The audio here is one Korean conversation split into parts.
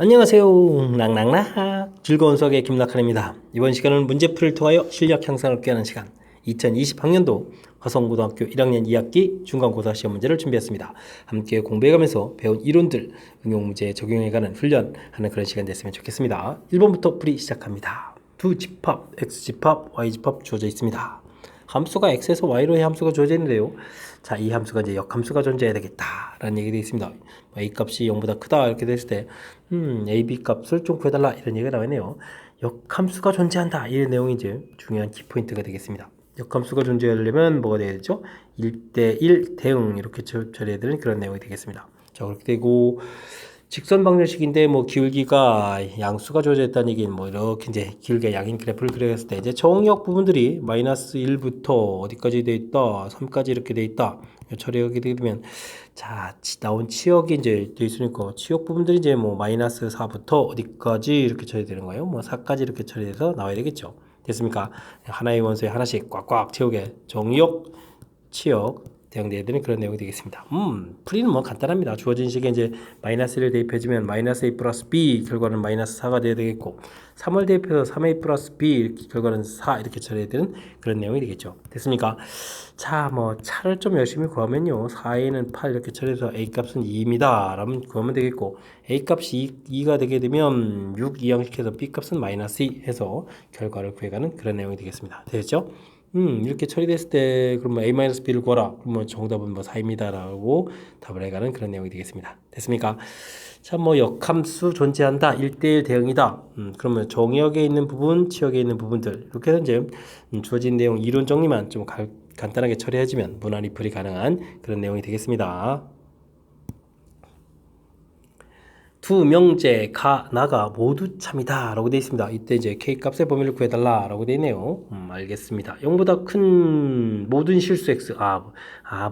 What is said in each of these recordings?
안녕하세요. 락락락 즐거운 수학의 김락한입니다. 이번 시간은 문제풀이를 통하여 실력 향상을 꾀하는 시간 2020학년도 화성고등학교 1학년 2학기 중간고사 시험 문제를 준비했습니다. 함께 공부해가면서 배운 이론들 응용 문제에 적용해가는 훈련하는 그런 시간 됐으면 좋겠습니다. 1번부터 풀이 시작합니다. 두 집합, x집합, y집합 주어져 있습니다. 함수가 x에서 y로의 함수가 주어져 있는데요. 자, 이 함수가 이제 역함수가 존재해야 되겠다라는 얘기가 되어 있습니다. a 값이 0보다 크다 이렇게 됐을 때 a, b 값을 좀 구해달라 이런 얘기가 나왔네요. 역함수가 존재한다 이런 내용이 이제 중요한 키포인트가 되겠습니다. 역함수가 존재하려면 뭐가 되겠죠? 1대1 대응 이렇게 처리해야 되는 그런 내용이 되겠습니다. 자, 그렇게 되고 직선 방정식인데 뭐 기울기가 양수가 주어져 있다는 얘기는 뭐 이렇게 이제 길게 양인 그래프를 그렸을 때 이제 정역 부분들이 마이너스 1부터 어디까지 돼 있다 3까지 이렇게 돼 있다 처리하게 되면 자 나온 치역이 이제 돼 있으니까 치역 부분들이 이제 뭐 마이너스 4부터 어디까지 이렇게 처리되는 거예요. 뭐 4까지 이렇게 처리돼서 나와야 되겠죠. 됐습니까? 하나의 원소에 하나씩 꽉꽉 채우게 정역 치역 대응되어야 되는 그런 내용이 되겠습니다. 풀이는 뭐 간단합니다. 주어진 식에 이제 마이너스를 대입해주면 마이너스 a 플러스 b 결과는 마이너스 4가 되어야 되겠고 3을 대입해서 3a 플러스 b 결과는 4 이렇게 처리해야 되는 그런 내용이 되겠죠. 됐습니까? 자, 뭐 차를 좀 열심히 구하면요. 4a는 8 이렇게 처리해서 a 값은 2입니다. 라면 구하면 되겠고 a 값이 2가 되게 되면 6 이항식해서 b 값은 마이너스 2 해서 결과를 구해가는 그런 내용이 되겠습니다. 되겠죠? 이렇게 처리됐을 때 그러면 a-b를 구하라. 그러면 정답은 뭐 4입니다라고 답을 해가는 그런 내용이 되겠습니다. 됐습니까? 자, 뭐 역함수 존재한다. 1대1 대응이다. 그러면 정역에 있는 부분, 치역에 있는 부분들 이렇게 해서 이제 주어진 내용 이론 정리만 좀 간단하게 처리해주면 무난히 풀이 가능한 그런 내용이 되겠습니다. 두 명제 가 나가 모두 참이다 라고 되어 있습니다. 이때 이제 K값의 범위를 구해달라 라고 되어 있네요. 알겠습니다. 0보다 큰 모든 실수 X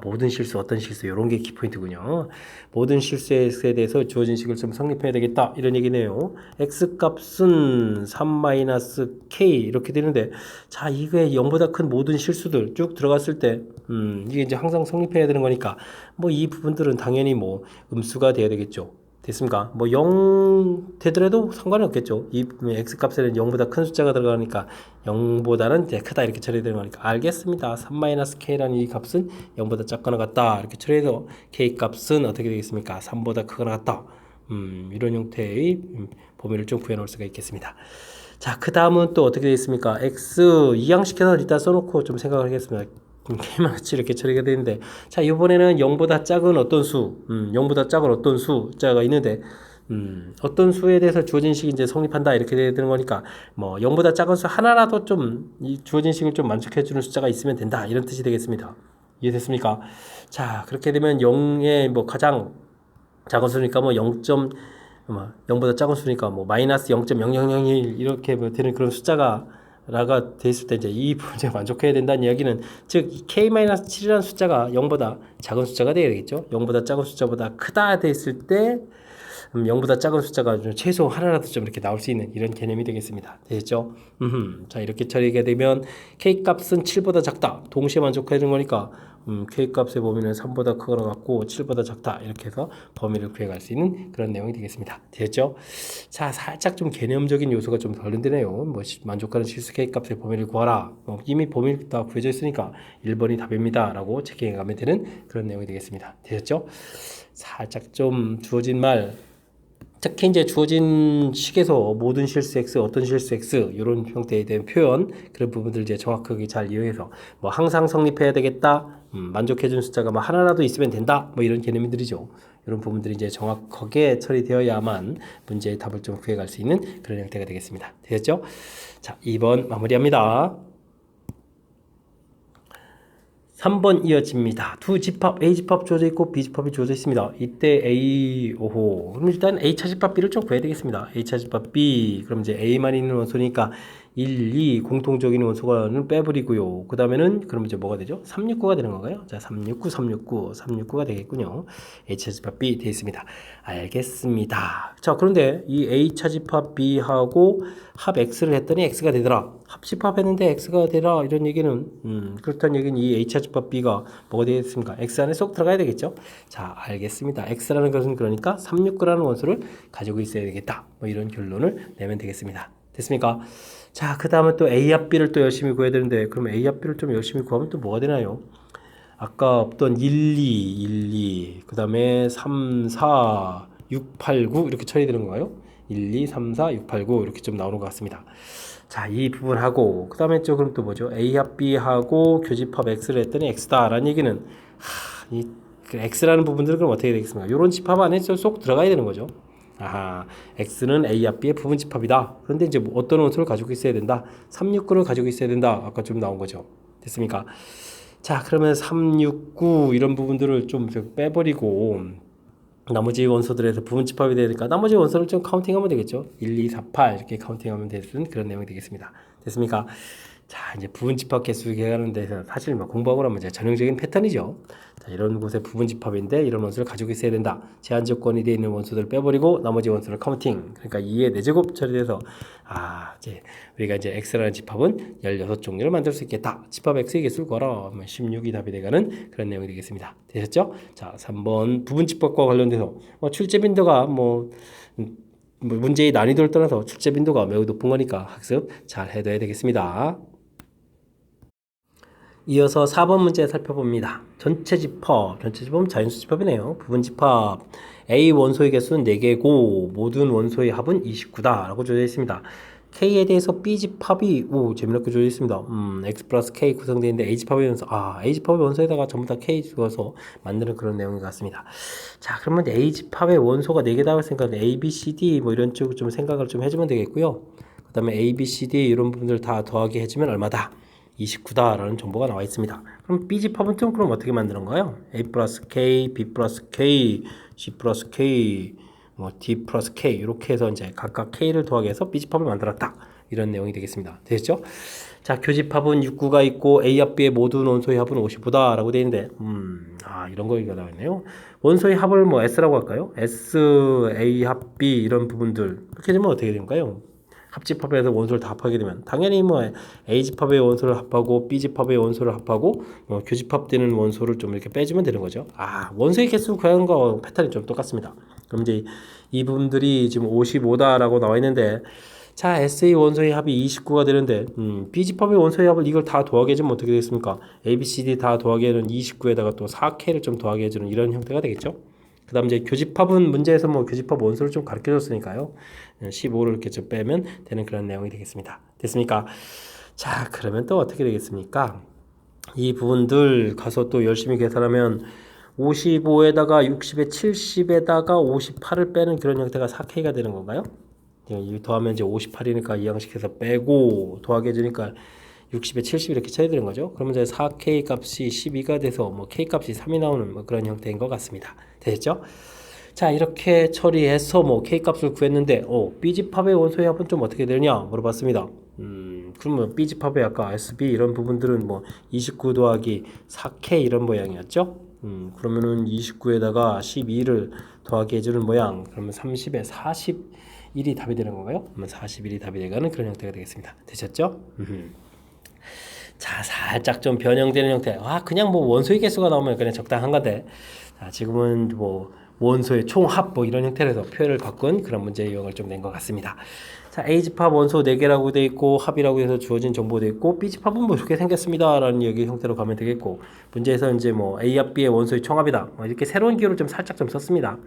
모든 실수 어떤 실수 이런 게 키포인트군요. 모든 실수 X에 대해서 주어진 식을 좀 성립해야 되겠다 이런 얘기네요. X값은 3-K 이렇게 되는데 자 이게 0보다 큰 모든 실수들 쭉 들어갔을 때 이게 이제 항상 성립해야 되는 거니까 뭐 이 부분들은 당연히 뭐 음수가 돼야 되겠죠. 됐습니까? 뭐 0 되더라도 상관이 없겠죠. 이 x값에는 0보다 큰 숫자가 들어가니까 0보다는 이제 크다 이렇게 처리되는 거니까 알겠습니다. 3-k라는 이 값은 0보다 작거나 같다 이렇게 처리해서 k 값은 어떻게 되겠습니까? 3보다 크거나 같다. 이런 형태의 범위를 좀 구해 놓을 수가 있겠습니다. 자, 그 다음은 또 어떻게 되겠습니까? x 이항식해서 일단 써놓고 좀 생각을 하겠습니다. K만치 이렇게 처리가 되는데 자 이번에는 0보다 작은 어떤 수 0보다 작은 어떤 숫자가 있는데 어떤 수에 대해서 주어진 식이 이제 성립한다 이렇게 되는 거니까 뭐 0보다 작은 수 하나라도 좀 이 주어진 식을 좀 만족해 주는 숫자가 있으면 된다 이런 뜻이 되겠습니다. 이해됐습니까? 자 그렇게 되면 0의 뭐 가장 작은 수니까 뭐 0보다 작은 수니까 뭐 마이너스 0.0001 이렇게 뭐 되는 그런 숫자가 라가 됐을 때 이제 이 문제가 만족해야 된다는 이야기는 즉 k-7이라는 숫자가 0보다 작은 숫자가 되어야 되겠죠. 0보다 작은 숫자보다 크다 됐을 때 0보다 작은 숫자가 좀 최소 하나라도 좀 이렇게 나올 수 있는 이런 개념이 되겠습니다. 되겠죠? 자 이렇게 처리가 되면 k값은 7보다 작다. 동시에 만족해야 되는 거니까 k값의 범위는 3보다 크거나 같고 7보다 작다. 이렇게 해서 범위를 구해갈 수 있는 그런 내용이 되겠습니다. 되겠죠? 자 살짝 좀 개념적인 요소가 좀 덜 흔드네요. 뭐 만족하는 실수 k값의 범위를 구하라. 이미 범위가 다 구해져 있으니까 1번이 답입니다. 라고 체크해 가면 되는 그런 내용이 되겠습니다. 되겠죠? 살짝 좀 주어진 말 특히 이제 주어진 식에서 모든 실수 x, 어떤 실수 x 이런 형태에 대한 표현 그런 부분들 이제 정확하게 잘 이용해서 뭐 항상 성립해야 되겠다, 만족해준 숫자가 뭐 하나라도 있으면 된다, 뭐 이런 개념들이죠. 이런 부분들이 이제 정확하게 처리되어야만 문제의 답을 좀 구해갈 수 있는 그런 형태가 되겠습니다. 되겠죠? 자, 2번 마무리합니다. 3번 이어집니다. 두 집합 A집합 주어져 있고 B집합이 주어져 있습니다. 이때 A, 그럼 일단 A차 집합 B를 좀 구해야 되겠습니다. A차 집합 B, 그럼 이제 A만 있는 원소니까 1, 2 공통적인 원소가는 빼버리고요. 그 다음에는 그럼 이제 뭐가 되죠? 369가 되는 건가요? 자, 369가 되겠군요. H 차집합 B 되어 있습니다. 알겠습니다. 자, 그런데 이 A 차집합 B하고 합 X를 했더니 X가 되더라. 합집합했는데 X가 되라. 이런 얘기는 그렇다는 얘기는 이 A 차집합 B가 뭐가 되겠습니까? X 안에 쏙 들어가야 되겠죠? 자, 알겠습니다. X라는 것은 그러니까 369라는 원소를 가지고 있어야 되겠다. 뭐 이런 결론을 내면 되겠습니다. 됐습니까? 자, 그 다음에 또 A 합 B를 또 열심히 구해야 되는데, 그럼 A 합 B를 좀 열심히 구하면 또 뭐가 되나요? 아까 없던 1, 2, 그 다음에 3, 4, 6, 8, 9 이렇게 처리되는 건가요? 1, 2, 3, 4, 6, 8, 9 이렇게 좀 나오는 것 같습니다. 자, 이 부분하고 그 다음에 쪽은 또 뭐죠? A 합 B하고 교집합 X를 했더니 X다라는 얘기는 이 X라는 부분들은 그럼 어떻게 되겠습니까? 이런 집합 안에 쏙 들어가야 되는 거죠. 아하, X는 A 합 B의 부분 집합이다. 그런데 이제 뭐 어떤 원소를 가지고 있어야 된다? 369를 가지고 있어야 된다. 아까 좀 나온 거죠. 됐습니까? 자, 그러면 369 이런 부분들을 좀 빼버리고 나머지 원소들에서 부분 집합이 되니까 나머지 원소를 좀 카운팅하면 되겠죠. 1, 2, 4, 8 이렇게 카운팅하면 되는 그런 내용이 되겠습니다. 됐습니까? 자, 이제 부분 집합 개수 계산하는 데서 사실 뭐 공부하고 나면 이제 전형적인 패턴이죠. 자, 이런 곳에 부분 집합인데 이런 원소를 가지고 있어야 된다. 제한 조건이 되어 있는 원소들을 빼버리고 나머지 원소를 카운팅. 그러니까 2의 4제곱 처리돼서 이제 우리가 이제 X라는 집합은 16종류를 만들 수 있겠다. 집합 X의 개수를 구하라. 16이 답이 돼가는 그런 내용이 되겠습니다. 되셨죠? 자, 3번 부분 집합과 관련돼서 출제 빈도가 문제의 난이도를 떠나서 출제 빈도가 매우 높은 거니까 학습 잘 해둬야 되겠습니다. 이어서 4번 문제 살펴봅니다. 전체 집합은 자연수 집합이네요. 부분 집합 A 원소의 개수는 4개고 모든 원소의 합은 29다 라고 주어져 있습니다. K에 대해서 B 집합이 재미나게 주어져 있습니다. X 플러스 K 구성되어 있는데 A 집합의 원소 A 집합의 원소에다가 전부 다 K 주어서 만드는 그런 내용인 것 같습니다. 자, 그러면 A 집합의 원소가 4개다 했으니까 A, B, C, D 뭐 이런 쪽 좀 생각을 좀 해주면 되겠고요. 그 다음에 A, B, C, D 이런 부분들 다 더하기 해주면 얼마다? 29다라는 정보가 나와 있습니다. 그럼 B집합은 좀 그럼 어떻게 만드는 거예요? A 플러스 K, B 플러스 K, C 플러스 K, D 플러스 K 이렇게 해서 이제 각각 K를 더하기 해서 B집합을 만들었다. 이런 내용이 되겠습니다. 되셨죠? 자, 교집합은 6구가 있고 A 합 B의 모든 원소의 합은 55다라고 되어 있는데 이런 거가 나와 있네요. 원소의 합을 S라고 할까요? S, A 합 B 이런 부분들 이렇게 되면 어떻게 될까요? 합집합에서 원소를 다 합하게 되면 당연히 A집합의 원소를 합하고 B집합의 원소를 합하고 교집합되는 원소를 좀 이렇게 빼주면 되는 거죠. 원소의 개수 구하는 거 패턴이 좀 똑같습니다. 그럼 이제 이 부분들이 지금 55다라고 나와 있는데 자, SA 원소의 합이 29가 되는데 B집합의 원소의 합을 이걸 다 더하게 해주면 어떻게 되겠습니까? A, B, C, D 다 더하게 해주는 29에다가 또 4K를 좀 더하게 해주는 이런 형태가 되겠죠. 그 다음 이제 교집합은 문제에서 교집합 원소를 좀 가르쳐 줬으니까요. 15를 이렇게 좀 빼면 되는 그런 내용이 되겠습니다. 됐습니까? 자, 그러면 또 어떻게 되겠습니까? 이 부분들 가서 또 열심히 계산하면 55에다가 60에 70에다가 58을 빼는 그런 형태가 4K가 되는 건가요? 더하면 이제 58이니까 이 양식에서 빼고 더하게 해주니까 60에 70 이렇게 쳐야 되는 거죠. 그러면 이제 4K 값이 12가 돼서 K 값이 3이 나오는 그런 형태인 것 같습니다. 되셨죠? 자, 이렇게 처리해서 K 값을 구했는데 B집합의 원소의 합은 좀 어떻게 되느냐 물어봤습니다. 그러면 B집합의 아까 SB 이런 부분들은 29 더하기 4K 이런 모양이었죠. 그러면은 29에다가 12를 더하기 해주는 모양. 그러면 30에 41이 답이 되는 건가요? 그러면 41이 답이 되가는 그런 형태가 되겠습니다. 되셨죠? 자, 살짝 좀 변형되는 형태. 그냥 원소의 개수가 나오면 그냥 적당한 건데, 자, 지금은 원소의 총합 이런 형태로 해서 표현을 바꾼 그런 문제 유형을 좀 낸 것 같습니다. 자, A집합 원소 4개라고 되어 있고 합이라고 해서 주어진 정보도 있고 B집합은 이렇게 생겼습니다 라는 얘기 형태로 가면 되겠고 문제에서 이제 A 합 B의 원소의 총합이다 이렇게 새로운 기호를 좀 살짝 좀 썼습니다.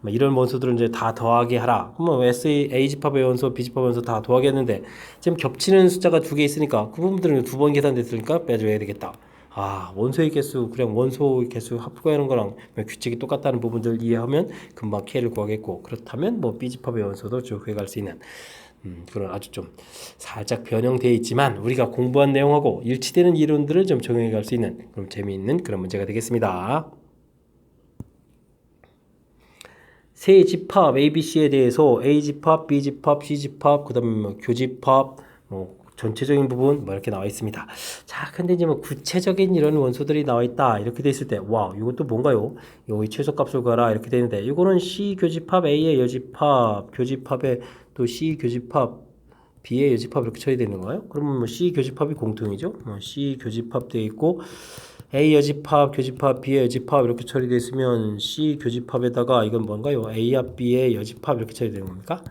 이런 원소들은 이제 다 더하기 하라. 그러면 A집합의 원소, B집합의 원소 다 더하기 했는데 지금 겹치는 숫자가 2개 있으니까 그 부분들은 2번 계산됐으니까 빼줘야 되겠다. 원소의 개수, 그냥 원소의 개수 합구하는 거랑 규칙이 똑같다는 부분들 이해하면 금방 K를 구하겠고 그렇다면 B집합의 원소도 쭉 구해갈 수 있는 그런 아주 좀 살짝 변형되어 있지만 우리가 공부한 내용하고 일치되는 이론들을 좀 적용해 갈 수 있는 그런 재미있는 그런 문제가 되겠습니다. 세 집합 ABC에 대해서 A집합, B집합, C집합, 그 다음에 교집합, 전체적인 부분 뭐 이렇게 나와 있습니다. 자, 근데 이제 뭐 구체적인 이런 원소들이 나와 있다 이렇게 돼 있을 때, 와, 이것도 뭔가요? 여기 최소값을 구하라 이렇게 되는데, 이거는 C 교집합 A의 여집합, 교집합에 또 C 교집합 B의 여집합 이렇게 처리되는 거예요? 그러면 뭐 C 교집합이 공통이죠? C 교집합 돼 있고 A 여집합, 교집합, B의 여집합 이렇게 처리되어 있으면 C 교집합에다가 이건 뭔가요? A와 B의 여집합 이렇게 처리되는 겁니까?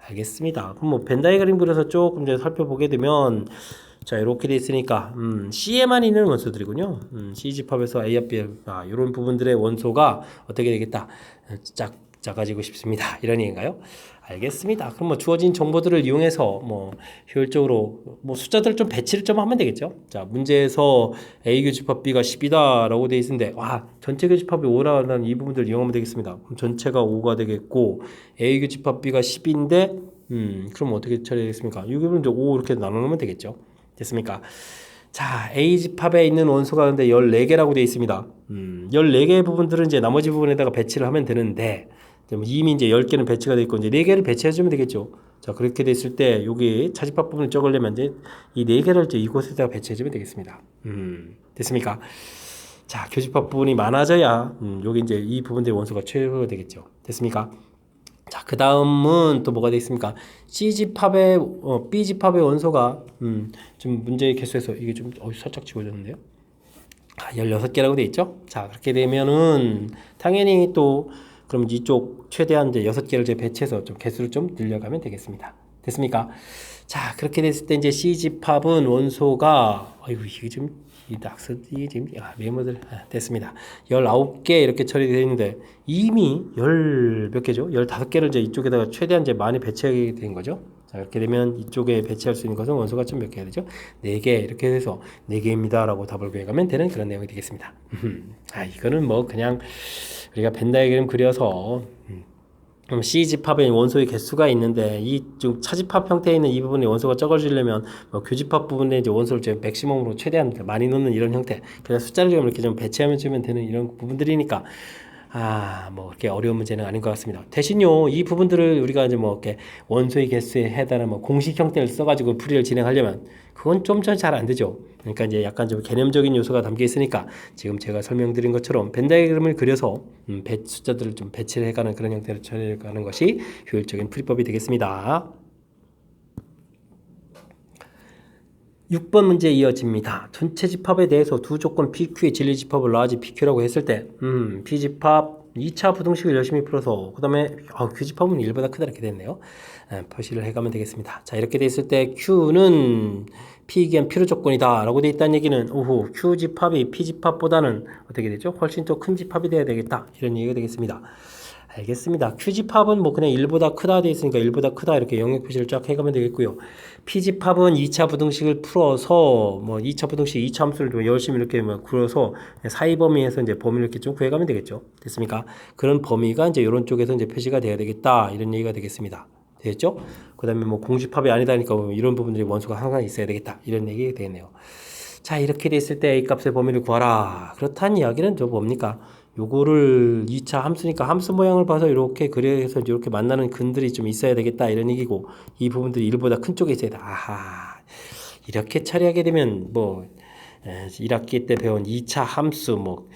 알겠습니다. 그럼 뭐 벤 다이어그램 그려서 조금 이제 살펴보게 되면, 자, 이렇게 돼 있으니까 C에만 있는 원소들이군요. C 집합에서 A와 B 이런 부분들의 원소가 어떻게 되겠다? 작아지고 싶습니다. 이런 얘기인가요? 알겠습니다. 그럼 뭐 주어진 정보들을 이용해서 뭐 효율적으로 뭐 숫자들을 좀 배치를 좀 하면 되겠죠. 자, 문제에서 A 교집합 B가 10이다라고 돼 있는데, 와, 전체 교집합이 5라는 이 부분들을 이용하면 되겠습니다. 그럼 전체가 5가 되겠고 A 교집합 B가 10인데 그럼 어떻게 처리되겠습니까? 이 부분 이제 5 이렇게 나누면 되겠죠. 됐습니까? 자, A 집합에 있는 원소가 근데 14개라고 되어 있습니다. 14개의 부분들은 이제 나머지 부분에다가 배치를 하면 되는데, 이미 이제 10개는 배치가 되어 있고 이제 4개를 배치해주면 되겠죠. 자, 그렇게 됐을 때 여기 차집합 부분을 적으려면 이제 이 4개를 이제 이곳에다가 배치해주면 되겠습니다. 됐습니까? 자, 교집합 부분이 많아져야 여기 이제 이 부분들의 원소가 최소가 되겠죠. 됐습니까? 자, 그 다음은 또 뭐가 되겠습니까? C집합의 B집합의 원소가 좀 문제의 개수에서 이게 좀 살짝 지워졌는데요. 16개라고 돼 있죠. 자, 그렇게 되면은 당연히 또 그럼 이쪽 최대한 이제 6개를 이제 배치해서 좀 개수를 좀 늘려가면 되겠습니다. 됐습니까? 자, 그렇게 됐을 때 이제 C집합은 원소가 이게 지금 이 낙서이 지금 메모들 됐습니다. 19개 이렇게 처리되어 있는데 이미 몇 개죠? 15개를 이제 이쪽에다가 최대한 이제 많이 배치하게 된 거죠. 자, 이렇게 되면 이쪽에 배치할 수 있는 것은 원소가 좀 몇 개가 되죠? 4개 이렇게 해서 4개입니다 라고 답을 구해가면 되는 그런 내용이 되겠습니다. 이거는 뭐 그냥 우리가 벤 다이어그램 그려서 그럼 C 집합에 원소의 개수가 있는데 이 좀 차집합 형태에 있는 이 부분의 원소가 적어지려면 뭐 교집합 부분에 이제 원소를 좀 맥시멈으로 최대한 많이 넣는 이런 형태, 그래서 숫자를 좀 이렇게 좀 배치하면 주면 되는 이런 부분들이니까 뭐 그렇게 어려운 문제는 아닌 것 같습니다. 대신요, 이 부분들을 우리가 이제 뭐 이렇게 원소의 개수에 해당하는 뭐 공식 형태를 써가지고 풀이를 진행하려면 그건 좀 잘 안 되죠. 그러니까 이제 약간 좀 개념적인 요소가 담겨 있으니까 지금 제가 설명드린 것처럼 벤 다이어그램을 그려서 숫자들을 좀 배치를 해가는 그런 형태로 처리해가는 것이 효율적인 풀이법이 되겠습니다. 6번 문제 이어집니다. 전체 집합에 대해서 두 조건 PQ의 진리 집합을 라지 PQ라고 했을 때 P집합 2차 부등식을 열심히 풀어서 그 다음에 Q집합은 1보다 크다 이렇게 됐네요. 표시를 해가면 되겠습니다. 자, 이렇게 됐을 때 Q는 P 기한 필요 조건이다 라고 돼 있다는 얘기는 Q집합이 P집합보다는 어떻게 되죠? 훨씬 더 큰 집합이 돼야 되겠다 이런 얘기가 되겠습니다. 알겠습니다. Q집합은 뭐 그냥 1보다 크다 돼 있으니까 1보다 크다 이렇게 영역 표시를 쫙 해가면 되겠고요. P집합은 2차 부등식을 풀어서 뭐 2차 부등식 2차 함수를 좀 열심히 이렇게 뭐 풀어서 사이 범위에서 이제 범위를 이렇게 좀 구해가면 되겠죠. 됐습니까? 그런 범위가 이제 이런 쪽에서 이제 표시가 돼야 되겠다 이런 얘기가 되겠습니다. 됐죠? 그다음에 뭐 공집합이 아니다니까 뭐 이런 부분들이 원소가 항상 있어야 되겠다 이런 얘기가 되겠네요. 자, 이렇게 됐을 때 A 값의 범위를 구하라. 그렇다는 이야기는 저 뭡니까? 요거를 2차 함수니까 함수 모양을 봐서 이렇게 그래서 이렇게 만나는 근들이 좀 있어야 되겠다 이런 얘기고, 이 부분들이 1보다 큰 쪽에 있어야 돼. 이렇게 처리하게 되면 뭐 1학기 때 배운 2차 함수 뭐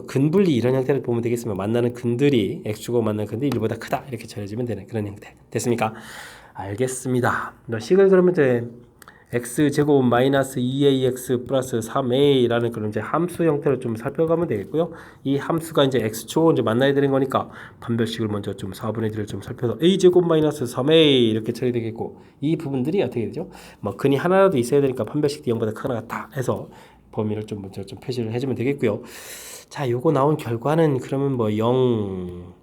근분리 이런 형태를 보면 되겠습니다. 만나는 근들이 x축하고 만나는 근들이 1보다 크다 이렇게 처리해주면 되는 그런 형태. 됐습니까? 알겠습니다. 식을 그러면 이제 x제곱 마이너스 2ax 플러스 3a라는 그런 이제 함수 형태를 좀 살펴가면 되겠고요. 이 함수가 이제 x축하고 이제 만나야 되는 거니까 판별식을 먼저 좀 4분의 1을 좀 살펴서 a제곱 마이너스 3a 이렇게 처리되겠고, 이 부분들이 어떻게 되죠? 뭐 근이 하나라도 있어야 되니까 판별식도 0보다 크거나 같다 해서 범위를 좀 먼저 좀 표시를 해주면 되겠고요. 자, 요거 나온 결과는 그러면 뭐 0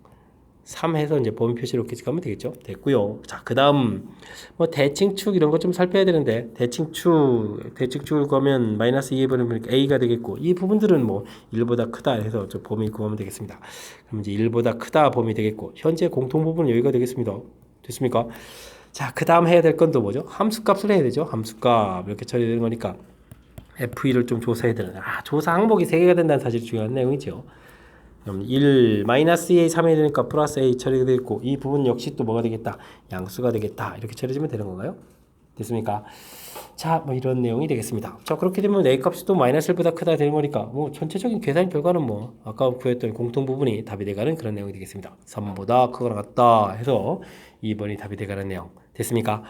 3 해서 이제 범위 표시로 이렇게 가면 되겠죠. 됐고요. 자, 그 다음 뭐 대칭축 이런 거 좀 살펴야 되는데, 대칭축을 구하면 마이너스 2에 버리면 a가 되겠고, 이 부분들은 뭐 1보다 크다 해서 저 범위 구하면 되겠습니다. 그럼 이제 1보다 크다 범위 되겠고, 현재 공통 부분은 여기가 되겠습니다. 됐습니까? 자, 그 다음 해야 될 건 또 뭐죠? 함수값을 해야 되죠. 함수값 이렇게 처리되는 거니까 F2를 좀 조사해야 되는, 조사 항목이 3개가 된다는 사실이 중요한 내용이죠. 그럼 1 마이너스 a 3이 되니까 플러스 a 처리가 되겠고, 이 부분 역시 또 뭐가 되겠다? 양수가 되겠다. 이렇게 처리해주면 되는 건가요? 됐습니까? 자, 뭐 이런 내용이 되겠습니다. 자, 그렇게 되면 A 값이 또 마이너스 1보다 크다 되는 거니까 뭐 전체적인 계산 결과는 뭐 아까 구했던 공통 부분이 답이 돼가는 그런 내용이 되겠습니다. 3보다 크거나 같다 해서 2번이 답이 돼가는 내용 됐습니까?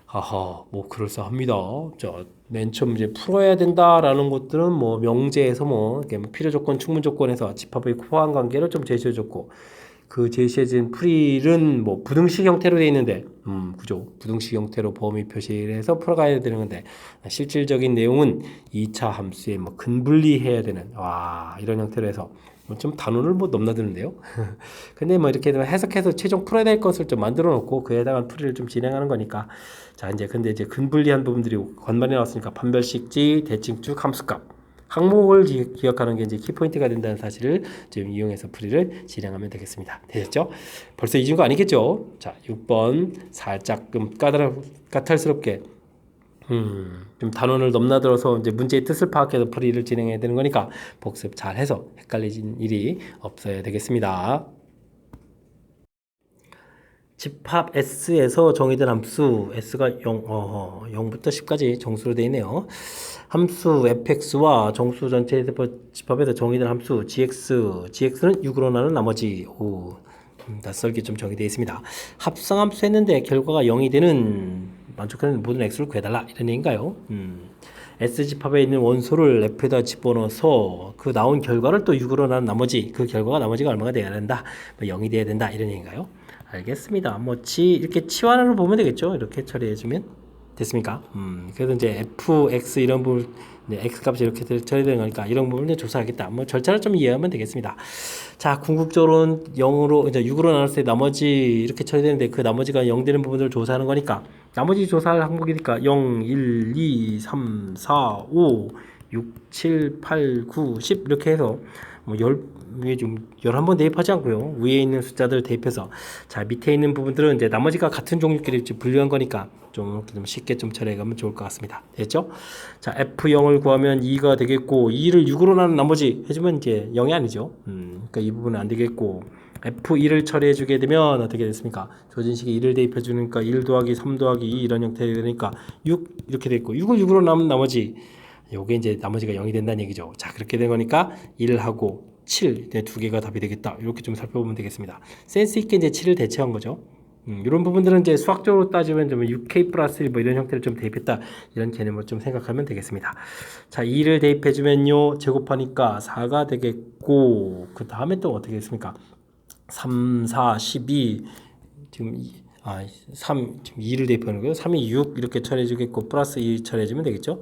하하, 뭐 그럴싸합니다. 자, 맨 처음 이제 풀어야 된다라는 것들은 뭐 명제에서 뭐 이렇게 필요 조건, 충분 조건에서 집합의 호환 관계를 좀 제시해줬고 그 제시해진 풀이는 뭐 부등식 형태로 되어 있는데, 그죠? 부등식 형태로 범위 표시를 해서 풀어가야 되는 건데 실질적인 내용은 2차 함수에 뭐 근분리해야 되는 이런 형태로 해서 좀 단원을 뭐 넘나드는데요. 근데 뭐 이렇게 해석해서 최종 풀어야 될 것을 좀 만들어 놓고 그에 해당한 풀이를 좀 진행하는 거니까 자 이제 근데 이제 근분리한 부분들이 관반에 나왔으니까 판별식지, 대칭축, 함수값 항목을 기억하는 게 이제 키포인트가 된다는 사실을 지금 이용해서 풀이를 진행하면 되겠습니다. 되셨죠? 벌써 잊은 거 아니겠죠? 자, 6번 살짝 까탈스럽게 좀 단원을 넘나들어서 이제 문제의 뜻을 파악해서 풀이를 진행해야 되는 거니까 복습 잘 해서 헷갈리진 일이 없어야 되겠습니다. 집합 S에서 정의된 함수 S가 0부터 10까지 정수로 되어 있네요. 함수 fx와 정수 전체 집합에서 정의된 함수 gx는 6으로 나눈 나머지 낯설게 좀 정의되어 있습니다. 합성함수 했는데 결과가 0이 되는 만족하는 모든 x를 구해달라 이런 얘기인가요? S집합에 있는 원소를 F에다 집어넣어서 그 나온 결과를 또 6으로 나눈 나머지 그 결과가 나머지가 얼마가 돼야 된다? 0이 돼야 된다 이런 얘기인가요? 알겠습니다. 뭐 이렇게 치환으로 보면 되겠죠. 이렇게 처리해주면 됐습니까? 그래서 이제 f, x 이런 부분 x 값이 이렇게 처리되는 거니까 이런 부분을 조사하겠다. 뭐 절차를 좀 이해하면 되겠습니다. 자, 궁극적으로는 0으로 이제 6으로 나눴을 때 나머지 이렇게 처리되는데 그 나머지가 0 되는 부분을 조사하는 거니까 나머지 조사할 항목이니까 0, 1, 2, 3, 4, 5, 6, 7, 8, 9, 10 이렇게 해서 뭐 위에 좀 11번 대입하지 않고요. 위에 있는 숫자들 대입해서 자 밑에 있는 부분들은 이제 나머지가 같은 종류끼리 분류한 거니까 좀 쉽게 좀 처리해가면 좋을 것 같습니다. 됐죠? 자 F0을 구하면 2가 되겠고 2를 6으로 나눈 나머지 해주면 이제 0이 아니죠. 그러니까 이 부분은 안 되겠고 F2를 처리해주게 되면 어떻게 됐습니까? 조진식에 1을 대입해주니까 1 더하기 3 더하기 2 이런 형태가 되니까 6 이렇게 됐고 6을 6으로 나눈 나머지 요게 이제 나머지가 0이 된다는 얘기죠. 자 그렇게 된 거니까 1하고 7, 두 개가 답이 되겠다. 이렇게 좀 살펴보면 되겠습니다. 센스 있게 이제 7을 대체한 거죠. 이런 부분들은 이제 수학적으로 따지면 좀 6k 플러스 1 뭐 이런 형태를 좀 대입했다. 이런 개념을 좀 생각하면 되겠습니다. 자, 2를 대입해주면요. 제곱하니까 4가 되겠고, 그 다음에 또 어떻게 됐습니까? 3, 4, 12, 지금 3, 지금 2를 대입하는 거예요. 3이 6 이렇게 처리해주겠고, 플러스 2 처리해주면 되겠죠.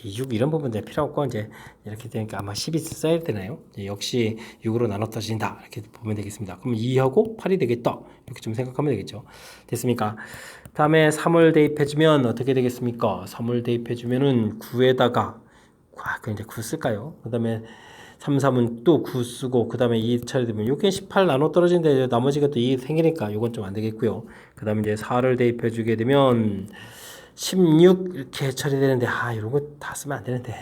6 이런 부분들 필요 없고 이제 이렇게 되니까 아마 10이 써야 되나요? 역시 6으로 나눠 떠진다 이렇게 보면 되겠습니다. 그럼 2하고 8이 되겠다 이렇게 좀 생각하면 되겠죠. 됐습니까? 다음에 3을 대입해주면 어떻게 되겠습니까? 3을 대입해주면은 9에다가 그냥 이제 9 쓸까요? 그 다음에 3, 3은 또 9 쓰고 그 다음에 2 처리되면 요게 18 나눠 떨어지는데 나머지가 또 2 생기니까 요건 좀 안 되겠고요. 그 다음에 이제 4를 대입해주게 되면 16 이렇게 처리되는데 이런 거 다 쓰면 안 되는데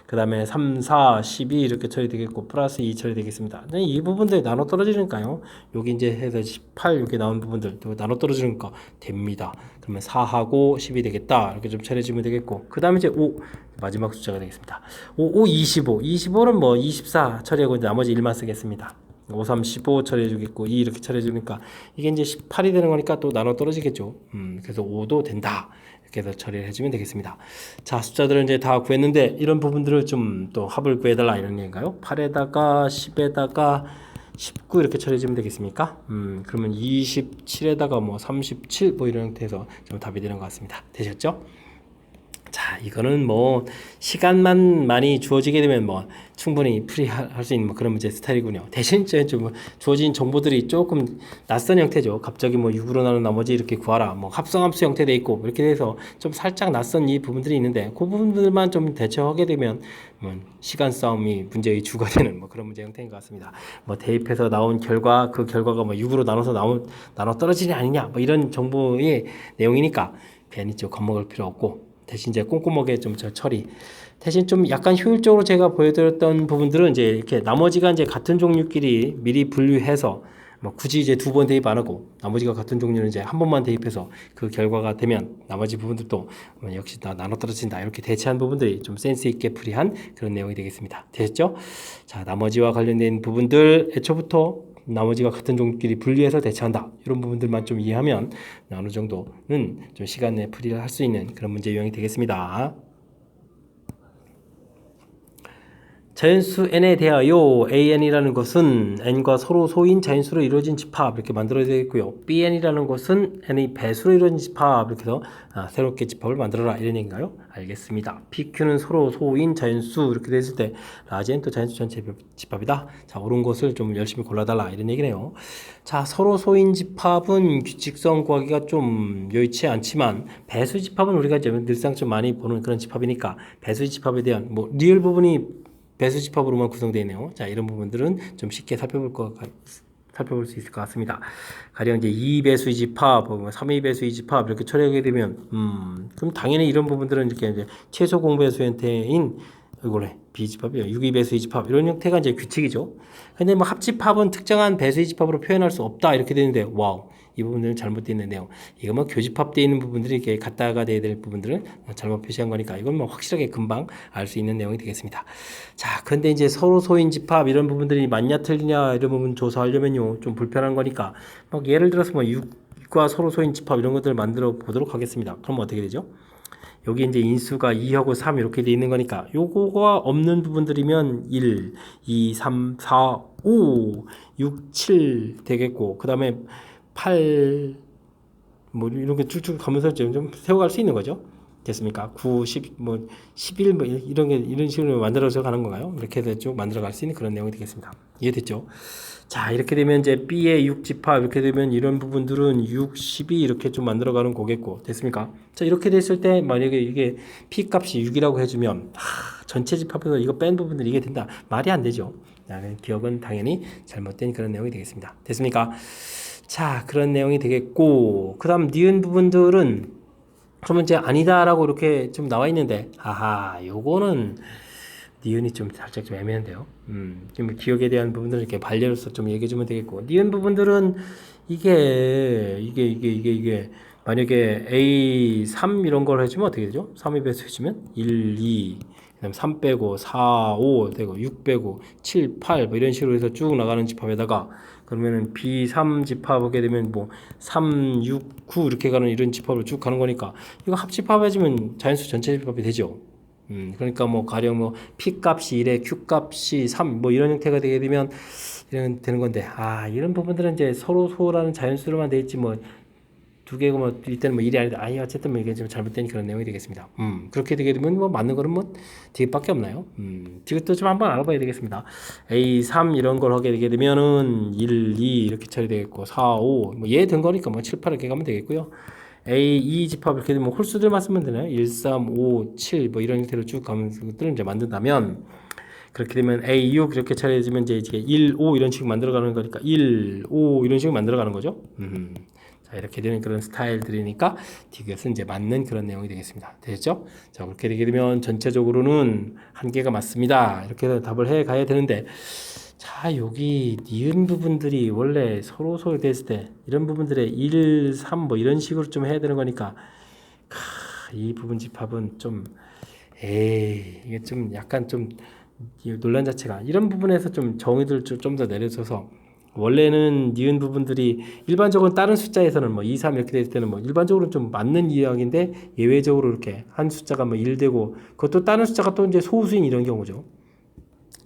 그 다음에 3, 4, 12 이렇게 처리되겠고 플러스 2 처리되겠습니다. 이 부분들이 나눠 떨어지니까요. 여기 이제 해서 18 이렇게 나온 부분들 나눠 떨어지니까 됩니다. 그러면 4하고 10이 되겠다. 이렇게 좀 처리해주면 되겠고 그 다음에 이제 5 마지막 숫자가 되겠습니다. 5, 25 25는 뭐 24 처리하고 이제 나머지 1만 쓰겠습니다. 5, 3, 15 처리해주겠고 2 이렇게 처리해주니까 이게 이제 18이 되는 거니까 또 나눠 떨어지겠죠. 그래서 5도 된다. 이렇게 해서 처리를 해주면 되겠습니다. 자 숫자들을 이제 다 구했는데 이런 부분들을 좀 또 합을 구해달라 이런 얘기인가요? 8에다가 10에다가 19 이렇게 처리해주면 되겠습니까? 그러면 27에다가 뭐 37 뭐 이런 형태에서 좀 답이 되는 것 같습니다. 되셨죠? 자, 이거는 뭐 시간만 많이 주어지게 되면 뭐 충분히 풀이할 수 있는 뭐 그런 문제 스타일이군요. 대신 좀 주어진 정보들이 조금 낯선 형태죠. 갑자기 뭐 6으로 나눈 나머지 이렇게 구하라. 뭐 합성함수 형태돼 있고 이렇게 돼서 좀 살짝 낯선 이 부분들이 있는데 그 부분들만 좀 대처하게 되면 뭐 시간 싸움이 문제의 주가 되는 뭐 그런 문제 형태인 것 같습니다. 뭐 대입해서 나온 결과 그 결과가 뭐 6으로 나눠서 나눠 떨어지냐 아니냐 뭐 이런 정보의 내용이니까 괜히 좀 겁먹을 필요 없고 대신 이제 꼼꼼하게 좀 처리. 대신 좀 약간 효율적으로 제가 보여드렸던 부분들은 이제 이렇게 나머지가 이제 같은 종류끼리 미리 분류해서 뭐 굳이 이제 두 번 대입 안 하고 나머지가 같은 종류는 이제 한 번만 대입해서 그 결과가 되면 나머지 부분들도 역시 다 나눠 떨어진다 이렇게 대체한 부분들이 좀 센스 있게 풀이한 그런 내용이 되겠습니다. 되셨죠? 자, 나머지와 관련된 부분들 애초부터 나머지가 같은 종끼리 분리해서 대체한다 이런 부분들만 좀 이해하면 어느 정도는 좀 시간 내에 풀이를 할 수 있는 그런 문제 유형이 되겠습니다. 자연수 n에 대하여 an이라는 것은 n과 서로 소인 자연수로 이루어진 집합 이렇게 만들어야 되겠고요. bn이라는 것은 n의 배수로 이루어진 집합 이렇게 해서 새롭게 집합을 만들어라 이런 얘기인가요? 알겠습니다. pq는 서로 소인 자연수 이렇게 됐을 때 라지는 또 자연수 전체 집합이다. 자, 옳은 것을 좀 열심히 골라달라 이런 얘기네요. 자, 서로 소인 집합은 규칙성 구하기가 좀 여의치 않지만 배수 집합은 우리가 이제 늘상 좀 많이 보는 그런 집합이니까 배수 집합에 대한 뭐 리얼 부분이 배수 집합으로만 구성되어 있네요. 자, 이런 부분들은 좀 쉽게 살펴볼 수 있을 것 같습니다. 가령 이제 2배수의 집합, 3배수의 집합 이렇게 처리하게 되면 그럼 당연히 이런 부분들은 이렇게 이제 최소 공배수 형태인 이거래 비집합이요. 6배수의 집합 이런 형태가 이제 규칙이죠. 근데 뭐 합집합은 특정한 배수의 집합으로 표현할 수 없다 이렇게 되는데 와우. 이 부분들은 잘못되어 있는 내용. 이거 뭐 교집합되어 있는 부분들이 이렇게 갖다가 돼야 될 부분들은 잘못 표시한 거니까 이건 뭐 확실하게 금방 알 수 있는 내용이 되겠습니다. 자, 근데 이제 서로 소인 집합 이런 부분들이 맞냐 틀리냐 이런 부분 조사하려면요 좀 불편한 거니까 막 예를 들어서 뭐 6과 서로 소인 집합 이런 것들을 만들어 보도록 하겠습니다. 그럼 어떻게 되죠? 여기 이제 인수가 2하고 3 이렇게 돼 있는 거니까 요거가 없는 부분들이면 1, 2, 3, 4, 5, 6, 7 되겠고 그 다음에 8 뭐 이렇게 쭉쭉 가면서 좀 세워갈 수 있는 거죠. 됐습니까? 9, 10, 뭐 11, 뭐 이런 식으로 만들어서 가는 건가요? 이렇게 해서 쭉 만들어 갈 수 있는 그런 내용이 되겠습니다. 이해됐죠? 자, 이렇게 되면 이제 B의 6집합 이렇게 되면 이런 부분들은 6, 12 이렇게 좀 만들어 가는 거겠고 됐습니까? 자, 이렇게 됐을 때 만약에 이게 P 값이 6이라고 해주면 전체 집합에서 이거 뺀 부분들이 이게 된다. 말이 안 되죠. 기억은 당연히 잘못된 그런 내용이 되겠습니다. 됐습니까? 자, 그런 내용이 되겠고 그 다음 니은 부분들은 그러면 이제 아니다라고 이렇게 좀 나와 있는데 요거는 니은이 좀 살짝 좀 애매한데요. 좀 기억에 대한 부분들을 이렇게 반려로서 좀 얘기해 주면 되겠고 니은 부분들은 이게 만약에 A3 이런 걸 해주면 어떻게 되죠? 3에 배수 해주면 1, 2 그다음 3 빼고 4, 5 되고 6 빼고 7, 8 뭐 이런 식으로 해서 쭉 나가는 집합에다가 그러면은 B3 집합하게 되면 뭐 3, 6, 9 이렇게 가는 이런 집합으로 쭉 가는 거니까 이거 합집합 해주면 자연수 전체 집합이 되죠. 그러니까 뭐 가령 뭐 P 값이 1에 Q 값이 3 뭐 이런 형태가 되게 되면 이런 되는 건데 이런 부분들은 이제 서로 소라는 자연수로만 돼 있지 뭐 두 개고 뭐 이때는 뭐 일이 아니다. 어쨌든 뭐 이게 좀 잘못된 그런 내용이 되겠습니다. 그렇게 되게 되면 뭐 맞는 거는 뭐 뒤밖에 없나요? 이것도 좀 한번 알아봐야 되겠습니다. A3 이런 걸 하게 되게 되면은 1, 2 이렇게 처리되겠고 4, 5 뭐 얘 된 거니까 뭐 7, 8 이렇게 가면 되겠고요. A2 집합 이렇게 되면 홀수들만 쓰면 되나요? 1, 3, 5, 7 뭐 이런 형태로 쭉 가면서 것들을 이제 만든다면 그렇게 되면 A6 이렇게 처리해지면 이제 1, 5 이런 식으로 만들어가는 거니까 1, 5 이런 식으로 만들어가는 거죠. 자, 이렇게 되는 그런 스타일들이니까 디귿은 이제 맞는 그런 내용이 되겠습니다. 되겠죠? 자, 그렇게 되게 되면 전체적으로는 한 개가 맞습니다. 이렇게 해서 답을 해 가야 되는데 자, 여기 니은 부분들이 원래 서로 소유됐을 때 이런 부분들의 1, 3 뭐 이런 식으로 좀 해야 되는 거니까 이 부분 집합은 좀 이게 좀 약간 좀 논란 자체가 이런 부분에서 좀 정의를 좀 더 내려줘서 원래는 니은 부분들이 일반적으로 다른 숫자에서는 뭐 2, 3 이렇게 됐을 때는 뭐 일반적으로 좀 맞는 이야기인데 예외적으로 이렇게 한 숫자가 뭐 1 되고 그것도 다른 숫자가 또 이제 소수인 이런 경우죠.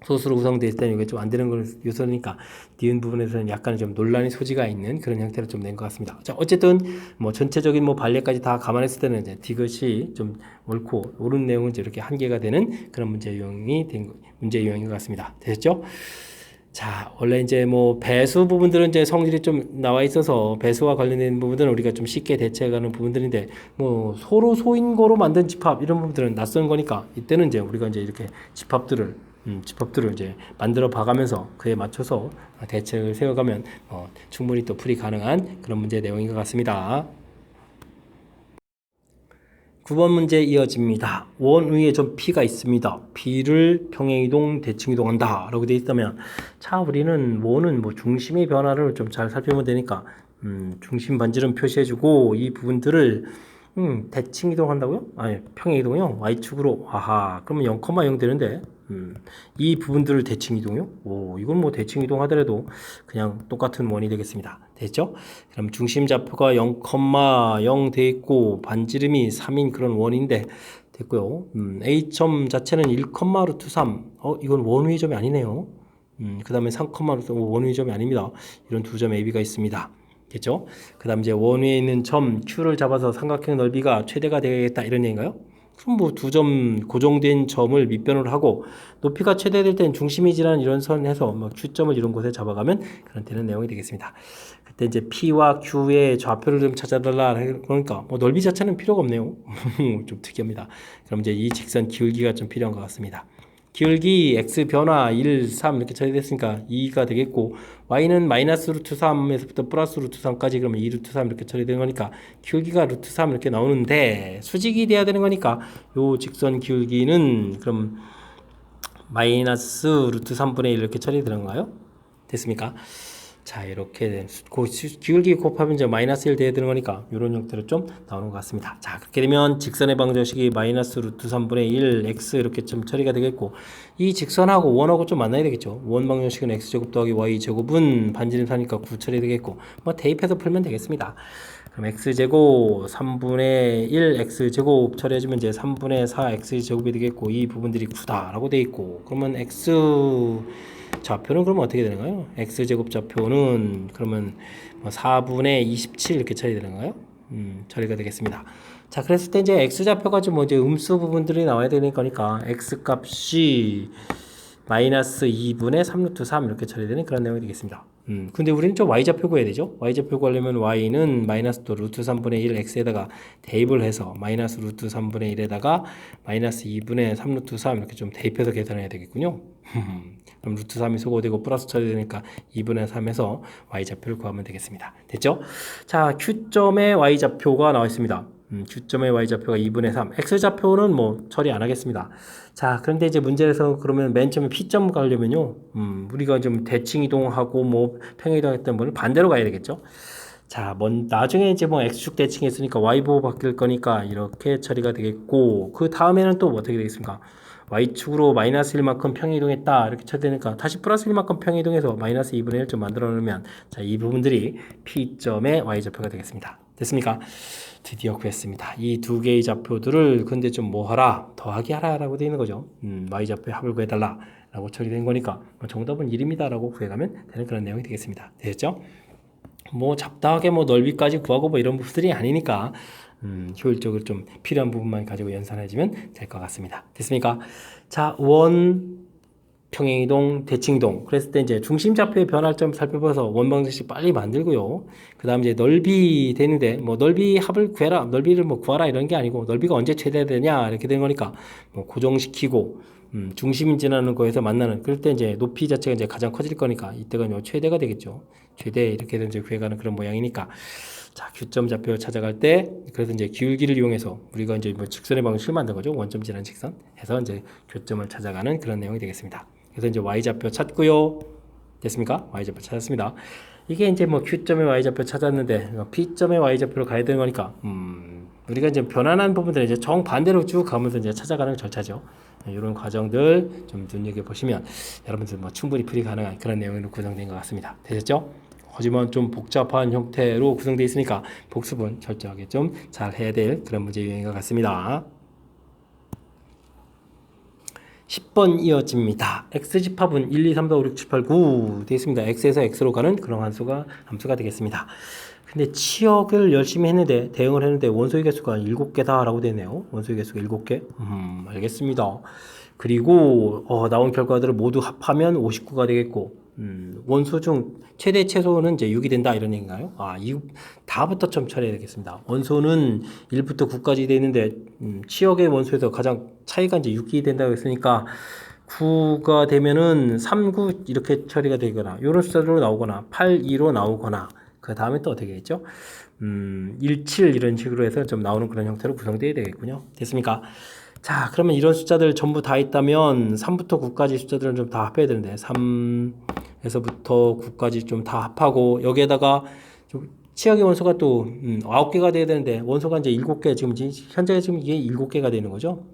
소수로 구성되어 있을 때는 이게 좀 안 되는 걸 요소니까 니은 부분에서는 약간 좀 논란의 소지가 있는 그런 형태를 좀 낸 것 같습니다. 자, 어쨌든 뭐 전체적인 뭐 반례까지 다 감안했을 때는 이제 디귿이 좀 옳고 옳은 내용은 이제 이렇게 한 개가 되는 그런 문제 유형인 것 같습니다. 되셨죠? 자, 원래 이제 뭐 배수 부분들은 이제 성질이 좀 나와 있어서 배수와 관련된 부분들은 우리가 좀 쉽게 대체해가는 부분들인데 뭐 서로 소인거로 만든 집합 이런 부분들은 낯선 거니까 이때는 이제 우리가 이제 이렇게 집합들을 이제 만들어 봐가면서 그에 맞춰서 대책을 세워가면 충분히 또 풀이 가능한 그런 문제 내용인 것 같습니다. 9번 문제 이어집니다. 원 위에 좀 P가 있습니다. P를 평행이동, 대칭이동한다 라고 되어 있다면, 자, 우리는 원은 뭐 중심의 변화를 좀 잘 살펴보면 되니까 중심 반지름 표시해주고 이 부분들을 대칭이동한다고요? 아니, 평행이동이요? Y축으로. 아하, 그러면 0,0 되는데 이 부분들을 대칭이동이요? 오, 이건 뭐 대칭이동 하더라도 그냥 똑같은 원이 되겠습니다. 됐죠? 그럼 중심 좌표가 0,0 돼 있고 반지름이 3인 그런 원인데 됐고요. A점 자체는 1,√3. 이건 원위의 점이 아니네요. 그 다음에 3,√3 원위의 점이 아닙니다. 이런 두 점 AB가 있습니다. 됐죠? 그 다음 이제 원위에 있는 점 Q를 잡아서 삼각형 넓이가 최대가 되겠다 이런 얘기인가요? 그럼 뭐 두 점 고정된 점을 밑변을 하고 높이가 최대될 땐 중심이 지나는 이런 선 해서 뭐 Q점을 이런 곳에 잡아가면 그런 되는 내용이 되겠습니다. 그때 이제 P와 Q의 좌표를 좀 찾아달라 그러니까 뭐 넓이 자체는 필요가 없네요. 좀 특이합니다. 그럼 이제 이 직선 기울기가 좀 필요한 것 같습니다. 기울기 x 변화 1, 3 이렇게 처리됐으니까 2가 되겠고 y는 마이너스 루트 3에서부터 플러스 루트 3까지 그러면 2 루트 3 이렇게 처리되는 거니까 기울기가 루트 3 이렇게 나오는데 수직이 돼야 되는 거니까 요 직선 기울기는 그럼 마이너스 루트 3분의 1 이렇게 처리되는 건가요? 됐습니까? 자, 이렇게 된 기울기 곱하면 이제 마이너스 1 돼야 되는 거니까 이런 형태로 좀 나오는 것 같습니다. 자, 그렇게 되면 직선의 방정식이 마이너스 루트 3분의 1 x 이렇게 좀 처리가 되겠고 이 직선하고 원하고 좀 만나야 되겠죠. 원 방정식은 x제곱 더하기 y제곱은 반지름 사니까 9 처리되겠고 뭐 대입해서 풀면 되겠습니다. 그럼 x제곱 3분의 1 x제곱 처리해주면 이제 3분의 4 x제곱이 되겠고 이 부분들이 9다 라고 돼 있고 그러면 x 좌표는 그러면 어떻게 되는가요? x제곱 좌표는 그러면 4분의 27 이렇게 처리되는가요? 처리가 되겠습니다. 자, 그랬을 때 이제 x좌표가 좀 이제 음수 부분들이 나와야 되는 거니까 x값이 마이너스 2분의 3루트 3 이렇게 처리되는 그런 내용이 되겠습니다. 근데 우리는 좀 y좌표 구해야 되죠. y좌표 구하려면 y는 마이너스 또 루트 3분의 1 x에다가 대입을 해서 마이너스 루트 3분의 1에다가 마이너스 2분의 3루트 3 이렇게 좀 대입해서 계산해야 되겠군요. 그럼 루트 3이 소거되고 플러스 처리되니까 2분의 3에서 y좌표를 구하면 되겠습니다. 됐죠? 자, Q점의 y좌표가 나와 있습니다. Q점의 y좌표가 2분의 3. x좌표는 뭐 처리 안 하겠습니다. 자, 그런데 이제 문제에서 그러면 맨 처음에 P점 가려면요. 우리가 좀 대칭 이동하고 뭐 평행 이동했던 거를 반대로 가야 되겠죠. 자, 나중에 이제 뭐 x축 대칭했으니까 y보호 바뀔 거니까 이렇게 처리가 되겠고 그 다음에는 또 어떻게 되겠습니까? y축으로 마이너스 1만큼 평행 이동했다 이렇게 처리되니까 다시 플러스 1만큼 평행 이동해서 마이너스 2분의 1점 만들어 놓으면 자, 이 부분들이 P점의 y좌표가 되겠습니다. 됐습니까? 드디어 구했습니다. 이 두 개의 좌표들을 근데 좀 뭐 하라? 더하기 하라 라고 되어 있는 거죠. y좌표의 합을 구해달라 라고 처리된 거니까 정답은 1입니다 라고 구해가면 되는 그런 내용이 되겠습니다. 되셨죠? 뭐 잡다하게 뭐 넓이까지 구하고 뭐 이런 부분들이 아니니까 효율적으로 좀 필요한 부분만 가지고 연산해주면 될 것 같습니다. 됐습니까? 자, 원 평행이동, 대칭이동. 그랬을 때 이제 중심 좌표의 변화를 좀 살펴봐서 원 방정식 빨리 만들고요. 그 다음 이제 넓이 되는데 뭐 넓이 합을 구해라, 넓이를 뭐 구하라 이런 게 아니고 넓이가 언제 최대되냐 이렇게 된 거니까 뭐 고정시키고 중심 지나는 거에서 만나는 그럴 때 이제 높이 자체가 이제 가장 커질 거니까 이때가 이제 최대가 되겠죠. 최대 이렇게 이제 구해가는 그런 모양이니까. 자, Q점 좌표 찾아갈 때 그래서 이제 기울기를 이용해서 우리가 이제 뭐 직선의 방식을 만든 거죠. 원점 지난 직선 해서 이제 교점을 찾아가는 그런 내용이 되겠습니다. 그래서 이제 y좌표 찾고요. 됐습니까? y좌표 찾았습니다. 이게 이제 뭐 Q점의 y좌표 찾았는데 P점의 y좌표로 가야 되는 거니까 우리가 이제 변환한 부분들을 이제 정반대로 쭉 가면서 이제 찾아가는 절차죠. 이런 과정들 좀 눈여겨 보시면 여러분들 뭐 충분히 풀이 가능한 그런 내용으로 구성된 것 같습니다. 되셨죠? 하지만 좀 복잡한 형태로 구성되어 있으니까 복습은 철저하게 좀 잘 해야 될 그런 문제 유형인 것 같습니다. 10번 이어집니다. x집합은 1, 2, 3, 4, 5, 6, 7, 8, 9 되어 있습니다. x에서 x로 가는 그런 함수가 되겠습니다. 근데 치역을 열심히 했는데 대응을 했는데 원소의 개수가 7개다 라고 되네요. 원소의 개수가 7개. 알겠습니다. 그리고 나온 결과들을 모두 합하면 59가 되겠고 원소 중 최대 최소는 이제 6이 된다 이런 얘기인가요? 이 다부터 좀 처리해야 되겠습니다. 원소는 1부터 9까지 되어 있는데 치역의 원소에서 가장 차이가 이제 6이 된다고 했으니까 9가 되면은 3, 9 이렇게 처리가 되거나 이런 숫자로 나오거나 8, 2로 나오거나 그 다음에 또 어떻게 했죠? 17 이런 식으로 해서 좀 나오는 그런 형태로 구성되어야 되겠군요. 됐습니까? 자, 그러면 이런 숫자들 전부 다 있다면 3부터 9까지 숫자들은 좀 다 합해야 되는데 3에서부터 9까지 좀 다 합하고 여기에다가 좀 치역의 원소가 또 9개가 돼야 되는데 원소가 이제 7개 지금 현재 지금 이게 7개가 되는 거죠.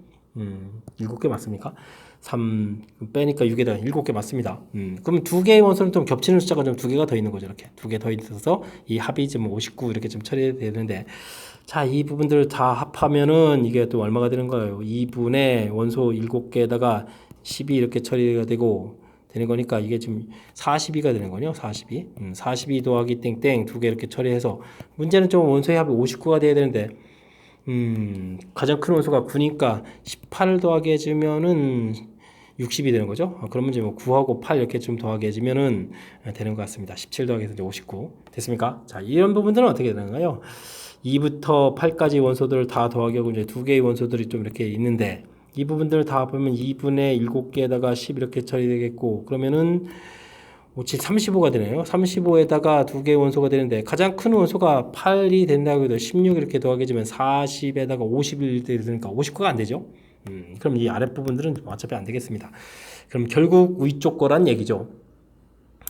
7개 맞습니까? 3 빼니까 6에다 7개 맞습니다. 그러면 2개의 원소는 좀 겹치는 숫자가 좀 2개가 더 있는 거죠. 이렇게 2개 더 있어서 이 합이 좀 59 이렇게 좀 처리되는데 자, 이 부분들을 다 합하면은 이게 또 얼마가 되는 거예요? 2분의 원소 7개에다가 12 이렇게 처리가 되는 거니까 이게 지금 42가 되는 거네요. 42. 42 더하기 땡땡 2개 이렇게 처리해서 문제는 좀 원소의 합이 59가 돼야 되는데 가장 큰 원소가 9니까 18을 더하게 해주면은 60이 되는 거죠. 그러면 이제 뭐 9하고 8 이렇게 좀 더하게 해주면은 되는 것 같습니다. 17 더하기 해서 이제 59 됐습니까? 자, 이런 부분들은 어떻게 되는가요? 2부터 8까지 원소들을 다 더하게 하고 이제 2개의 원소들이 좀 이렇게 있는데 이 부분들을 다 보면 2분의 7개에다가 10 이렇게 처리되겠고 그러면은 57, 35가 되네요. 35에다가 2개의 원소가 되는데 가장 큰 원소가 8이 된다고 해도 16 이렇게 더하게 해주면 40에다가 51 되니까 59가 안 되죠. 그럼 이 아랫부분들은 어차피 안 되겠습니다. 그럼 결국 위쪽 거란 얘기죠.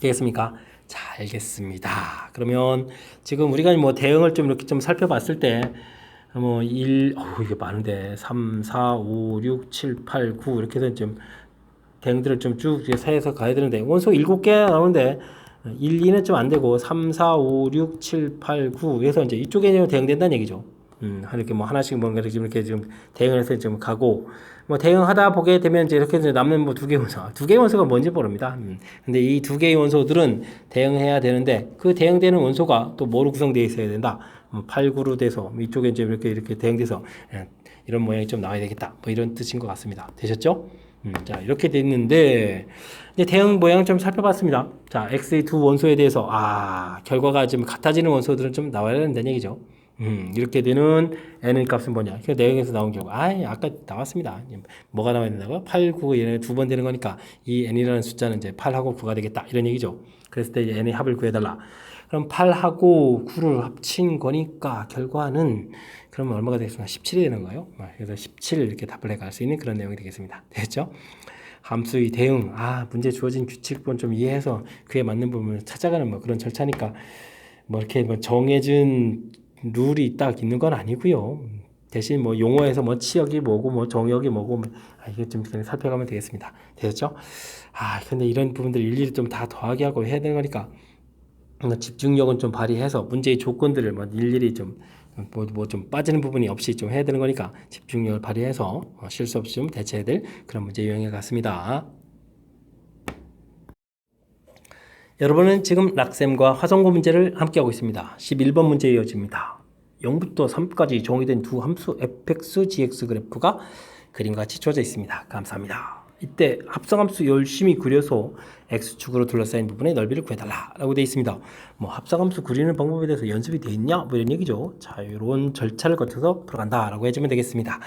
되겠습니까? 자, 알겠습니다. 그러면 지금 우리가 뭐 대응을 좀 이렇게 좀 살펴봤을 때 뭐 1, 이게 많은데 3, 4, 5, 6, 7, 8, 9 이렇게 해서 좀 대응들을 좀 쭉 세해서 가야 되는데 원소 7개 나오는데 1, 2는 좀 안 되고 3, 4, 5, 6, 7, 8, 9 그래서 이제 이쪽에 대응된다는 얘기죠. 이렇게 뭐 하나씩 뭔가 이렇게 좀 대응을 해서 좀 가고 뭐 대응하다 보게 되면 이제 이렇게 남는 뭐 2개 원소, 2개 원소가 뭔지 모릅니다. 근데 이 2개의 원소들은 대응해야 되는데 그 대응되는 원소가 또 뭐로 구성되어 있어야 된다. 8, 9로 돼서 이쪽에 이제 이렇게 대응돼서 이런 모양이 좀 나와야 되겠다. 뭐 이런 뜻인 것 같습니다. 되셨죠? 자, 이렇게 됐는데, 이제 대응 모양을 좀 살펴봤습니다. 자, X의 두 원소에 대해서, 결과가 좀 같아지는 원소들은 좀 나와야 된다는 얘기죠. 이렇게 되는 N의 값은 뭐냐? 그 내용에서 나온 경우, 아까 나왔습니다. 뭐가 나와야 된다고요? 8, 9, 얘네 두 번 되는 거니까, 이 N이라는 숫자는 이제 8하고 9가 되겠다. 이런 얘기죠. 그랬을 때 이제 N의 합을 구해달라. 그럼 8하고 9를 합친 거니까, 결과는, 그러면 얼마가 되겠습니까? 17이 되는 거예요. 그래서 17 이렇게 답을 해갈 수 있는 그런 내용이 되겠습니다. 됐죠? 함수의 대응, 문제 주어진 규칙본 좀 이해해서 그에 맞는 부분을 찾아가는 뭐 그런 절차니까 뭐 이렇게 뭐 정해진 룰이 딱 있는 건 아니고요. 대신 뭐 용어에서 뭐 치역이 뭐고 뭐 정역이 뭐고 이게 좀 그냥 살펴가면 되겠습니다. 되셨죠? 근데 이런 부분들 일일이 좀 다 더하게 하고 해야 되는 거니까 집중력은 좀 발휘해서 문제의 조건들을 뭐 일일이 좀 좀 빠지는 부분이 없이 좀 해야 되는 거니까 집중력을 발휘해서 실수 없이 좀 대처해야 될 그런 문제 유형의 같습니다. 여러분은 지금 락셈과 화성고 문제를 함께하고 있습니다. 11번 문제 이어집니다. 0부터 3까지 정의된 두 함수 fx, gx 그래프가 그림과 같이 주어져 있습니다. 감사합니다. 이때 합성함수 열심히 그려서 x축으로 둘러싸인 부분의 넓이를 구해달라 라고 되어 있습니다. 뭐 합성함수 그리는 방법에 대해서 연습이 되어 있냐? 뭐 이런 얘기죠. 자, 이런 절차를 거쳐서 풀어간다 라고 해주면 되겠습니다.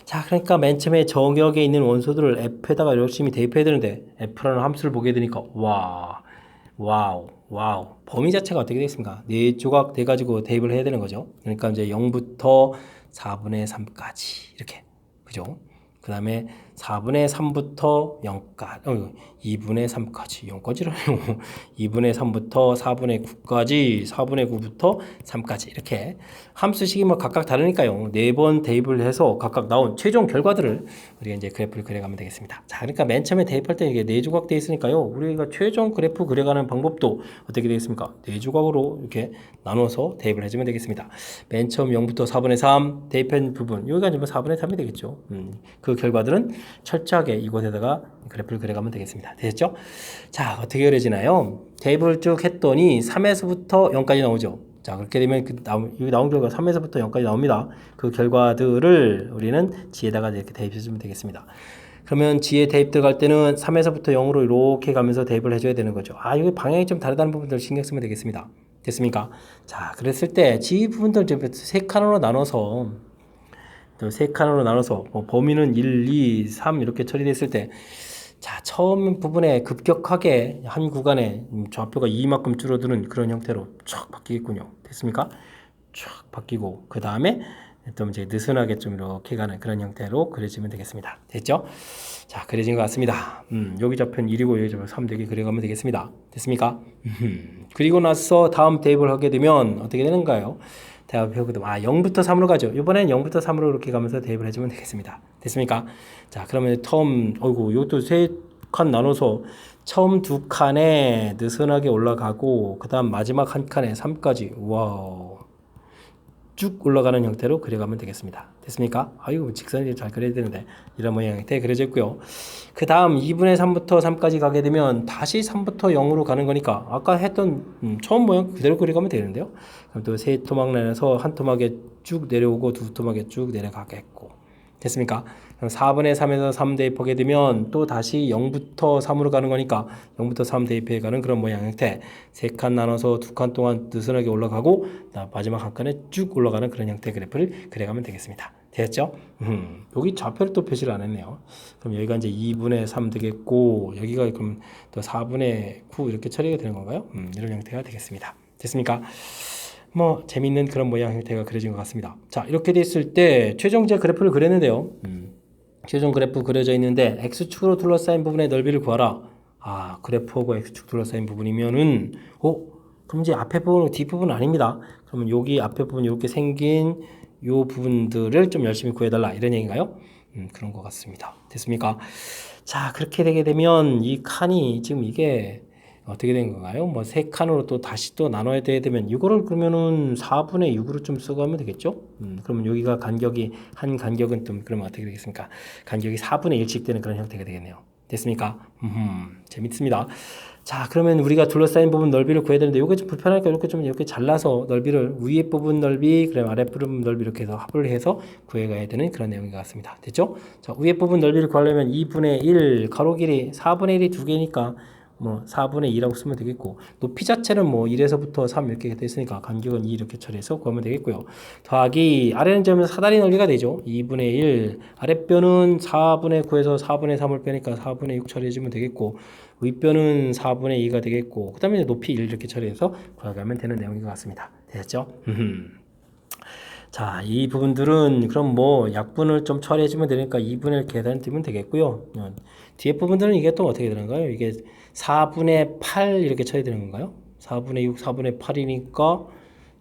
자, 그러니까 맨 처음에 정역에 있는 원소들을 f에다가 열심히 대입해야 되는데 f라는 함수를 보게 되니까 와우. 범위 자체가 어떻게 되겠습니까? 4조각 돼가지고 대입을 해야 되는 거죠. 그러니까 이제 0부터 4분의 3까지 이렇게 그죠? 그 다음에 4분의 3부터 0까지, 2분의 3까지, 0까지라요. 2분의 3부터 4분의 9까지, 4분의 9부터 3까지 이렇게 함수식이 뭐 각각 다르니까요. 4번 대입을 해서 각각 나온 최종 결과들을 우리가 이제 그래프를 그려가면 되겠습니다. 자, 그러니까 맨 처음에 대입할 때 이게 4조각 되어 있으니까요. 우리가 최종 그래프 그려가는 방법도 어떻게 되겠습니까? 4조각으로 이렇게 나눠서 대입을 해주면 되겠습니다. 맨 처음 0부터 4분의 3 대입한 부분, 여기가 이제 4분의 3이 되겠죠. 그 결과들은 철저하게 이곳에다가 그래프를 그려가면 되겠습니다. 됐죠? 자, 어떻게 그려지나요? 대입을 쭉 했더니 3에서부터 0까지 나오죠. 자, 그렇게 되면 여기 나온 결과 3에서부터 0까지 나옵니다. 그 결과들을 우리는 G에다가 이렇게 대입해주면 되겠습니다. 그러면 G에 대입 들어갈 때는 3에서부터 0으로 이렇게 가면서 대입을 해줘야 되는 거죠. 여기 방향이 좀 다르다는 부분들 신경 쓰면 되겠습니다. 됐습니까? 자, 그랬을 때 G 부분들 좀 세 칸으로 나눠서 뭐 범위는 1, 2, 3 이렇게 처리됐을 때 자, 처음 부분에 급격하게 한 구간에 좌표가 이만큼 줄어드는 그런 형태로 쫙 바뀌겠군요. 됐습니까? 쫙 바뀌고 그 다음에 또 이제 느슨하게 좀 이렇게 가는 그런 형태로 그려지면 되겠습니다. 됐죠? 자, 그려진 것 같습니다. 여기 좌표는 1이고 여기 좌표 3 되게 그려가면 되겠습니다. 됐습니까? 그리고 나서 다음 대입을 하게 되면 어떻게 되는가요? 대입해보면 0부터 3으로 가죠. 이번엔 0부터 3으로 이렇게 가면서 대입을 해주면 되겠습니다. 됐습니까? 자, 그러면 어이구, 이것도 세 칸 나눠서 처음 두 칸에 느슨하게 올라가고 그 다음 마지막 한 칸에 3까지 와우 쭉 올라가는 형태로 그려가면 되겠습니다. 됐습니까? 아유, 직선이 잘 그려야 되는데 이런 모양 형태 그려져 있고요. 그 다음 2분의 3부터 3까지 가게 되면 다시 3부터 0으로 가는 거니까 아까 했던 처음 모양 그대로 그려가면 되는데요. 그럼 또 세 토막 내에서 한 토막에 쭉 내려오고 두 토막에 쭉 내려가겠고 됐습니까? 그럼 4분의 3에서 3 대입하게 되면 또 다시 0부터 3으로 가는 거니까 0부터 3 대입해 가는 그런 모양 형태. 세 칸 나눠서 두 칸 동안 느슨하게 올라가고 마지막 한 칸에 쭉 올라가는 그런 형태의 그래프를 그려가면 되겠습니다. 됐죠? 여기 좌표를 또 표시를 안 했네요. 그럼 여기가 이제 2분의 3 되겠고 여기가 그럼 또 4분의 9 이렇게 처리가 되는 건가요? 이런 형태가 되겠습니다. 됐습니까? 뭐 재밌는 그런 모양 형태가 그려진 것 같습니다. 자, 이렇게 됐을 때 최종적 그래프를 그렸는데요. 최종 그래프 그려져 있는데 x축으로 둘러싸인 부분의 넓이를 구하라. 그래프하고 x축 둘러싸인 부분이면은 그럼 이제 앞에 부분, 뒷부분 아닙니다. 그러면 여기 앞에 부분 이렇게 생긴 요 부분들을 좀 열심히 구해달라 이런 얘기인가요? 그런 것 같습니다. 됐습니까? 자, 그렇게 되게 되면 이 칸이 지금 이게 어떻게 된 건가요? 뭐 세 칸으로 또 다시 또 나눠야 되면 이거를 그러면은 4분의 6으로 좀 쓰고 하면 되겠죠? 그러면 여기가 간격이 한 간격은 좀 그러면 어떻게 되겠습니까? 간격이 4분의 1씩 되는 그런 형태가 되겠네요. 됐습니까? 재밌습니다. 자, 그러면 우리가 둘러싸인 부분 넓이를 구해야 되는데 이게 좀 불편하니까 이렇게 잘라서 넓이를 위에 부분 넓이, 그다음 아래 부분 넓이 이렇게 해서 합을 해서 구해가야 되는 그런 내용인 것 같습니다. 됐죠? 자, 위에 부분 넓이를 구하려면 2분의 1 가로 길이 4분의 1이 두 개니까 뭐 4분의 2라고 쓰면 되겠고 높이 자체는 뭐 1에서부터 3 이렇게 됐으니까 간격은 2 이렇게 처리해서 구하면 되겠고요. 더하기 아래는 점은 사다리 넓이가 되죠. 2분의 1 아랫변은 4분의 9에서 4분의 3을 빼니까 4분의 6 처리해주면 되겠고 윗변은 4분의 2가 되겠고 그 다음에 높이 1 이렇게 처리해서 구하면 되는 내용인 것 같습니다. 됐죠? 자, 이 부분들은 그럼 뭐 약분을 좀 처리해주면 되니까 2분의 1 계산 뜨면 되겠고요. 뒤에 부분들은 이게 또 어떻게 되는가요? 이게 4분의 8 이렇게 처리되는 건가요? 4분의 6, 4분의 8이니까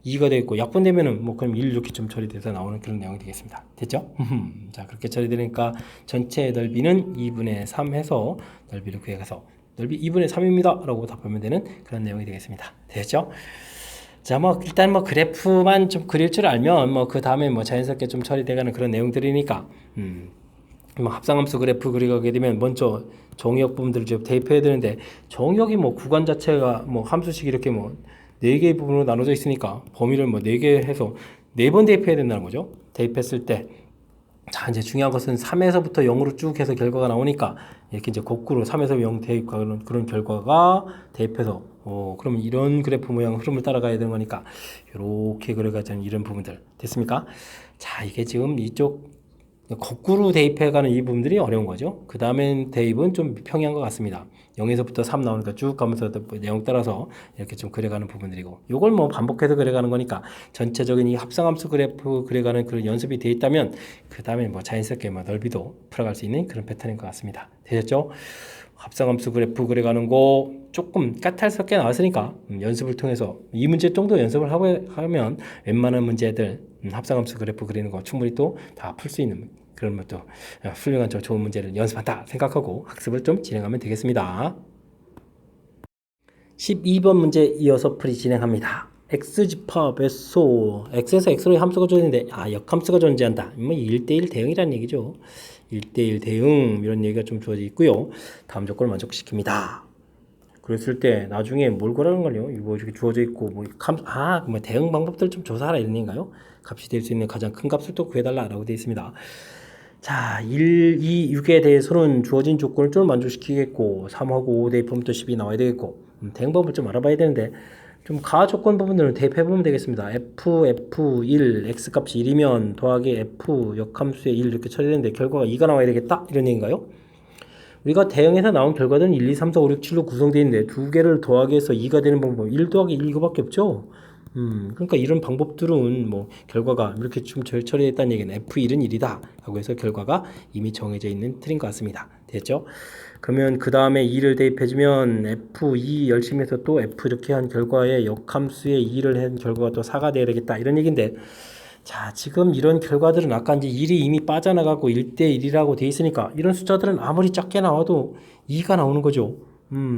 2가 되겠고 약분되면은 뭐 그럼 1 이렇게 좀 처리돼서 나오는 그런 내용이 되겠습니다. 됐죠? 자, 그렇게 처리되니까 전체 넓이는 2분의 3 해서 넓이를 구해가서 넓이 2분의 3입니다 라고 답하면 되는 그런 내용이 되겠습니다. 됐죠? 자, 뭐 일단 뭐 그래프만 좀 그릴 줄 알면 뭐 그 다음에 뭐 자연스럽게 좀 처리돼가는 그런 내용들이니까 뭐 합성함수 그래프 그리게 되면 먼저 정의역 부분들을 좀 대입해야 되는데 정의역이 뭐 구간 자체가 뭐 함수식 이렇게 뭐 4개의 부분으로 나눠져 있으니까 범위를 뭐 4개 해서 4번 대입해야 된다는 거죠. 대입했을 때 자, 이제 중요한 것은 3에서부터 0으로 쭉 해서 결과가 나오니까 이렇게 이제 거꾸로 3에서 0 대입하는 그런 결과가 대입해서 그러면 이런 그래프 모양 흐름을 따라가야 되는 거니까 이렇게 그려가자는 이런 부분들 됐습니까? 자, 이게 지금 이쪽 거꾸로 대입해가는 이 부분들이 어려운 거죠. 그 다음엔 대입은 좀 평이한 것 같습니다. 0에서부터 3 나오니까 쭉 가면서 내용 따라서 이렇게 좀 그려가는 부분들이고 요걸 뭐 반복해서 그려가는 거니까 전체적인 이 합성함수 그래프 그려가는 그런 연습이 돼 있다면 그 다음에 뭐 자연스럽게 뭐 넓이도 풀어갈 수 있는 그런 패턴인 것 같습니다. 되셨죠? 합성함수 그래프 그려가는 거 조금 까탈스럽게 나왔으니까 연습을 통해서 이 문제 정도 연습을 하면 웬만한 문제들 합성함수 그래프 그리는 거 충분히 또 다 풀 수 있는 그런 것도 훌륭한 좋은 문제를 연습한다 생각하고 학습을 좀 진행하면 되겠습니다. 12번 문제 이어서 풀이 진행합니다. x집합에서 x에서 x로의 함수가 존재하는데 역함수가 존재한다. 뭐 1대1 대응이라는 얘기죠. 1대1 대응 이런 얘기가 좀 주어져 있고요. 다음 조건을 만족시킵니다. 그랬을 때 나중에 뭘 거라는 걸요? 이거 이렇게 주어져 있고 뭐 대응 방법들 좀 조사하라 이런 얘기인가요? 값이 될 수 있는 가장 큰 값을 또 구해달라라고 되어 있습니다. 자, 1, 2, 6에 대해서는 주어진 조건을 좀 만족시키겠고 3하고 5 대입하면 또 10이 나와야 되겠고 대응법을 좀 알아봐야 되는데 좀 가 조건 부분들은 대입해보면 되겠습니다. f1 x값이 1이면 더하기 f 역함수의 1 이렇게 처리되는데 결과가 2가 나와야 되겠다 이런 얘기인가요? 우리가 대응해서 나온 결과들은 1, 2, 3, 4, 5, 6, 7로 구성되어 있는데 두 개를 더하기 해서 2가 되는 방법 1 더하기 1 이거밖에 없죠. 그러니까 이런 방법들은 뭐 결과가 이렇게 좀 처리됐다는 얘기는 F1은 1이다 라고 해서 결과가 이미 정해져 있는 틀인 것 같습니다. 됐죠? 그러면 그 다음에 2를 대입해주면 F2 열심히 해서 또 F 이렇게 한 결과에 역함수에 2를 한 결과가 또 4가 돼야 되겠다 이런 얘기인데, 자, 지금 이런 결과들은 아까 이제 1이 이미 빠져나가고 1대 1이라고 돼 있으니까 이런 숫자들은 아무리 작게 나와도 2가 나오는 거죠.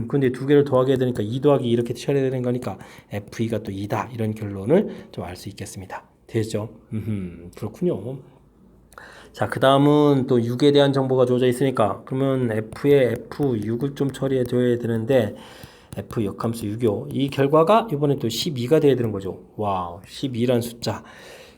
근데 두 개를 더하게 되니까 2 더하기 이렇게 처리해야 되는 거니까 F2가 또 2다 이런 결론을 좀 알 수 있겠습니다. 되죠? 그렇군요. 자, 그 다음은 또 6에 대한 정보가 주어져 있으니까 그러면 F에 F6을 좀 처리해 줘야 되는데 F 역함수 6이요. 이 결과가 이번에 또 12가 돼야 되는 거죠. 와우, 12란 숫자.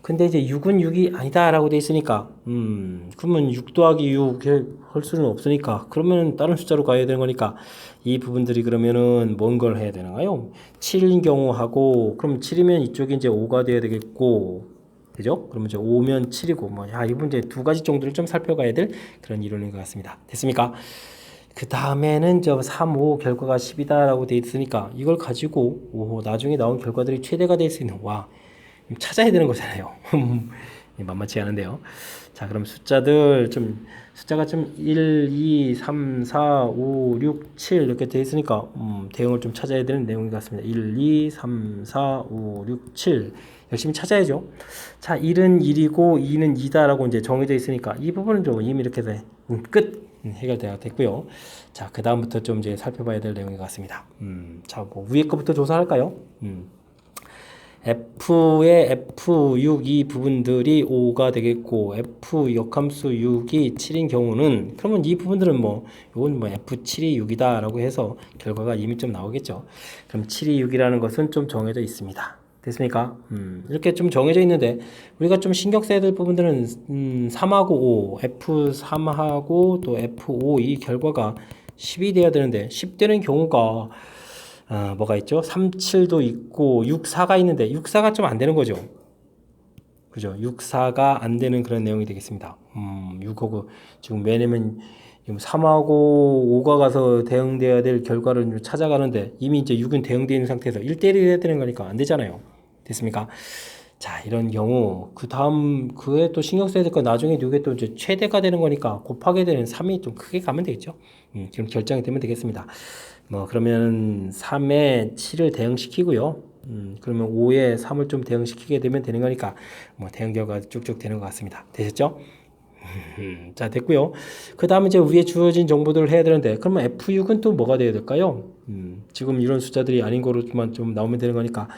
근데 이제 6은 6이 아니다 라고 돼 있으니까 그러면 6 더하기 6 할 수는 없으니까 그러면 다른 숫자로 가야 되는 거니까 이 부분들이 그러면은 뭔 걸 해야 되나요? 7인 경우 하고 그럼 7이면 이쪽이 이제 5가 돼야 되겠고, 그죠? 그러면 이제 5면 7이고 뭐 이분 이제 두 가지 정도를 좀 살펴가야 될 그런 이론인 것 같습니다. 됐습니까? 그 다음에는 저 3, 5 결과가 10이다 라고 돼 있으니까 이걸 가지고 나중에 나온 결과들이 최대가 될 수 있는 찾아야 되는 거잖아요. 만만치 않은데요. 자, 그럼 숫자가 좀 1, 2, 3, 4, 5, 6, 7 이렇게 돼 있으니까 대응을 좀 찾아야 되는 내용인 것 같습니다. 1, 2, 3, 4, 5, 6, 7 열심히 찾아야죠. 자, 1은 1이고 2는 2다라고 이제 정해져 있으니까 이 부분은 좀 이미 이렇게 끝 해결되었고요. 자, 그 다음부터 좀 이제 살펴봐야 될 내용인 것 같습니다. 자, 뭐 위에 거부터 조사할까요? F의 F6 이 부분들이 5가 되겠고 F 역함수 6이 7인 경우는 그러면 이 부분들은 이건 F7이 6이다 라고 해서 결과가 이미 좀 나오겠죠. 그럼 7이 6이라는 것은 좀 정해져 있습니다. 됐습니까? 이렇게 좀 정해져 있는데 우리가 좀 신경 써야 될 부분들은 3하고 5, F3하고 또 F5 이 결과가 10이 돼야 되는데 10 되는 경우가 뭐가 있죠? 3, 7도 있고 6, 4가 있는데 6, 4가 좀 안 되는 거죠. 그죠? 6, 4가 안 되는 그런 내용이 되겠습니다. 6하고 지금 왜냐면 3하고 5가 가서 대응돼야 될 결과를 찾아가는데 이미 이제 6은 대응되어 있는 상태에서 1대1이 해야 되는 거니까 안 되잖아요. 됐습니까? 자, 이런 경우 그 다음 그에 또 신경 써야 될 건 나중에 이게 또 이제 최대가 되는 거니까 곱하게 되는 3이 좀 크게 가면 되겠죠. 지금 결정이 되면 되겠습니다. 그러면 3에 7을 대응시키고요. 그러면 5에 3을 좀 대응시키게 되면 되는 거니까 대응 결과가 쭉쭉 되는 것 같습니다. 되셨죠? 자, 됐고요. 그 다음에 이제 위에 주어진 정보들을 해야 되는데 그러면 F6은 또 뭐가 돼야 될까요? 지금 이런 숫자들이 아닌 거로만 좀 나오면 되는 거니까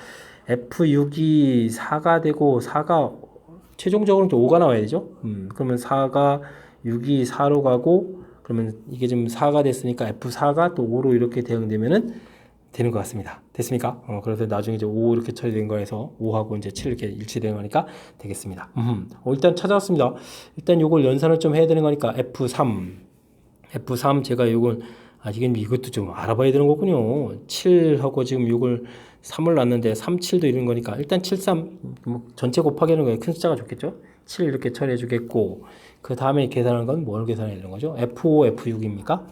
F6이 4가 되고 4가 최종적으로는 또 5가 나와야 되죠. 그러면 4가 6이 4로 가고 그러면 이게 지금 4가 됐으니까 F4가 또 5로 이렇게 대응되면은 되는 것 같습니다. 됐습니까? 그래서 나중에 이제 5 이렇게 처리된 거에서 5하고 이제 7 이렇게 일치되는 거니까 되겠습니다. 일단 찾아왔습니다. 일단 요걸 연산을 좀 해야 되는 거니까 F3 제가 요걸 이것도 좀 알아봐야 되는 거군요. 7하고 지금 요걸 3을 놨는데 3, 7도 이런 거니까 일단 7, 3 전체 곱하기 하는 거예요. 큰 숫자가 좋겠죠? 7 이렇게 처리해 주겠고 그 다음에 계산하는 건 뭘 계산해야 되는 거죠? F5, F6입니까?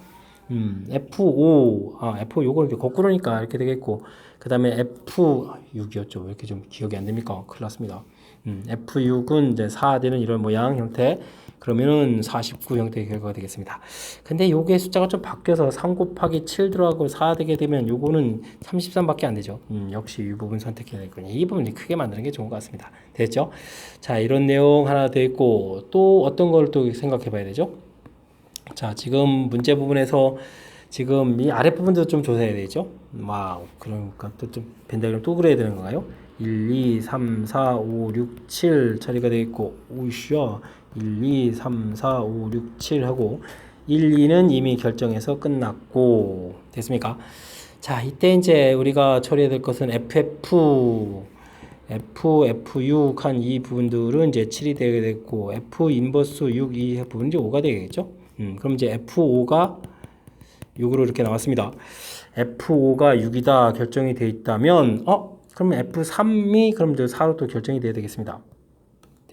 F5, F5 요걸 이렇게 거꾸로니까 이렇게 되겠고 그 다음에 F6이었죠. 왜 이렇게 좀 기억이 안 됩니까? 큰일 났습니다. F6은 이제 4 되는 이런 모양 형태, 그러면은 49 형태의 결과가 되겠습니다. 근데 요게 숫자가 좀 바뀌어서 3 곱하기 7 들어가고 4 되게 되면 요거는 33밖에 안 되죠. 역시 이 부분 선택해야 되거든요. 이 부분이 크게 만드는 게 좋은 것 같습니다. 됐죠? 자, 이런 내용 하나 더 있고 또 어떤 걸 또 생각해 봐야 되죠? 자, 지금 문제 부분에서 지금 이 아랫부분도 좀 조사해야 되죠? 그러니까 또 좀 벤다그램 또 그려야 되는 건가요? 1, 2, 3, 4, 5, 6, 7 처리가 되어 있고, 오이씨야, 1, 2, 3, 4, 5, 6, 7 하고, 1, 2는 이미 결정해서 끝났고, 됐습니까? 자, 이때 이제 우리가 처리해야 될 것은 F6 한 이 부분들은 이제 7이 되게 됐고, F 인버스 6 이 부분은 이제 5가 되겠죠? 그럼 이제 F5가 6으로 이렇게 나왔습니다. F5가 6이다 결정이 되어 있다면, 그러면 F3이 그럼 이제 4로 또 결정이 돼야 되겠습니다.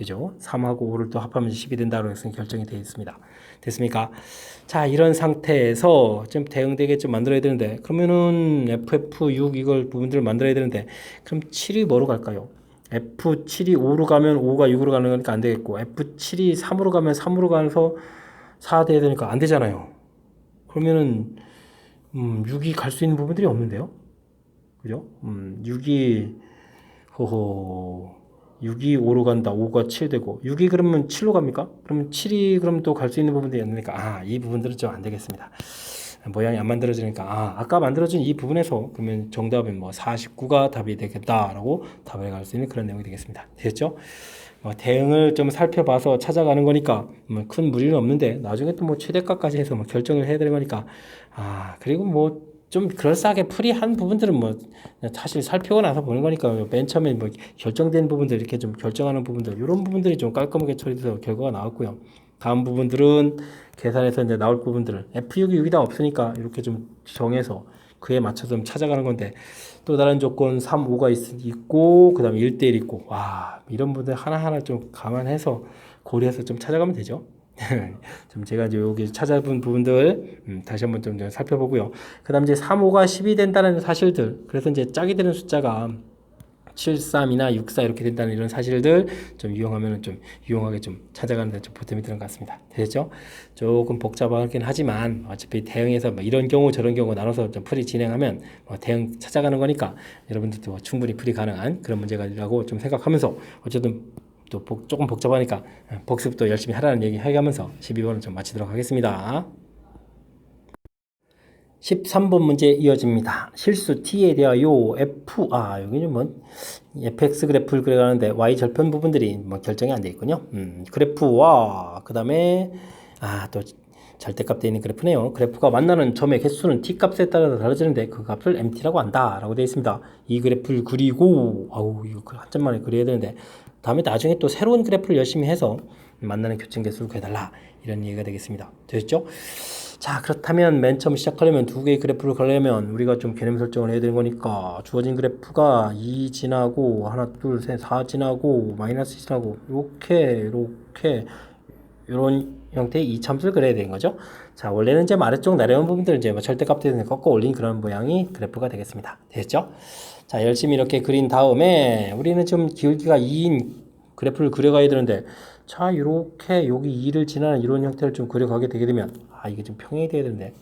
되죠. 3하고 5를 또 합하면 10이 된다고 해서 결정이 되어 있습니다. 됐습니까? 자, 이런 상태에서 좀 대응되게 좀 만들어야 되는데, 그러면은 FF6 이걸 부분들을 만들어야 되는데, 그럼 7이 뭐로 갈까요? F7이 5로 가면 5가 6으로 가는 거니까 안 되겠고, F7이 3으로 가면 3으로 가서 4 돼야 되니까 안 되잖아요. 그러면은 6이 갈 수 있는 부분들이 없는데요. 그죠? 6이 호호 6이 5로 간다. 5가 7 되고 6이 그러면 7로 갑니까? 그러면 7이 그럼 또 갈 수 있는 부분들이 없으니까 이 부분들은 좀 안 되겠습니다. 모양이 안 만들어지니까 아까 만들어진 이 부분에서 그러면 정답은 뭐 49가 답이 되겠다라고 답을 갈 수 있는 그런 내용이 되겠습니다. 됐죠? 대응을 좀 살펴봐서 찾아가는 거니까 큰 무리는 없는데 나중에 또 뭐 최대값까지 해서 뭐 결정을 해야 되는 거니까 그리고 뭐 좀 그럴싸하게 풀이한 부분들은 뭐 사실 살피고 나서 보는 거니까 맨 처음에 뭐 결정된 부분들 이렇게 좀 결정하는 부분들 이런 부분들이 좀 깔끔하게 처리돼서 결과가 나왔고요. 다음 부분들은 계산해서 이제 나올 부분들을 F6이 6이 다 없으니까 이렇게 좀 정해서 그에 맞춰서 좀 찾아가는 건데 또 다른 조건 3, 5가 있고 그 다음에 1대1 있고 이런 분들 하나하나 좀 감안해서 고려해서 좀 찾아가면 되죠. 좀 제가 이제 여기 찾아본 부분들 다시 한번 좀 살펴보고요. 그 다음 이제 3, 5가 10이 된다는 사실들 그래서 이제 짝이 되는 숫자가 7, 3이나 6, 4 이렇게 된다는 이런 사실들 좀 이용하면 좀 유용하게 좀 찾아가는 데 좀 보탬이 되는 것 같습니다. 되죠? 조금 복잡하긴 하지만 어차피 대응해서 뭐 이런 경우 저런 경우 나눠서 좀 풀이 진행하면 대응 찾아가는 거니까 여러분들도 충분히 풀이 가능한 그런 문제가라고 좀 생각하면서 어쨌든 또 조금 복잡하니까 복습도 열심히 하라는 얘기 해가면서 12번을 좀 마치도록 하겠습니다. 13번 문제 이어집니다. 실수 t에 대하여 f 여기는 뭐 fx 그래프를 그려가는데 y 절편 부분들이 뭐 결정이 안 돼 있군요. 그래프와 그 다음에 또 절대값 되어 있는 그래프네요. 그래프가 만나는 점의 개수는 t 값에 따라서 달라지는데 그 값을 mt라고 한다라고 되어 있습니다. 이 그래프를 그리고 이거 한 점만에 그려야 되는데 다음에 나중에 또 새로운 그래프를 열심히 해서 만나는 교점 개수를 구해달라 이런 얘기가 되겠습니다. 됐죠? 자, 그렇다면 맨 처음 시작하려면 두 개의 그래프를 가려면 우리가 좀 개념 설정을 해야 되는 거니까 주어진 그래프가 2 지나고 하나 둘 셋 4 지나고 마이너스 지나고 이렇게 이런 형태의 이참수를 그려야 되는 거죠. 자, 원래는 이제 아래쪽 내려온 부분들 이제 절대값 대해서 꺾어 올린 그런 모양이 그래프가 되겠습니다. 됐죠? 자, 열심히 이렇게 그린 다음에 우리는 좀 기울기가 2인 그래프를 그려가야 되는데 자, 이렇게 여기 2를 지나는 이런 형태를 좀 그려가게 되게 되면 이게 좀 평행이 돼야 되는데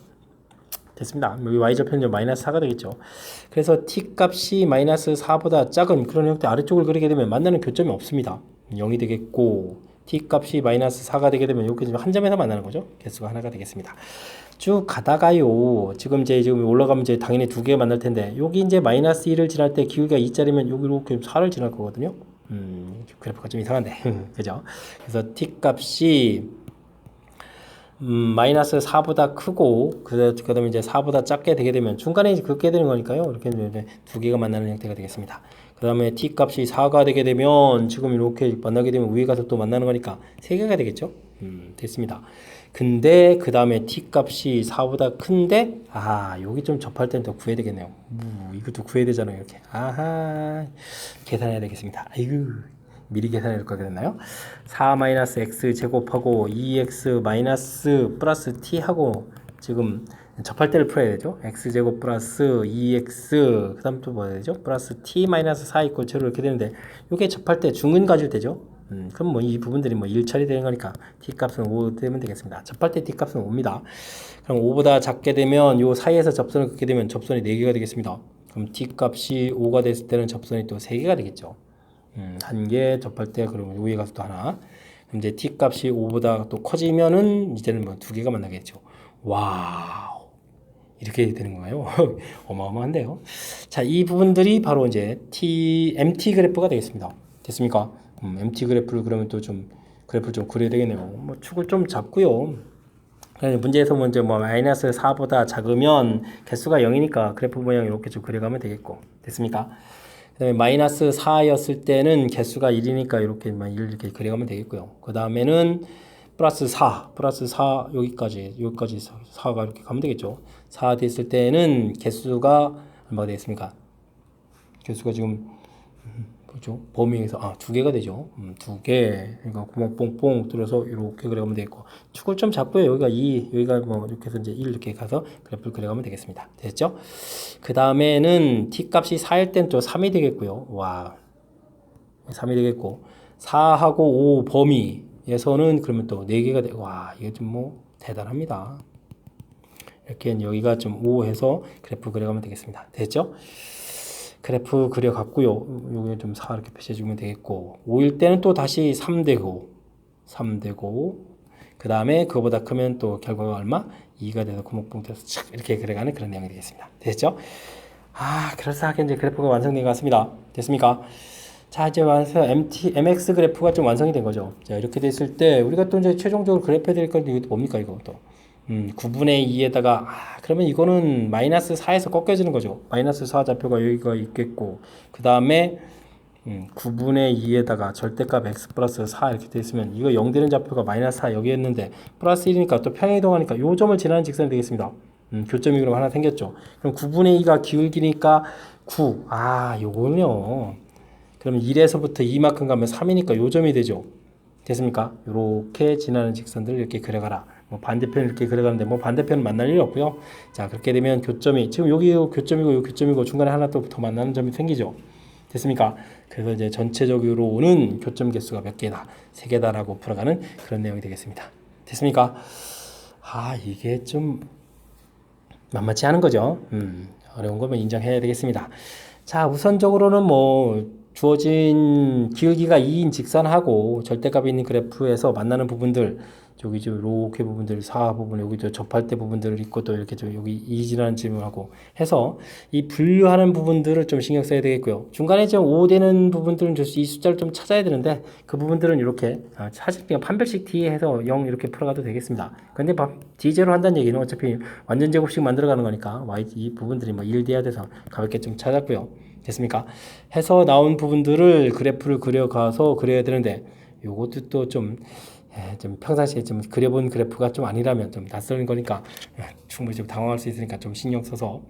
됐습니다. 여기 y절편은 마이너스 4가 되겠죠. 그래서 t 값이 마이너스 4보다 작은 그런 형태 아래쪽을 그리게 되면 만나는 교점이 없습니다. 0이 되겠고 t 값이 마이너스 4가 되게 되면 여기 한 점에서 만나는 거죠. 개수가 하나가 되겠습니다. 쭉 가다가요. 지금 올라가면 이제 당연히 두 개가 만날 텐데 여기 이제 마이너스 1을 지날 때 기울기가 2짜리면 여기 이렇게 4를 지날 거거든요. 그래프가 좀 이상한데 그죠? 그래서 t 값이 마이너스 4보다 크고 그 다음에 이제 4보다 작게 되게 되면 중간에 이제 긋게 되는 거니까요. 이렇게 이제 두 개가 만나는 형태가 되겠습니다. 그 다음에 t 값이 4가 되게 되면 지금 이렇게 만나게 되면 위에 가서 또 만나는 거니까 3개가 되겠죠. 됐습니다. 근데 그 다음에 t 값이 4보다 큰데 여기 좀 접할 때는 더 구해야 되겠네요. 이것도 구해야 되잖아요. 이렇게 계산해야 되겠습니다. 아이고 미리 계산해 줄 걸 그랬나요? 4-x 제곱하고 2x 마이너스 플러스 t 하고 지금 접할 때를 풀어야 되죠. x제곱 플러스 2x 그 다음 또 뭐 해야 되죠? 플러스 t 마이너스 4 이꼴 제로 이렇게 되는데 이게 접할 때 중근 가질 되죠. 그럼 뭐 이 부분들이 뭐 1 처리되는 거니까 t 값은 5 되면 되겠습니다. 접할 때 t 값은 5입니다. 그럼 5보다 작게 되면 요 사이에서 접선을 긋게 되면 접선이 4개가 되겠습니다. 그럼 t 값이 5가 됐을 때는 접선이 또 3개가 되겠죠. 한 개 접할 때 그러면 위에 가서 또 하나. 그럼 이제 t 값이 5보다 또 커지면은 이제는 뭐 두 개가 만나겠죠. 와우. 이렇게 되는 건가요? 어마어마한데요. 자, 이 부분들이 바로 이제 MT 그래프가 되겠습니다. 됐습니까? MT 그래프를 그러면 또 좀 그래프를 좀 그려야 되겠네요. 뭐 축을 좀 잡고요. 문제에서 먼저 뭐 마이너스 4보다 작으면 개수가 0이니까 그래프 모양 이렇게 좀 그려가면 되겠고. 됐습니까? 그 다음에 마이너스 4였을 때는 개수가 1이니까 이렇게 그려가면 되겠고요. 그 다음에는 플러스 4 여기까지 4가 이렇게 가면 되겠죠. 4 됐을 때는 개수가 얼마가 되겠습니까? 개수가 지금 그죠? 범위에서 두 개가 되죠. 두 개. 그러니까 구멍 뽕뽕 뚫어서 이렇게 그려가면 되겠고 축을 좀 잡고요. 여기가 2, 여기가 뭐 이렇게 해서 이제 1 이렇게 가서 그래프를 그려가면 되겠습니다. 됐죠? 그 다음에는 t 값이 4일 땐 또 3이 되겠고요. 와, 3이 되겠고 4하고 5 범위에서는 그러면 또 4개가 돼. 와, 이게 좀 뭐 대단합니다. 이렇게 여기가 좀 5 해서 그래프 그려가면 되겠습니다. 됐죠? 그래프 그려갔고요. 요게 좀 4 이렇게 표시해주면 되겠고 5일 때는 또 다시 3되고 그 다음에 그거보다 크면 또 결과가 얼마? 2가 돼서 구멍뽕 떼서 착 이렇게 그려가는 그런 내용이 되겠습니다. 됐죠? 그럴싸하게 이제 그래프가 완성된 것 같습니다. 됐습니까? 자, 이제 MX 그래프가 좀 완성이 된 거죠. 자, 이렇게 됐을 때 우리가 또 이제 최종적으로 그래프해야 될 건데 이게 뭡니까 이거 또? 9분의 2에다가 그러면 이거는 마이너스 4에서 꺾여지는 거죠. 마이너스 4 좌표가 여기가 있겠고 그 다음에 9분의 2에다가 절대값 x 플러스 4 이렇게 돼 있으면 이거 0 되는 좌표가 마이너스 4 여기 있는데 플러스 1이니까 또 평행이동하니까 요 점을 지나는 직선이 되겠습니다. 교점이 그럼 하나 생겼죠. 그럼 9분의 2가 기울기니까 9. 요거는요. 그러면 1에서부터 2만큼 가면 3이니까 요 점이 되죠. 됐습니까? 이렇게 지나는 직선들을 이렇게 그려가라. 뭐 반대편을 이렇게 그려가는데 뭐 반대편은 만날 일 없고요. 자, 그렇게 되면 교점이 지금 여기 교점이고 요 교점이고 중간에 하나 또 더 만나는 점이 생기죠. 됐습니까? 그래서 이제 전체적으로는 교점 개수가 몇 개다? 3개다라고 풀어가는 그런 내용이 되겠습니다. 됐습니까? 이게 좀 만만치 않은 거죠. 어려운 거면 인정해야 되겠습니다. 자, 우선적으로는 뭐 주어진 기울기가 2인 직선하고 절대값이 있는 그래프에서 만나는 부분들 여기 좀 이렇게 부분들 4 부분 여기 저 접할 때 부분들을 있고 또 이렇게 좀 여기 이지라는 질문하고 해서 이 분류하는 부분들을 좀 신경 써야 되겠고요. 중간에 좀 5 되는 부분들은 이 숫자를 좀 찾아야 되는데 그 부분들은 이렇게 사실 그냥 판별식 D 해서 0 이렇게 풀어가도 되겠습니다. 근데 D제로 한다는 얘기는 어차피 완전 제곱식 만들어가는 거니까 Y 이 부분들이 뭐 1 돼야 돼서 가볍게 좀 찾았고요. 됐습니까? 해서 나온 부분들을 그래프를 그려가서 그려야 되는데 요것도 또 좀 평상시에 좀 그려본 그래프가 좀 아니라면 좀 낯설은 거니까 충분히 좀 당황할 수 있으니까 좀 신경 써서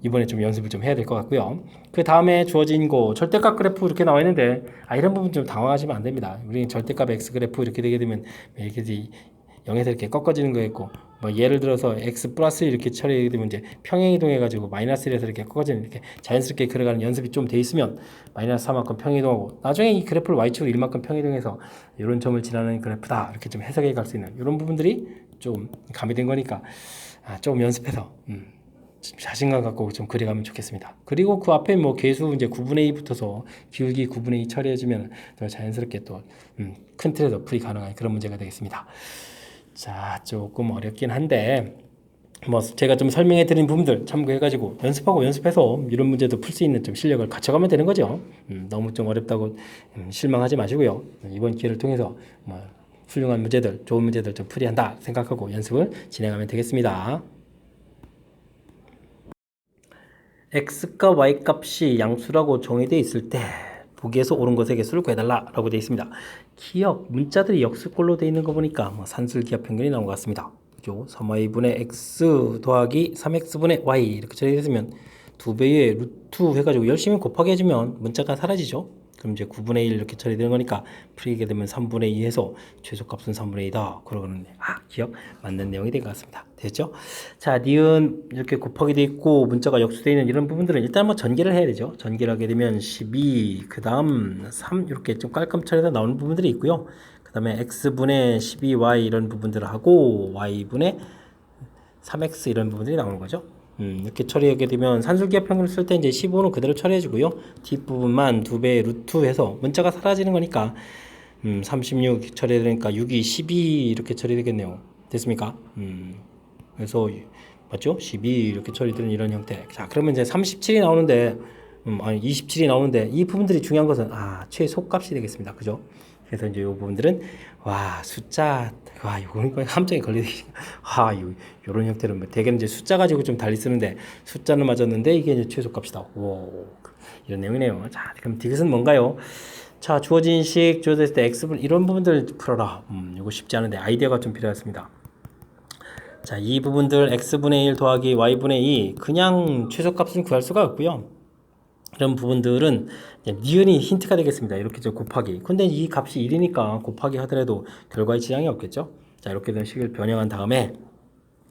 이번에 좀 연습을 좀 해야 될 것 같고요. 그 다음에 주어진 거 절대값 그래프 이렇게 나와 있는데 이런 부분 좀 당황하시면 안 됩니다. 우리는 절대값 x 그래프 이렇게 되게 되면 이렇게 0에서 이렇게 꺾어지는 거였고 뭐 예를 들어서 x 플러스 이렇게 처리하게 되면 이제 평행이동해 가지고 마이너스 1에서 이렇게 꺾어지는 이렇게 자연스럽게 그려가는 연습이 좀 돼 있으면 마이너스 4만큼 평행이동하고 나중에 이 그래프를 y축으로 1만큼 평행이동해서 이런 점을 지나는 그래프다 이렇게 좀 해석해 갈 수 있는 이런 부분들이 좀 가미된 거니까 조금 연습해서 자신감 갖고 좀 그려가면 좋겠습니다. 그리고 그 앞에 뭐 계수 이제 9분의 2 붙어서 기울기 9분의 2 처리해주면 더 자연스럽게 또 큰 틀에서 풀이 가능한 그런 문제가 되겠습니다. 자, 조금 어렵긴 한데 뭐 제가 좀 설명해 드린 부분들 참고해가지고 연습하고 연습해서 이런 문제도 풀 수 있는 좀 실력을 갖춰가면 되는 거죠. 너무 좀 어렵다고 실망하지 마시고요. 이번 기회를 통해서 뭐 훌륭한 문제들, 좋은 문제들 좀 풀이한다 생각하고 연습을 진행하면 되겠습니다. x과 y 값이 양수라고 정의되어 있을 때 보기에서 옳은 것의 개수를 구해달라 라고 되어 있습니다. 기억, 문자들이 역수꼴로 되어 있는 거 보니까 뭐 산술 기하 평균이 나온 것 같습니다. 그죠? 3y분의 x 더하기 3x분의 y 이렇게 처리했으면 2배의 루트 해가지고 열심히 곱하기 해주면 문자가 사라지죠. 그럼 이제 9분의 1 이렇게 처리되는 거니까 풀이게 되면 3분의 2 해서 최소값은 3분의 2다. 그러는 기억 맞는 내용이 된 것 같습니다. 됐죠? 자, 니은 이렇게 곱하기 돼 있고 문자가 역수되어 있는 이런 부분들은 일단 뭐 전개를 해야 되죠. 전개를 하게 되면 12, 그 다음 3 이렇게 좀 깔끔 처리해서 나오는 부분들이 있고요. 그 다음에 x분의 12y 이런 부분들을 하고 y분의 3x 이런 부분들이 나오는 거죠. 이렇게 처리하게 되면 산술기하 평균을 쓸 때 이제 15는 그대로 처리해주고요. 뒷부분만 2배 루트 해서 문자가 사라지는 거니까 36 처리되니까 6이 12 이렇게 처리되겠네요. 됐습니까? 그래서 맞죠? 12 이렇게 처리되는 이런 형태. 자, 그러면 이제 37이 나오는데 아니 27이 나오는데 이 부분들이 중요한 것은 최소값이 되겠습니다. 그죠? 그래서 이제 이 부분들은 숫자 요거는 함정에 걸리게 요런 형태는 뭐 대개는 이제 숫자 가지고 좀 달리 쓰는데 숫자는 맞았는데 이게 이제 최소값이다. 이런 내용이네요. 자, 그럼 이것은 뭔가요? 자, 주어진 식 주어졌을 때 x분 이런 부분들 풀어라. 이거 쉽지 않은데 아이디어가 좀 필요했습니다. 자, 이 부분들 x분의 1 더하기 y분의 2 그냥 최소값은 구할 수가 없고요. 이런 부분들은 니은이 힌트가 되겠습니다. 이렇게 저 곱하기. 근데 이 값이 1이니까 곱하기 하더라도 결과에 지장이 없겠죠? 자, 이렇게 된 식을 변형한 다음에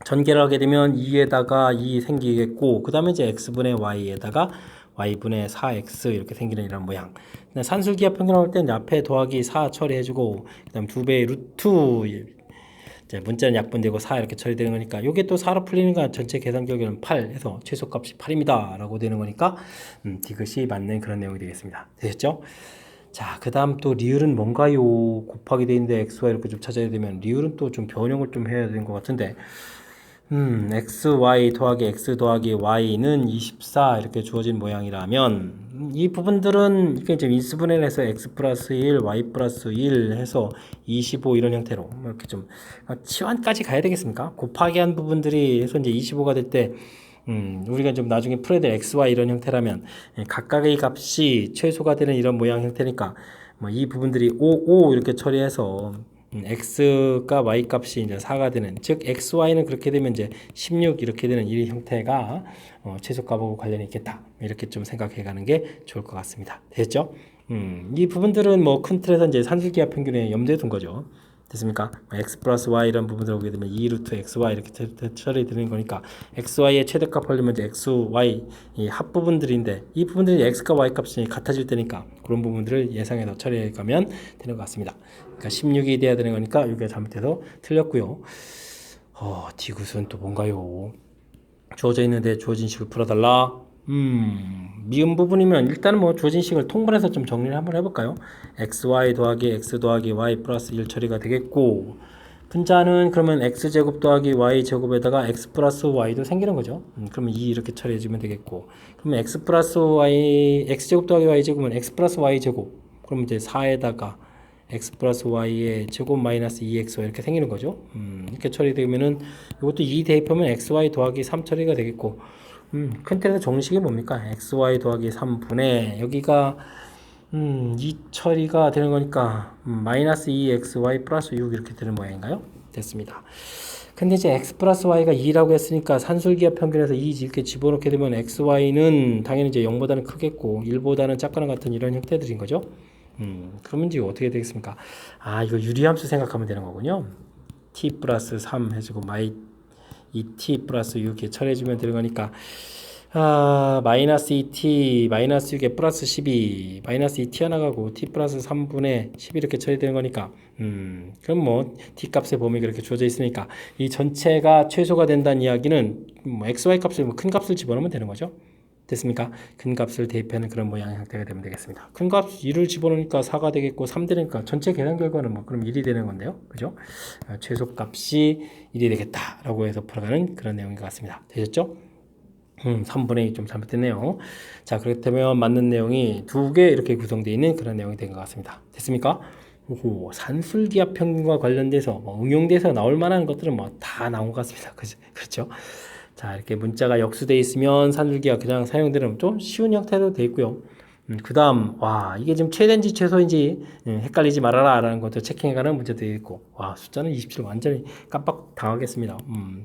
전개를 하게 되면 2에다가 2 생기겠고, 그 다음에 이제 x분의 y에다가 y분의 4x 이렇게 생기는 이런 모양. 산술기하 평균 나올 때는 앞에 더하기 4 처리해주고, 그 다음 2배의 루트, 이제 문자는 약분되고 4 이렇게 처리되는 거니까, 이게 또 4로 풀리니까 전체 계산 결과는 8 해서 최소값이 8입니다. 라고 되는 거니까, 디귿이 맞는 그런 내용이 되겠습니다. 되셨죠? 자, 그 다음 또 리을은 뭔가요? 곱하기 돼 있는데 xy 이렇게 좀 찾아야 되면 리을은 또 좀 변형을 좀 해야 되는 것 같은데, xy 더하기 x 더하기 y는 24 이렇게 주어진 모양이라면 이 부분들은 이렇게 좀 인수분해를 해서 x 플러스 1, y 플러스 1 해서 25 이런 형태로 이렇게 좀 치환까지 가야 되겠습니까? 곱하기 한 부분들이 해서 이제 25가 될 때 우리가 좀 나중에 풀어야 될 xy 이런 형태라면 각각의 값이 최소가 되는 이런 모양 형태니까 뭐 이 부분들이 5, 5 이렇게 처리해서 x가 y 값이 이제 4가 되는, 즉 xy는 그렇게 되면 이제 16 이렇게 되는 이 형태가 최소값하고 관련이 있겠다. 이렇게 좀 생각해 가는 게 좋을 것 같습니다. 됐죠? 이 부분들은 뭐 큰 틀에서 이제 산술기하 평균에 염두에 둔 거죠. 됐습니까? x 플러스 y 이런 부분들 오게 되면 2 루트 xy 이렇게 처리되는 거니까 xy의 최대값 하려면 이제 xy 이 합부분들인데 이 부분들이 x과 y 값이 같아질 때니까 그런 부분들을 예상해서 처리해 가면 되는 것 같습니다. 그러니까 16이 돼야 되는 거니까 이게 잘못해서 틀렸고요. 디귿은 또 뭔가요? 주어져 있는데 주어진 식을 풀어달라. 미음 부분이면 일단은 뭐 주어진 식을 통분해서 좀 정리를 한번 해볼까요? xy 더하기 x 더하기 y 플러스 1 처리가 되겠고, 분자는 그러면 x제곱 더하기 y제곱에다가 x 플러스 y도 생기는 거죠. 그러면 2 이렇게 처리해주면 되겠고, 그러면 x 플러스 y, x제곱 더하기 y제곱은 x 플러스 y제곱, 그러면 이제 4에다가 x 플러스 y의 제곱 마이너스 2xy 이렇게 생기는 거죠. 이렇게 처리되면은 이것도 2 대입하면 xy 더하기 3 처리가 되겠고, 큰 틀에서 정식이 뭡니까? xy 더하기 3분의 여기가 2 처리가 되는 거니까 마이너스 2xy 플러스 6 이렇게 되는 모양인가요? 됐습니다. 근데 이제 x 플러스 y가 2라고 했으니까 산술기하 평균에서 2 이렇게 집어넣게 되면 xy는 당연히 이제 0보다는 크겠고 1보다는 작거나 같은 이런 형태들인 거죠. 그러면 이제 어떻게 되겠습니까? 이거 유리함수 생각하면 되는 거군요. t 플러스 3 해주고 이 t 플러스 6에 처리해주면 되는 거니까 마이너스 2t 마이너스 6에 플러스 12 마이너스 2t 나가고 t 플러스 3분의 10 이렇게 처리되는 거니까 그럼 뭐 t 값의 범위 그렇게 주어져 있으니까 이 전체가 최소가 된다는 이야기는 뭐 xy 값을 큰 값을 집어넣으면 되는 거죠. 됐습니까? 큰 값을 대입하는 그런 모양의 형태가 되면 되겠습니다. 큰 값 1을 집어넣으니까 4가 되겠고 3 되니까 전체 계산 결과는 뭐 그럼 1이 되는 건데요. 그죠? 최소 값이 1이 되겠다라고 해서 풀어가는 그런 내용인 것 같습니다. 되셨죠? 3분의 2 좀 잘못됐네요. 자, 그렇다면 맞는 내용이 2개 이렇게 구성되어 있는 그런 내용이 된 것 같습니다. 됐습니까? 오호, 산술기하 평균과 관련돼서 뭐 응용돼서 나올 만한 것들은 뭐 다 나온 것 같습니다. 그렇죠? 자, 이렇게 문자가 역수되어 있으면 산술기가 그냥 사용되는 좀 쉬운 형태로 되어 있고요. 그 다음, 이게 지금 최대인지 최소인지 헷갈리지 말아라 라는 것도 체킹해가는 문제도 있고, 숫자는 27 완전히 깜빡 당하겠습니다.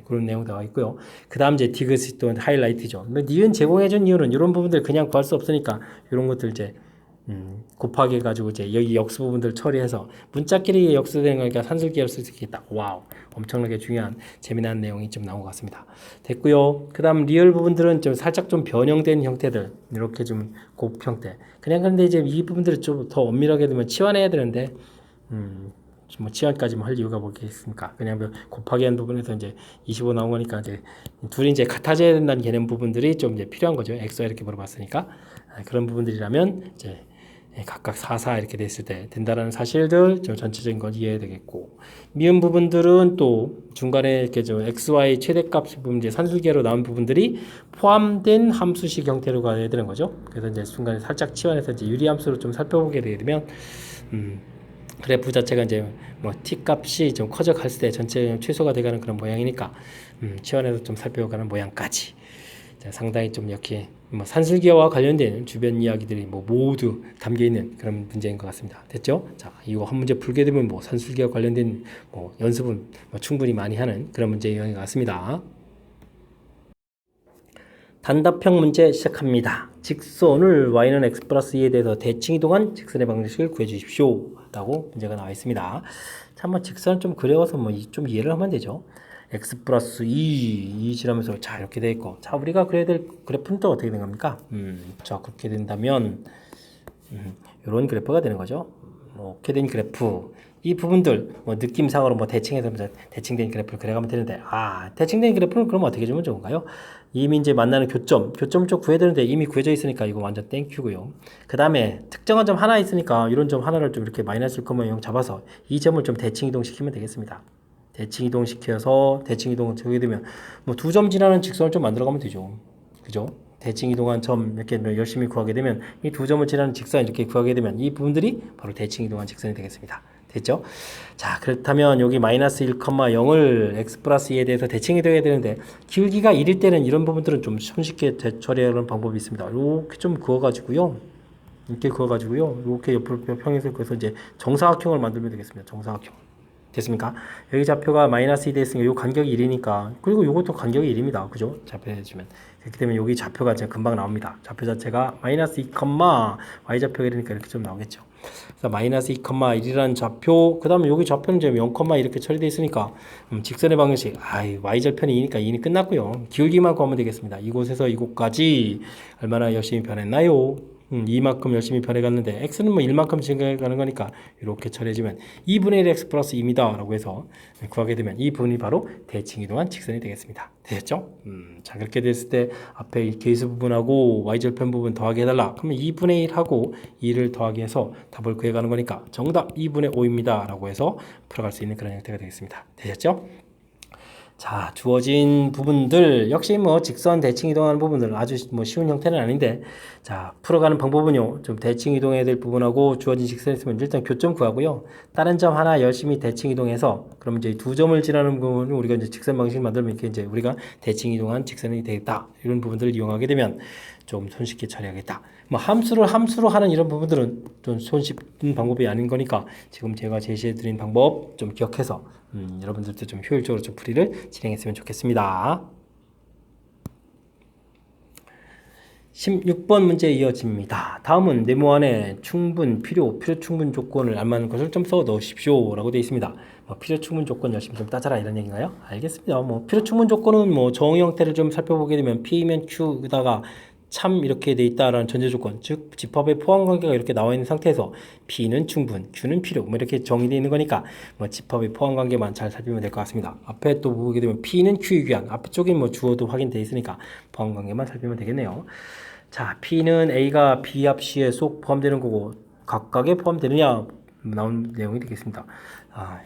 그런 내용 나와 있고요. 그 다음 이제 디귿이 또 하이라이트죠. 니은 제공해준 이유는 이런 부분들 그냥 구할 수 없으니까 이런 것들 이제 곱하기 해가지고 이제 여기 역수 부분들 처리해서 문자끼리 역수되는 거니까 산술기할 수 있겠다. 와우, 엄청나게 중요한 재미난 내용이 좀 나온 것 같습니다. 됐고요. 그 다음 리얼 부분들은 좀 살짝 좀 변형된 형태들 이렇게 좀 곱 형태. 그냥 근데 이제 이 부분들을 좀 더 엄밀하게 되면 치환해야 되는데 뭐 치환까지 할 이유가 뭐겠습니까? 그냥 곱하기 한 부분에서 이제 25 나온 거니까 이제 둘이 이제 같아져야 된다는 개념 부분들이 좀 이제 필요한 거죠. 엑소가 이렇게 물어봤으니까 그런 부분들이라면 이제 각각 4, 4 이렇게 됐을 때 된다라는 사실들 좀 전체적인 건 이해해야 되겠고, 미음 부분들은 또 중간에 이렇게 좀 xy 최대값 부분 이제 산술계로 나온 부분들이 포함된 함수식 형태로 가야 되는 거죠. 그래서 이제 중간에 살짝 치환해서 이제 유리함수로 좀 살펴보게 되면 그래프 자체가 이제 뭐 t 값이 좀 커져 갔을 때 전체 최소가 돼가는 그런 모양이니까 치환해서 좀 살펴가는 모양까지. 자, 상당히 좀 이렇게 뭐 산술기와 관련된 주변 이야기들이 뭐 모두 담겨 있는 그런 문제인 것 같습니다. 됐죠? 자, 이거 한 문제 풀게 되면 뭐 산술기와 관련된 뭐 연습은 뭐 충분히 많이 하는 그런 문제인 것 같습니다. 단답형 문제 시작합니다. 직선을 y는 x 플러스 2에 대해서 대칭 이동한 직선의 방정식을 구해 주십시오. 라고 문제가 나와 있습니다. 자, 한번 직선을 좀 그려서 좀 이해를 하면 되죠. x 플러스 2 지나면서 자, 이렇게 돼 있고. 자, 우리가 그려야 될 그래프는 또 어떻게 된 겁니까? 자, 그렇게 된다면, 이런 그래프가 되는 거죠. 이렇게 된 그래프. 이 부분들 느낌상으로 대칭해서 대칭된 그래프를 그려가면 되는데 대칭된 그래프는 그럼 어떻게 주면 좋은가요? 이미 이제 만나는 교점 쪽 구해야 되는데 이미 구해져 있으니까 이거 완전 땡큐고요. 그 다음에 특정한 점 하나 있으니까 이런 점 하나를 좀 이렇게 마이너스 1,0 잡아서 이 점을 좀 대칭 이동시키면 되겠습니다. 대칭 이동시켜서 대칭 이동을 하게 되면 두 점 지나는 직선을 좀 만들어가면 되죠. 그죠? 대칭 이동한 점 이렇게 열심히 구하게 되면 이 두 점을 지나는 직선 이렇게 구하게 되면 이 부분들이 바로 대칭 이동한 직선이 되겠습니다. 됐죠? 자, 그렇다면 여기 마이너스 1,0을 x 플러스 2에 대해서 대칭이 되어야 되는데 기울기가 1일 때는 이런 부분들은 좀 손쉽게 처리하는 방법이 있습니다. 이렇게 좀 그어가지고요. 이렇게 옆으로 평행선 그어서 이제 정사각형을 만들면 되겠습니다. 정사각형. 됐습니까? 여기 좌표가 마이너스 2 됐으니까 이 간격이 1이니까 그리고 이것도 간격이 1입니다. 그죠? 좌표 해주면 그렇기 때문에 여기 좌표가 이제 금방 나옵니다. 좌표 자체가 마이너스 2, y 좌표가 이러니까 이렇게 좀 나오겠죠. 그래서 마이너스 2,1이라는 좌표, 그 다음에 여기 좌표는 이제 0, 이렇게 처리되어 있으니까 직선의 방정식, y 절편이 2니까 2는 끝났고요. 기울기만 구하면 되겠습니다. 이곳에서 이곳까지 얼마나 열심히 변했나요? 이만큼 열심히 변해갔는데 x는 1만큼 증가해가는 거니까 이렇게 처리해주면 2분의 1 x 플러스 2입니다 라고 해서 구하게 되면 이 부분이 바로 대칭 이동한 직선이 되겠습니다. 되셨죠? 자, 그렇게 됐을 때 앞에 이 계수 부분하고 y절편 부분 더하기 해달라 그러면 2분의 1하고 2를 더하기 해서 답을 구해가는 거니까 정답 2분의 5입니다 라고 해서 풀어갈 수 있는 그런 형태가 되겠습니다. 되셨죠? 자, 주어진 부분들 역시 직선 대칭 이동하는 부분들 아주 쉬운 형태는 아닌데 자, 풀어가는 방법은요. 좀 대칭 이동해야 될 부분하고 주어진 직선이 있으면 일단 교점 구하고요. 다른 점 하나 열심히 대칭 이동해서 그럼 이제 두 점을 지나는 부분은 우리가 이제 직선 방식 만들면 이렇게 이제 우리가 대칭 이동한 직선이 되겠다. 이런 부분들을 이용하게 되면 좀 손쉽게 처리하겠다. 함수로 하는 이런 부분들은 좀 손쉽은 방법이 아닌 거니까 지금 제가 제시해 드린 방법 좀 기억해서 여러분들도 좀 효율적으로 좀 풀이를 진행했으면 좋겠습니다. 16번 문제 이어집니다. 다음은 네모 안에 필요 충분 조건을 알맞는 것을 좀 써 넣으십시오 라고 되어 있습니다. 필요 충분 조건 열심히 좀 따져라 이런 얘기인가요? 알겠습니다. 필요 충분 조건은 정의 형태를 좀 살펴보게 되면 P면 Q에다가 참 이렇게 돼 있다라는 전제 조건, 즉 집합의 포함 관계가 이렇게 나와 있는 상태에서 P는 충분, Q는 필요 이렇게 정의되어 있는 거니까 집합의 포함 관계만 잘 살피면 될 것 같습니다. 앞에 또 보게 되면 P는 Q에 귀한 앞에 쪽에 주어도 확인되어 있으니까 포함 관계만 살피면 되겠네요. 자, P는 A가 B 합 C에 쏙 포함되는 거고 각각에 포함되느냐 나온 내용이 되겠습니다.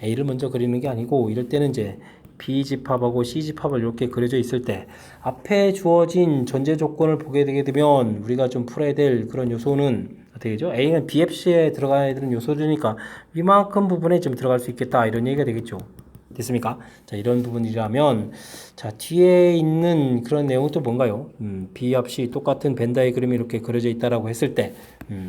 A를 먼저 그리는 게 아니고 이럴 때는 이제 B 집합하고 C 집합을 이렇게 그려져 있을 때 앞에 주어진 전제 조건을 보게 되게 되면 우리가 좀 풀어야 될 그런 요소는 어떻게 되죠? A는 B 합 C에 들어가야 되는 요소들이니까 이만큼 부분에 좀 들어갈 수 있겠다 이런 얘기가 되겠죠. 됐습니까? 자, 이런 부분이라면 자, 뒤에 있는 그런 내용은 또 뭔가요? B 합 C 똑같은 벤 다이그램이 이렇게 그려져 있다라고 했을 때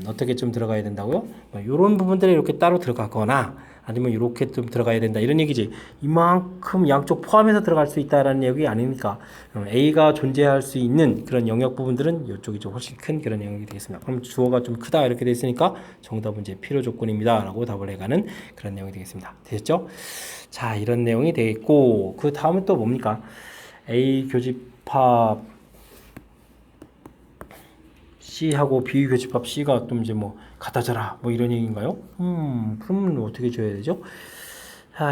어떻게 좀 들어가야 된다고요? 이런 부분들이 이렇게 따로 들어가거나 아니면 이렇게 좀 들어가야 된다 이런 얘기지. 이만큼 양쪽 포함해서 들어갈 수 있다라는 얘기 아니니까 A가 존재할 수 있는 그런 영역 부분들은 이쪽이 좀 훨씬 큰 그런 영역이 되겠습니다. 그럼 주어가 좀 크다 이렇게 돼 있으니까 정답은 이제 필요 조건입니다 라고 답을 해가는 그런 내용이 되겠습니다. 되셨죠? 자, 이런 내용이 되겠고 그 다음은 또 뭡니까? A 교집합 C하고 B 교집합 C가 좀 이제 같아져라 이런 얘기인가요? 그러면 어떻게 줘야 되죠?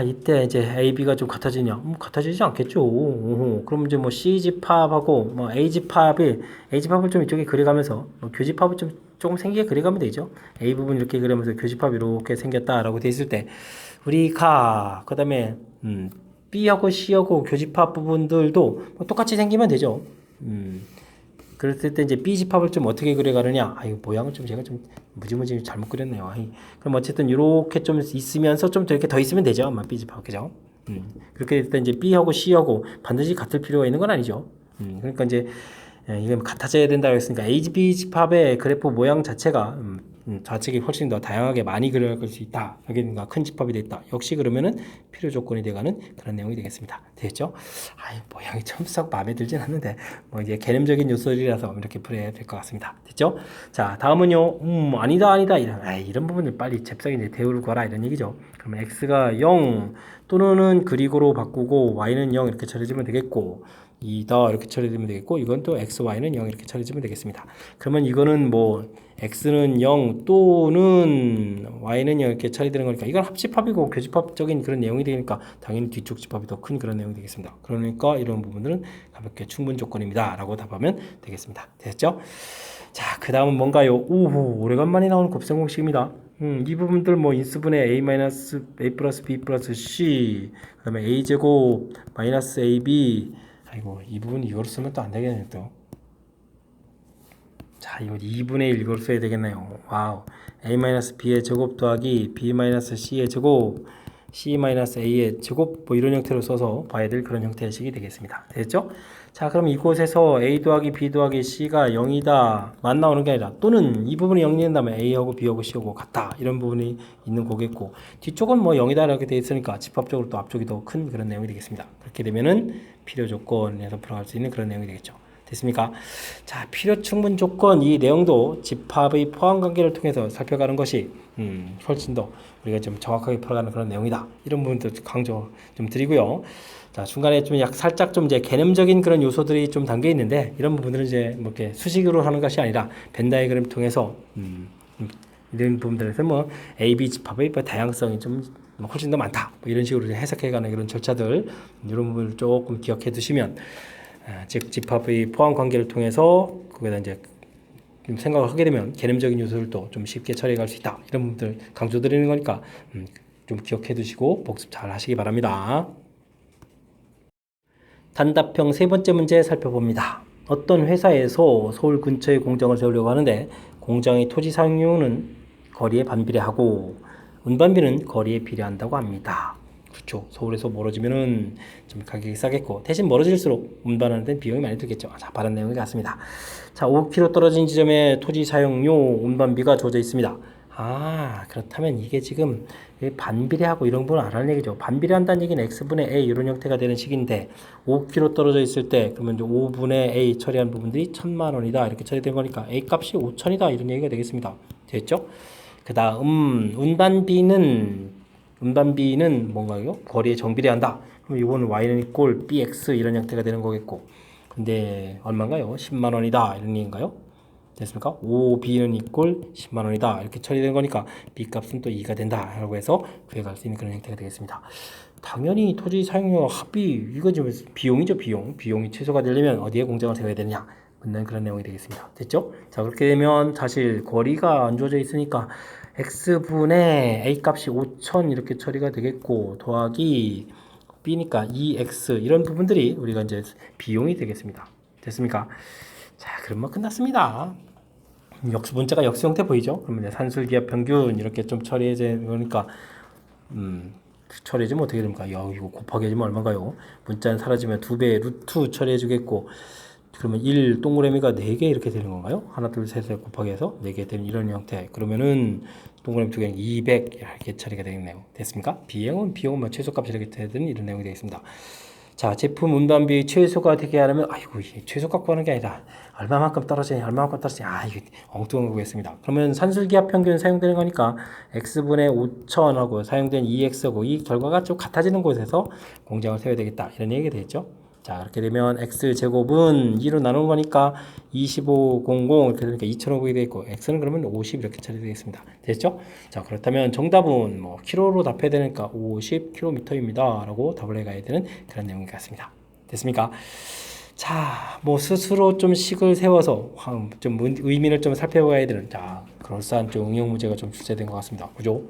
이때 이제 A, B가 좀 같아지냐? 같아지지 않겠죠. 그럼 이제 C 집합하고 A 집합을 좀 이쪽에 그려가면서 교집합을 좀 조금 생기게 그려가면 되죠. A 부분 이렇게 그리면서 교집합이 이렇게 생겼다라고 돼 있을 때 우리가 그다음에 B하고 C하고 교집합 부분들도 똑같이 생기면 되죠. 그랬을 때 이제 B 집합을 좀 어떻게 그려가느냐? 모양을 좀 제가 좀 무지무지 잘못 그렸네요. 그럼 어쨌든 이렇게 좀 있으면서 좀 이렇게 더 있으면 되죠. B 집합 그죠? 그렇게 됐을 때 이제 B하고 C하고 반드시 같을 필요가 있는 건 아니죠. 그러니까 이제 이게 같아져야 된다고 했으니까 A, B 집합의 그래프 모양 자체가 좌측이 훨씬 더 다양하게 많이 그려갈 수 있다. 여기가 큰 집합이 됐다. 역시 그러면은 필요 조건이 돼가는 그런 내용이 되겠습니다. 되겠죠? 모양이 참 썩 마음에 들진 않는데 뭐 이제 개념적인 요소들이라서 이렇게 풀어야 될 것 같습니다. 됐죠? 자, 다음은요. 아니다 이런 부분을 빨리 잽싸게 이제 대우를 거라 이런 얘기죠. 그러면 x가 0 또는 그리고로 바꾸고 y는 0 이렇게 처리해주면 되겠고 2다 이렇게 처리되면 되겠고 이건 또 x, y는 0 이렇게 처리해주면 되겠습니다. 그러면 이거는 뭐 x는 0 또는 y는 0 이렇게 처리되는 거니까 이건 합집합이고 교집합적인 그런 내용이 되니까 당연히 뒤쪽 집합이 더 큰 그런 내용이 되겠습니다. 그러니까 이런 부분들은 가볍게 충분 조건입니다 라고 답하면 되겠습니다. 됐죠? 자, 그 다음은 뭔가요? 오래간만에 나오는 곱셈 공식입니다. 이 부분들 뭐 인수분해 a 플러스 b 플러스 c 그 다음에 a 제곱 마이너스 ab 이 부분 이거로 쓰면 또 안 되겠네요 또. 자, 이거 2분의 1 이걸 써야 되겠네요. 와우. a-b의 제곱 더하기 b-c의 제곱 c-a의 제곱 뭐 이런 형태로 써서 봐야 될 그런 형태의 식이 되겠습니다. 됐죠? 자, 그럼 이곳에서 a 더하기 b 더하기 c가 0이다 만 나오는 게 아니라 또는 이 부분이 0이 된다면 a하고 b하고 c하고 같다 이런 부분이 있는 거겠고 뒤쪽은 뭐 0이다 이렇게 돼 있으니까 집합적으로 또 앞쪽이 더 큰 그런 내용이 되겠습니다. 그렇게 되면은 필요 조건에서 풀어갈 수 있는 그런 내용이 되겠죠. 됐습니까? 자, 필요 충분 조건 이 내용도 집합의 포함 관계를 통해서 살펴가는 것이 훨씬 더 우리가 좀 정확하게 풀어가는 그런 내용이다. 이런 부분도 강조 좀 드리고요. 자, 중간에 좀 살짝 좀 이제 개념적인 그런 요소들이 좀 담겨 있는데 이런 부분들은 이제 뭐 이렇게 수식으로 하는 것이 아니라 벤 다이그램을 통해서 이런 부분들에서 뭐 A, B 집합의 다양성이 좀 훨씬 더 많다. 뭐 이런 식으로 해석해가는 그런 절차들 이런 부분을 조금 기억해 두시면 즉 집합의 포함 관계를 통해서 거기다 이제 생각을 하게 되면 개념적인 요소들도 좀 쉽게 처리해 갈 수 있다. 이런 부분들 강조드리는 거니까 좀 기억해 두시고 복습 잘 하시기 바랍니다. 단답형 세 번째 문제 살펴봅니다. 어떤 회사에서 서울 근처에 공장을 세우려고 하는데 공장의 토지 사용료는 거리에 반비례하고 운반비는 거리에 비례한다고 합니다. 그렇죠. 서울에서 멀어지면은 좀 가격이 싸겠고 대신 멀어질수록 운반하는 데는 비용이 많이 들겠죠. 자, 바른 내용이 같습니다. 자, 5km 떨어진 지점에 토지 사용료 운반비가 주어져 있습니다. 그렇다면 이게 지금 반비례하고 이런 부분 알아는 얘기죠. 반비례한다는 얘기는 x분의 a 이런 형태가 되는 식인데 5km 떨어져 있을 때 그러면 이제 5분의 a 처리한 부분들이 1000만 원이다 이렇게 처리된 거니까 a 값이 5천이다 이런 얘기가 되겠습니다. 됐죠? 그 다음 운반비는 뭔가요? 거리에 정비례한다. 그럼 이거는 y는 이꼴 bx 이런 형태가 되는 거겠고 근데 얼마인가요? 10만 원이다 이런 얘기인가요? 됐습니까? 5b는 이꼴 10만 원이다 이렇게 처리된 거니까 b 값은 또 2가 된다 라고 해서 구해갈 수 있는 그런 형태가 되겠습니다. 당연히 토지 사용료 합의 이거 좀 비용이죠. 비용이 최소가 되려면 어디에 공장을 세워야 되느냐 묻는 그런 내용이 되겠습니다. 됐죠? 자, 그렇게 되면 사실 거리가 안 주어져 있으니까 x분의 a 값이 5천 이렇게 처리가 되겠고 더하기 b니까 2x 이런 부분들이 우리가 이제 비용이 되겠습니다. 됐습니까? 자, 그럼 끝났습니다. 문자가 역수 형태 보이죠? 그러면 이제 산술기압 평균 이렇게 좀 처리해 되니까 처리해주면 어떻게 됩니까? 이거 곱하기 해주면 얼마인가요? 문자는 사라지면 2배 루트 처리해 주겠고 그러면 1 동그라미가 4개 이렇게 되는 건가요? 하나 둘 셋에 곱하기 해서 4개 되는 이런 형태. 그러면은 동그라미 2개는 200 이렇게 처리가 되겠네요. 됐습니까? 비용은 뭐 최소값 이렇게 되는 이런 내용이 되겠습니다. 자, 제품 운반비 최소가 되게 하려면 이 최소값 구하는 게 아니라 얼마만큼 떨어지냐 이게 엉뚱한 거겠습니다. 그러면 산술기압 평균 사용되는 거니까 x분의 5천하고 사용된 2x하고 이 결과가 좀 같아지는 곳에서 공장을 세워야 되겠다 이런 얘기가 되겠죠. 자, 그렇게 되면 x제곱은 2로 나눈 거니까 2500 이렇게 되니까 2500이 되겠고 x는 그러면 50 이렇게 처리되겠습니다. 됐죠? 자, 그렇다면 정답은 뭐 킬로로 답해야 되니까 50km입니다 라고 답을 해가야 되는 그런 내용이 같습니다. 됐습니까? 자, 뭐 스스로 좀 식을 세워서 좀 의미를 좀 살펴봐야 되는 그럴싸한 좀 응용 문제가 좀 출제된 것 같습니다. 그죠?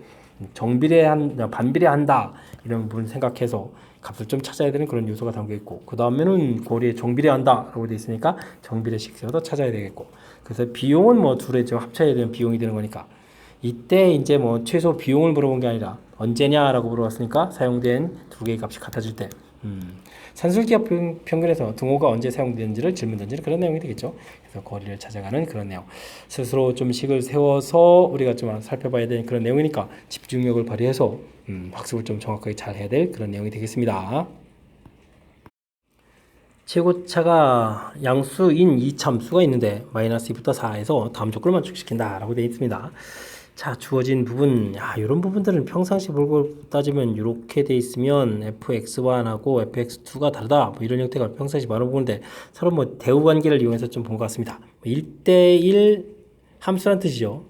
반비례한다 이런 부분 생각해서 값을 좀 찾아야 되는 그런 요소가 담겨 있고 그 다음에는 거리에 정비례한다 라고 되어 있으니까 정비례식 세워서 찾아야 되겠고 그래서 비용은 뭐 둘에 좀 합쳐야 되는 비용이 되는 거니까 이때 이제 뭐 최소 비용을 물어본 게 아니라 언제냐라고 물어봤으니까 사용된 두 개의 값이 같아질 때 산술기압 평균에서 등호가 언제 사용되는지를 질문 던지는 그런 내용이 되겠죠. 그래서 거리를 찾아가는 그런 내용. 스스로 좀 식을 세워서 우리가 좀 살펴봐야 되는 그런 내용이니까 집중력을 발휘해서 학습을 좀 정확하게 잘 해야 될 그런 내용이 되겠습니다. 최고차가 양수인 이참수가 있는데 마이너스 2부터 4에서 다음 조건을 만족시킨다 라고 되어 있습니다. 자, 주어진 부분, 이런 부분들은 평상시 볼걸 따지면 이렇게 돼 있으면 fx1하고 fx2가 다르다 뭐 이런 형태가 평상시 많은 부분인데 서로 뭐 대우 관계를 이용해서 좀 본 것 같습니다. 1대1 함수란 뜻이죠.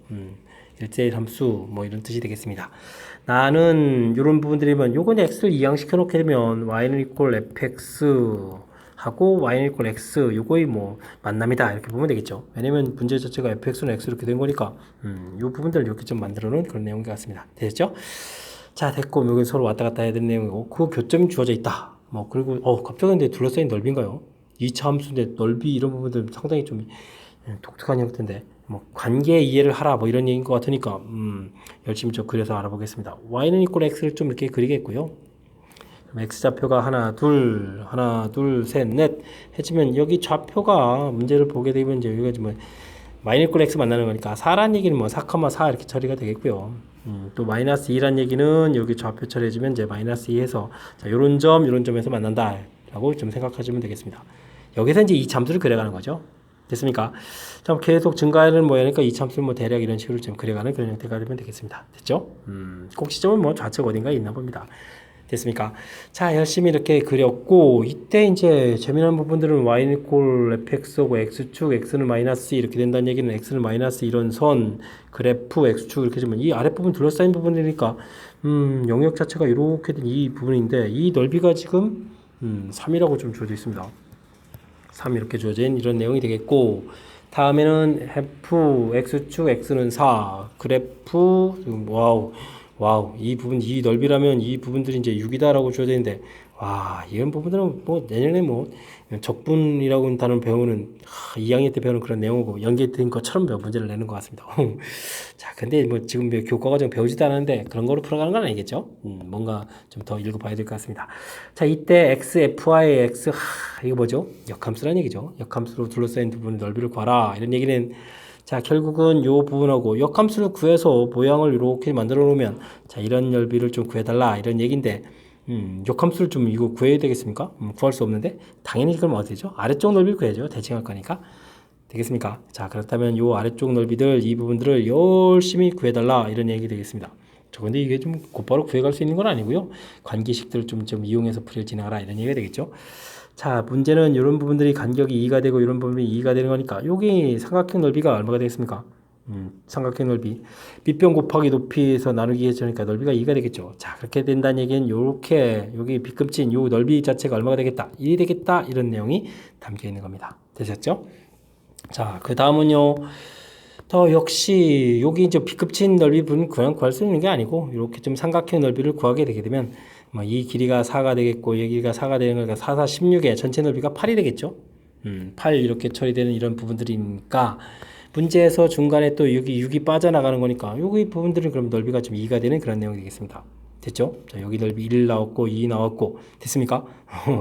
1대1 함수 뭐 이런 뜻이 되겠습니다. 나는 이런 부분들이면 요건 x를 이항시켜 놓게 되면 y는 equal fx 하고 y는 equal x 요거의 뭐 만남이다 이렇게 보면 되겠죠. 왜냐면 문제 자체가 fx는 x 이렇게 된 거니까 요 부분들을 이렇게 좀 만들어 놓은 그런 내용 같습니다. 됐죠? 자, 됐고 여기 서로 왔다 갔다 해야 되는 내용이고 그 교점이 주어져 있다. 뭐 그리고 갑자기 근데 둘러싸인 넓이인가요? 2차 함수인데 넓이 이런 부분들 상당히 좀 독특한 형태인데 뭐 관계 이해를 하라 뭐 이런 얘기인 것 같으니까 열심히 좀 그려서 알아보겠습니다. y는 equal x를 좀 이렇게 그리겠고요. x좌표가 하나 둘 셋 넷 해주면 여기 좌표가 문제를 보게 되면 이제 여기가 좀 마이너스 x 만나는 거니까 4란 얘기는 뭐 4,4 이렇게 처리가 되겠고요. 또 마이너스 2란 얘기는 여기 좌표 처리해주면 이제 마이너스 2에서 자, 요런 점에서 만난다 라고 좀 생각하시면 되겠습니다. 여기서 이제 이 참수를 그려가는 거죠. 됐습니까? 자, 계속 증가하는 모양이니까 이 참수를 뭐 대략 이런 식으로 좀 그려가는 그런 형태가 되면 되겠습니다. 됐죠? 꼭지점은 뭐 좌측 어딘가에 있나 봅니다. 됐습니까? 자, 열심히 이렇게 그렸고 이때 이제 재미난 부분들은 y는 equal fx하고 x축 x는 마이너스 이렇게 된다는 얘기는 x는 마이너스 이런 선 그래프 x축 이렇게 주면 이 아랫부분 둘러싸인 부분이니까 영역 자체가 이렇게 된 이 부분인데 이 넓이가 지금 3이라고 좀 주어져 있습니다. 3 이렇게 주어진 이런 내용이 되겠고 다음에는 f x축 x는 4 그래프 와우, 이 부분, 이 넓이라면 이 부분들이 이제 6이다라고 주어져 있는데, 와, 이런 부분들은 뭐 내년에 뭐 적분이라고 단어 배우는 2학년 때 배우는 그런 내용이고 연계된 것처럼 문제를 내는 것 같습니다. 자, 근데 뭐 지금 교과 과정 배우지도 않았는데 그런 거로 풀어가는 건 아니겠죠? 뭔가 좀 더 읽어봐야 될 것 같습니다. 자, 이때 x, fy, x, 이거 뭐죠? 역함수란 얘기죠. 역함수로 둘러싸인 부분의 넓이를 구하라. 이런 얘기는 자, 결국은 요 부분하고 역함수를 구해서 모양을 이렇게 만들어 놓으면 자, 이런 넓이를 좀 구해달라 이런 얘기인데 역함수를 좀 이거 구해야 되겠습니까? 구할 수 없는데 당연히 그럼 어떻게 되죠? 아래쪽 넓이를 구해야죠. 대칭할 거니까 되겠습니까? 자, 그렇다면 요 아래쪽 넓이들 이 부분들을 열심히 구해달라 이런 얘기 되겠습니다. 저 근데 이게 좀 곧바로 구해갈 수 있는 건 아니고요. 관계식들을 좀 이용해서 풀이를 진행하라 이런 얘기가 되겠죠. 자, 문제는 이런 부분들이 간격이 2가 되고 이런 부분이 2가 되는 거니까 여기 삼각형 넓이가 얼마가 되겠습니까? 삼각형 넓이 밑변 곱하기 높이에서 나누기 해주니까 넓이가 2가 되겠죠. 자, 그렇게 된다는 얘기는 요렇게 여기 비급진 요 넓이 자체가 얼마가 되겠다 1이 되겠다 이런 내용이 담겨 있는 겁니다. 되셨죠? 자, 그 다음은요 더 역시 여기 이제 비급진 넓이 분은 그냥 구할 수 있는 게 아니고 이렇게 좀 삼각형 넓이를 구하게 되게 되면 뭐 이 길이가 4가 되겠고 이 길이가 4가 되는 거니까 4, 4, 16에 전체 넓이가 8이 되겠죠. 8 이렇게 처리되는 이런 부분들이니까 문제에서 중간에 또 여기 6이 빠져나가는 거니까 여기 부분들은 그럼 넓이가 좀 2가 되는 그런 내용이 되겠습니다. 됐죠? 자, 여기 넓이 1 나왔고 2 나왔고 됐습니까?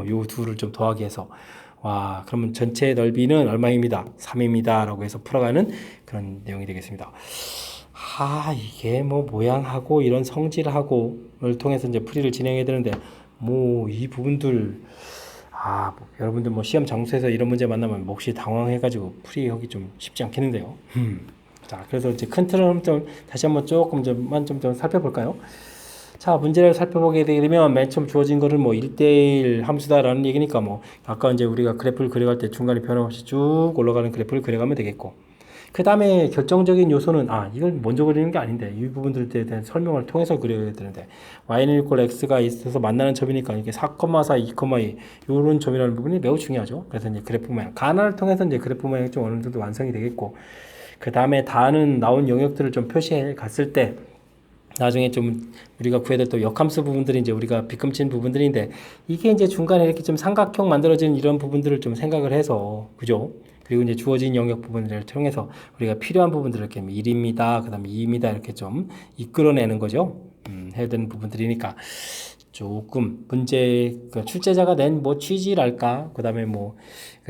요 둘을 좀 더하기 해서 와, 그러면 전체 넓이는 얼마입니다? 3입니다. 라고 해서 풀어가는 그런 내용이 되겠습니다. 이게 뭐 모양하고 이런 성질하고를 통해서 이제 풀이를 진행해야 되는데 뭐 이 부분들 뭐 여러분들 뭐 시험 장소에서 이런 문제 만나면 몹시 당황해가지고 풀이하기 좀 쉽지 않겠는데요. 자, 그래서 이제 큰 틀을 좀 다시 한번 조금만 좀 살펴볼까요? 자, 문제를 살펴보게 되면 맨 처음 주어진 거를 뭐 1대1 함수다라는 얘기니까 뭐 아까 이제 우리가 그래프를 그려갈 때 중간에 변함없이 쭉 올라가는 그래프를 그려가면 되겠고 그 다음에 결정적인 요소는 이걸 먼저 그리는 게 아닌데 이 부분들에 대한 설명을 통해서 그려야 되는데 y는 equal x가 있어서 만나는 점이니까 이게 4,4, 2,2 이런 점이라는 부분이 매우 중요하죠. 그래서 이제 그래프 모양 가나를 통해서 이제 그래프 모양이 좀 어느 정도 완성이 되겠고 그 다음에 다는 나온 영역들을 좀 표시해 갔을 때 나중에 좀 우리가 구해야 될 또 역함수 부분들이 이제 우리가 비금친 부분들인데 이게 이제 중간에 이렇게 좀 삼각형 만들어진 이런 부분들을 좀 생각을 해서 그죠? 그리고 이제 주어진 영역 부분들을 통해서 우리가 필요한 부분들을 이렇게 1입니다. 그 다음에 2입니다. 이렇게 좀 이끌어내는 거죠. 해야 되는 부분들이니까 조금 문제 그 출제자가 낸 뭐 취지랄까 그다음에 뭐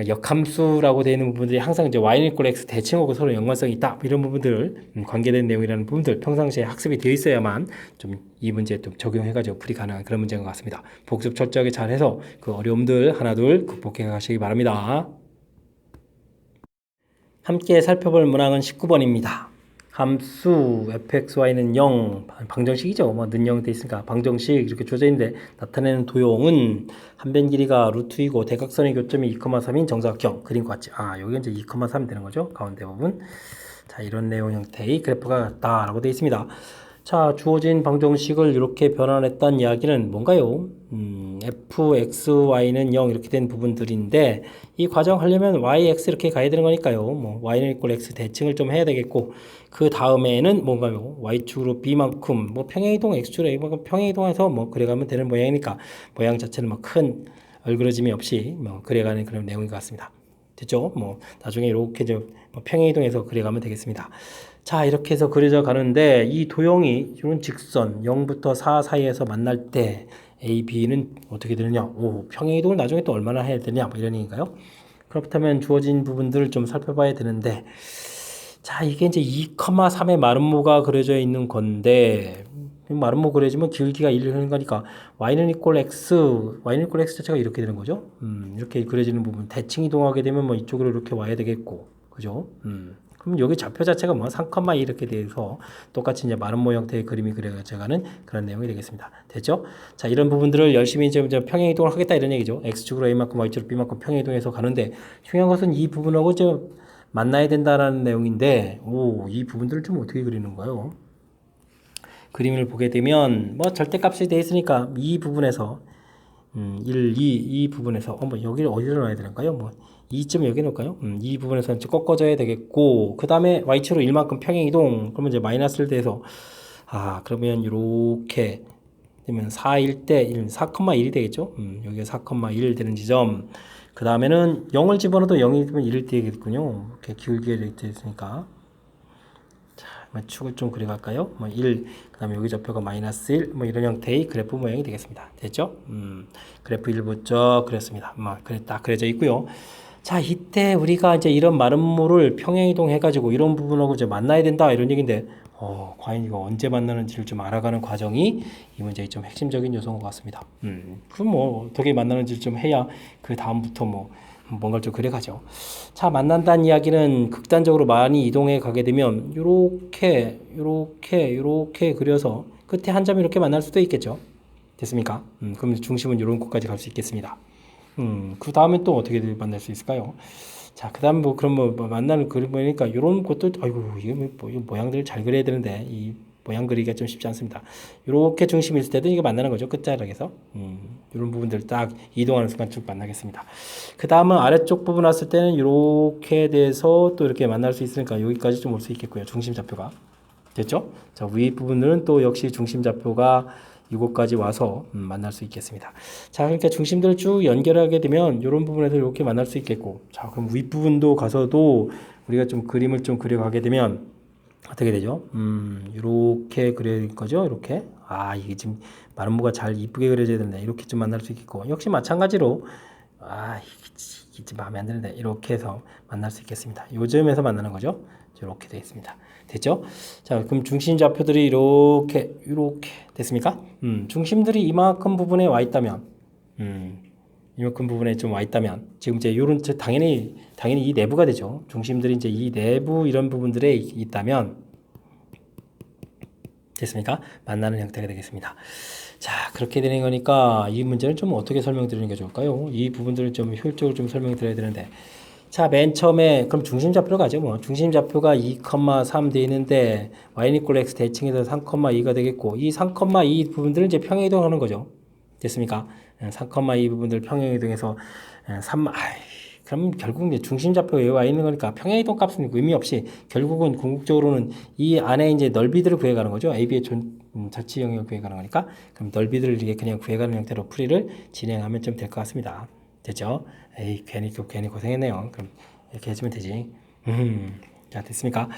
역함수라고 되어 있는 부분들이 항상 이제 y는 이꼴 x 대칭하고 서로 연관성이 있다 이런 부분들 관계된 내용이라는 부분들 평상시에 학습이 되어 있어야만 좀 이 문제에 좀 적용해가지고 풀이 가능한 그런 문제인 것 같습니다. 복습 철저하게 잘해서 그 어려움들 하나둘 극복해 가시기 바랍니다. 함께 살펴볼 문항은 19번입니다. 함수 fxy는 0 방정식이죠. 뭐 는0 돼 있으니까 방정식 이렇게 주어져 있는데 나타내는 도형은 한 변 길이가 루트이고 대각선의 교점이 2,3인 정사각형 그림과 같이 여기 이제 2,3 되는 거죠. 가운데 부분. 자, 이런 내용 형태의 그래프가 같다라고 되어 있습니다. 자, 주어진 방정식을 이렇게 변환했다는 이야기는 뭔가요? fxy는 0 이렇게 된 부분들인데 이 과정 하려면 yx 이렇게 가야 되는 거니까요. 뭐 y는 이꼴 x 대칭을 좀 해야 되겠고 그 다음에는 뭔가요? y축으로 b만큼 뭐 평행이동 x축으로 a만큼 평행이동해서 뭐 그래가면 되는 모양이니까 모양 자체는 뭐 큰 얼그러짐이 없이 뭐 그래가는 그런 내용인 것 같습니다. 됐죠? 뭐 나중에 이렇게 뭐 평행이동해서 그려가면 되겠습니다. 자, 이렇게 해서 그려져 가는데 이 도형이 이런 직선 0부터 4 사이에서 만날 때 A, B는 어떻게 되느냐? 평행이동을 나중에 또 얼마나 해야 되냐? 뭐 이런 얘기인가요? 그렇다면 주어진 부분들을 좀 살펴봐야 되는데 자, 이게 이제 2,3의 마름모가 그려져 있는 건데 마름모 그려지면 기울기가 1을 하는 거니까 y는 이꼴 x 자체가 이렇게 되는 거죠. 이렇게 그려지는 부분 대칭 이동하게 되면 뭐 이쪽으로 이렇게 와야 되겠고 그죠? 그럼 여기 좌표 자체가 뭐 3,2 이렇게 돼서 똑같이 이제 마름모 형태의 그림이 그려져가는 그런 내용이 되겠습니다. 됐죠? 자, 이런 부분들을 열심히 이제 평행 이동을 하겠다 이런 얘기죠. x축으로 a만큼 y축으로 b만큼 평행 이동해서 가는데 중요한 것은 이 부분하고 이제 만나야 된다라는 내용인데 이 부분들을 좀 어떻게 그리는 거예요? 그림을 보게 되면 뭐 절대값이 돼 있으니까 이 부분에서 1, 2, 이 부분에서 뭐 여기를 어디로 놔야 되는가요? 뭐 2점 여기 놓을까요? 이 부분에서 이제 꺾어져야 되겠고 그 다음에 y축으로 1만큼 평행 이동 그러면 이제 마이너스를 대서 그러면 이렇게 되면 4일 때 4,1이 되겠죠? 여기가 4,1 되는 지점 그 다음에는 0을 집어넣어도 0이 되면 1일 되겠군요. 이렇게 기울기가 되어 있으니까 축을 좀 그려갈까요? 뭐 1, 그 다음에 여기 좌표가 마이너스 1, 뭐 이런 형태의 그래프 모양이 되겠습니다. 됐죠? 그래프 1부 쭉 그렸습니다. 딱 그려져 있고요. 자, 이때 우리가 이제 이런 마름모를 평행이동 해가지고 이런 부분하고 이제 만나야 된다 이런 얘기인데, 과연 이거 언제 만나는지를 좀 알아가는 과정이 이 문제의 좀 핵심적인 요소인 것 같습니다. 그럼 뭐 어떻게 만나는지를 좀 해야 그 다음부터 뭐 뭔가를 좀 그려가죠. 자, 만난다는 이야기는 극단적으로 많이 이동해 가게 되면 요렇게 그려서 끝에 한 점이 이렇게 만날 수도 있겠죠. 됐습니까? 그럼 중심은 이런 곳까지 갈 수 있겠습니다. 그 다음에 또 어떻게 만날 수 있을까요? 자, 그 다음 그럼 만나는 그림 보니까 이런 것도 이거 모양들을 잘 그려야 되는데 이 모양 그리기가 좀 쉽지 않습니다. 이렇게 중심이 있을 때도 이게 만나는 거죠. 끝자락에서. 이런 부분들 딱 이동하는 순간 쭉 만나겠습니다. 그 다음은 아래쪽 부분 왔을 때는 이렇게 돼서 또 이렇게 만날 수 있으니까 여기까지 좀 올 수 있겠고요. 중심 좌표가. 됐죠? 자, 위 부분들은 또 역시 중심 좌표가 이곳까지 와서 만날 수 있겠습니다. 자, 그러니까 중심들을 쭉 연결하게 되면 이런 부분에서 이렇게 만날 수 있겠고, 자, 그럼 윗부분도 가서도 우리가 좀 그림을 좀 그려가게 되면 어떻게 되죠? 이렇게 그릴 거죠? 이렇게. 이게 지금 마름모가 잘 이쁘게 그려져야 되는데 이렇게 좀 만날 수 있겠고, 역시 마찬가지로 이게 좀 마음에 안 드는데 이렇게 해서 만날 수 있겠습니다. 요점에서 만나는 거죠? 이렇게 되어 있습니다. 됐죠? 자, 그럼 중심 좌표들이 이렇게 됐습니까? 중심들이 이만큼 부분에 와 있다면, 이만큼 부분에 좀 와 있다면, 지금 이제 요런 당연히 이 내부가 되죠. 중심들이 이제 이 내부 이런 부분들에 있다면, 됐습니까? 만나는 형태가 되겠습니다. 자, 그렇게 되는 거니까 이 문제는 좀 어떻게 설명드리는 게 좋을까요? 이 부분들을 좀 효율적으로 좀 설명드려야 되는데, 자, 맨 처음에 그럼 중심 좌표로 가죠. 뭐 중심 좌표가 2,3 돼 있는데 y는 이꼴 x 대칭해서 3,2가 되겠고 이 3,2 부분들은 이제 평행 이동하는 거죠. 됐습니까? 3,2 부분들 평행 이동해서 3 그럼 결국 이제 중심 좌표에 와 있는 거니까 평행 이동 값은 의미 없이 결국은 궁극적으로는 이 안에 이제 넓이들을 구해가는 거죠. AB의 자치 영역을 구해가는 거니까 그럼 넓이들을 이렇게 그냥 구해가는 형태로 풀이를 진행하면 좀 될 것 같습니다. 됐죠? 괜히 고생했네요. 그럼 이렇게 해주면 되지. 자, 됐습니까?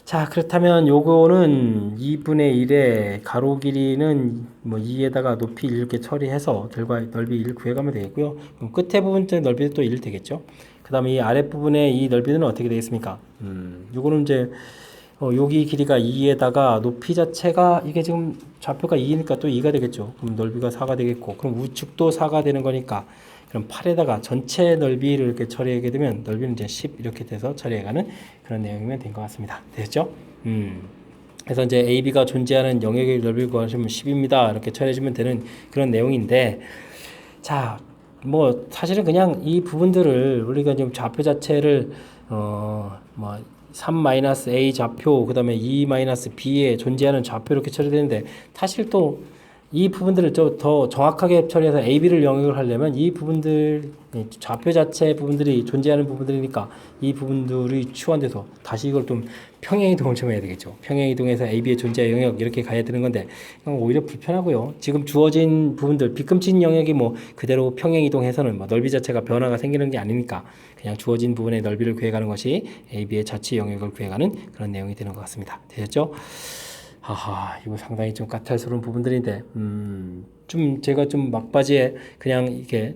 자, 그렇다면 요거는 2분의 1의 가로 길이는 뭐 2에다가 높이 1 이렇게 처리해서 결과 넓이 1 구해가면 되겠고요. 그럼 끝에 부분 넓이도 또 1 되겠죠. 그 다음에 이 아랫부분의 이 넓이는 어떻게 되겠습니까? 요거는 이제 여기 길이가 2에다가 높이 자체가 이게 지금 좌표가 2니까 또 2가 되겠죠. 그럼 넓이가 4가 되겠고, 그럼 우측도 4가 되는 거니까 그럼 8에다가 전체 넓이를 이렇게 처리하게 되면 넓이는 이제 10 이렇게 돼서 처리해가는 그런 내용이면 된 것 같습니다. 됐죠? 그래서 이제 AB가 존재하는 영역의 넓이를 구하시면 10입니다. 이렇게 처리해주면 되는 그런 내용인데, 자, 뭐 사실은 그냥 이 부분들을 우리가 지금 좌표 자체를 뭐 3-a 좌표, 그 다음에 2-b에 존재하는 좌표 이렇게 처리되는데, 사실 또 이 부분들을 더 정확하게 처리해서 AB를 영역을 하려면 이 부분들, 좌표 자체 부분들이 존재하는 부분들이니까 이 부분들이 치환돼서 다시 이걸 좀 평행이동을 좀 해야 되겠죠. 평행이동해서 AB의 존재 영역 이렇게 가야 되는 건데 오히려 불편하고요. 지금 주어진 부분들, 비금친 영역이 뭐 그대로 평행이동해서는 뭐 넓이 자체가 변화가 생기는 게 아니니까 그냥 주어진 부분의 넓이를 구해가는 것이 AB의 자체 영역을 구해가는 그런 내용이 되는 것 같습니다. 되셨죠? 하하, 이거 상당히 좀 까탈스러운 부분들인데, 좀 제가 좀 막바지에 그냥 이게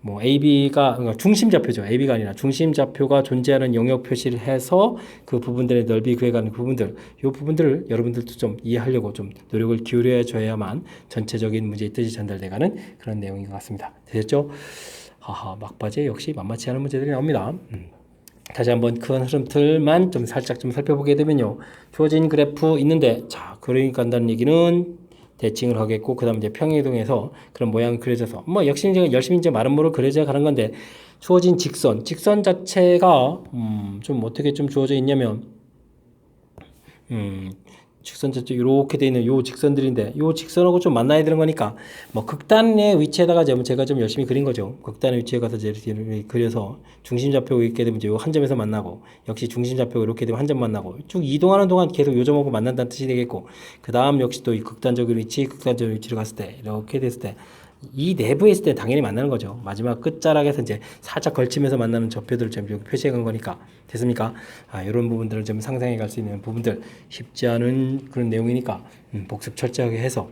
뭐 AB가 그러니까 중심 좌표죠. AB가 아니라 중심 좌표가 존재하는 영역 표시를 해서 그 부분들의 넓이 구해가는 부분들, 이 부분들을 여러분들도 좀 이해하려고 좀 노력을 기울여 줘야만 전체적인 문제의 뜻이 전달돼가는 그런 내용인 것 같습니다. 되셨죠? 하하, 막바지에 역시 만만치 않은 문제들이 나옵니다. 다시 한번 큰 흐름틀만 좀 살짝 좀 살펴보게 되면요. 주어진 그래프 있는데, 자, 그러니까 한다는 얘기는 대칭을 하겠고, 그 다음 이제 평행이동해서 그런 모양을 그려져서, 뭐, 역시 이제 열심히 이제 마름모로 그려져 가는 건데, 주어진 직선 자체가, 좀 어떻게 좀 주어져 있냐면, 직선 자체 이렇게 돼 있는 요 직선들인데 요 직선하고 좀 만나야 되는 거니까 뭐 극단의 위치에다가 제가 좀 열심히 그린 거죠. 극단의 위치에 가서 이렇게 그려서 중심 좌표가 있게 되면 이제 요 한 점에서 만나고 역시 중심 좌표가 이렇게 되면 한 점 만나고 쭉 이동하는 동안 계속 요 점하고 만난다는 뜻이 되겠고 그 다음 역시 또 이 극단적인 위치로 갔을 때 이렇게 됐을 때 이 내부에 있을 때 당연히 만나는 거죠. 마지막 끝자락에서 이제 살짝 걸치면서 만나는 좌표들을 좀 여기 표시해 간 거니까 됐습니까? 이런 부분들을 좀 상상해 갈 수 있는 부분들 쉽지 않은 그런 내용이니까 복습 철저하게 해서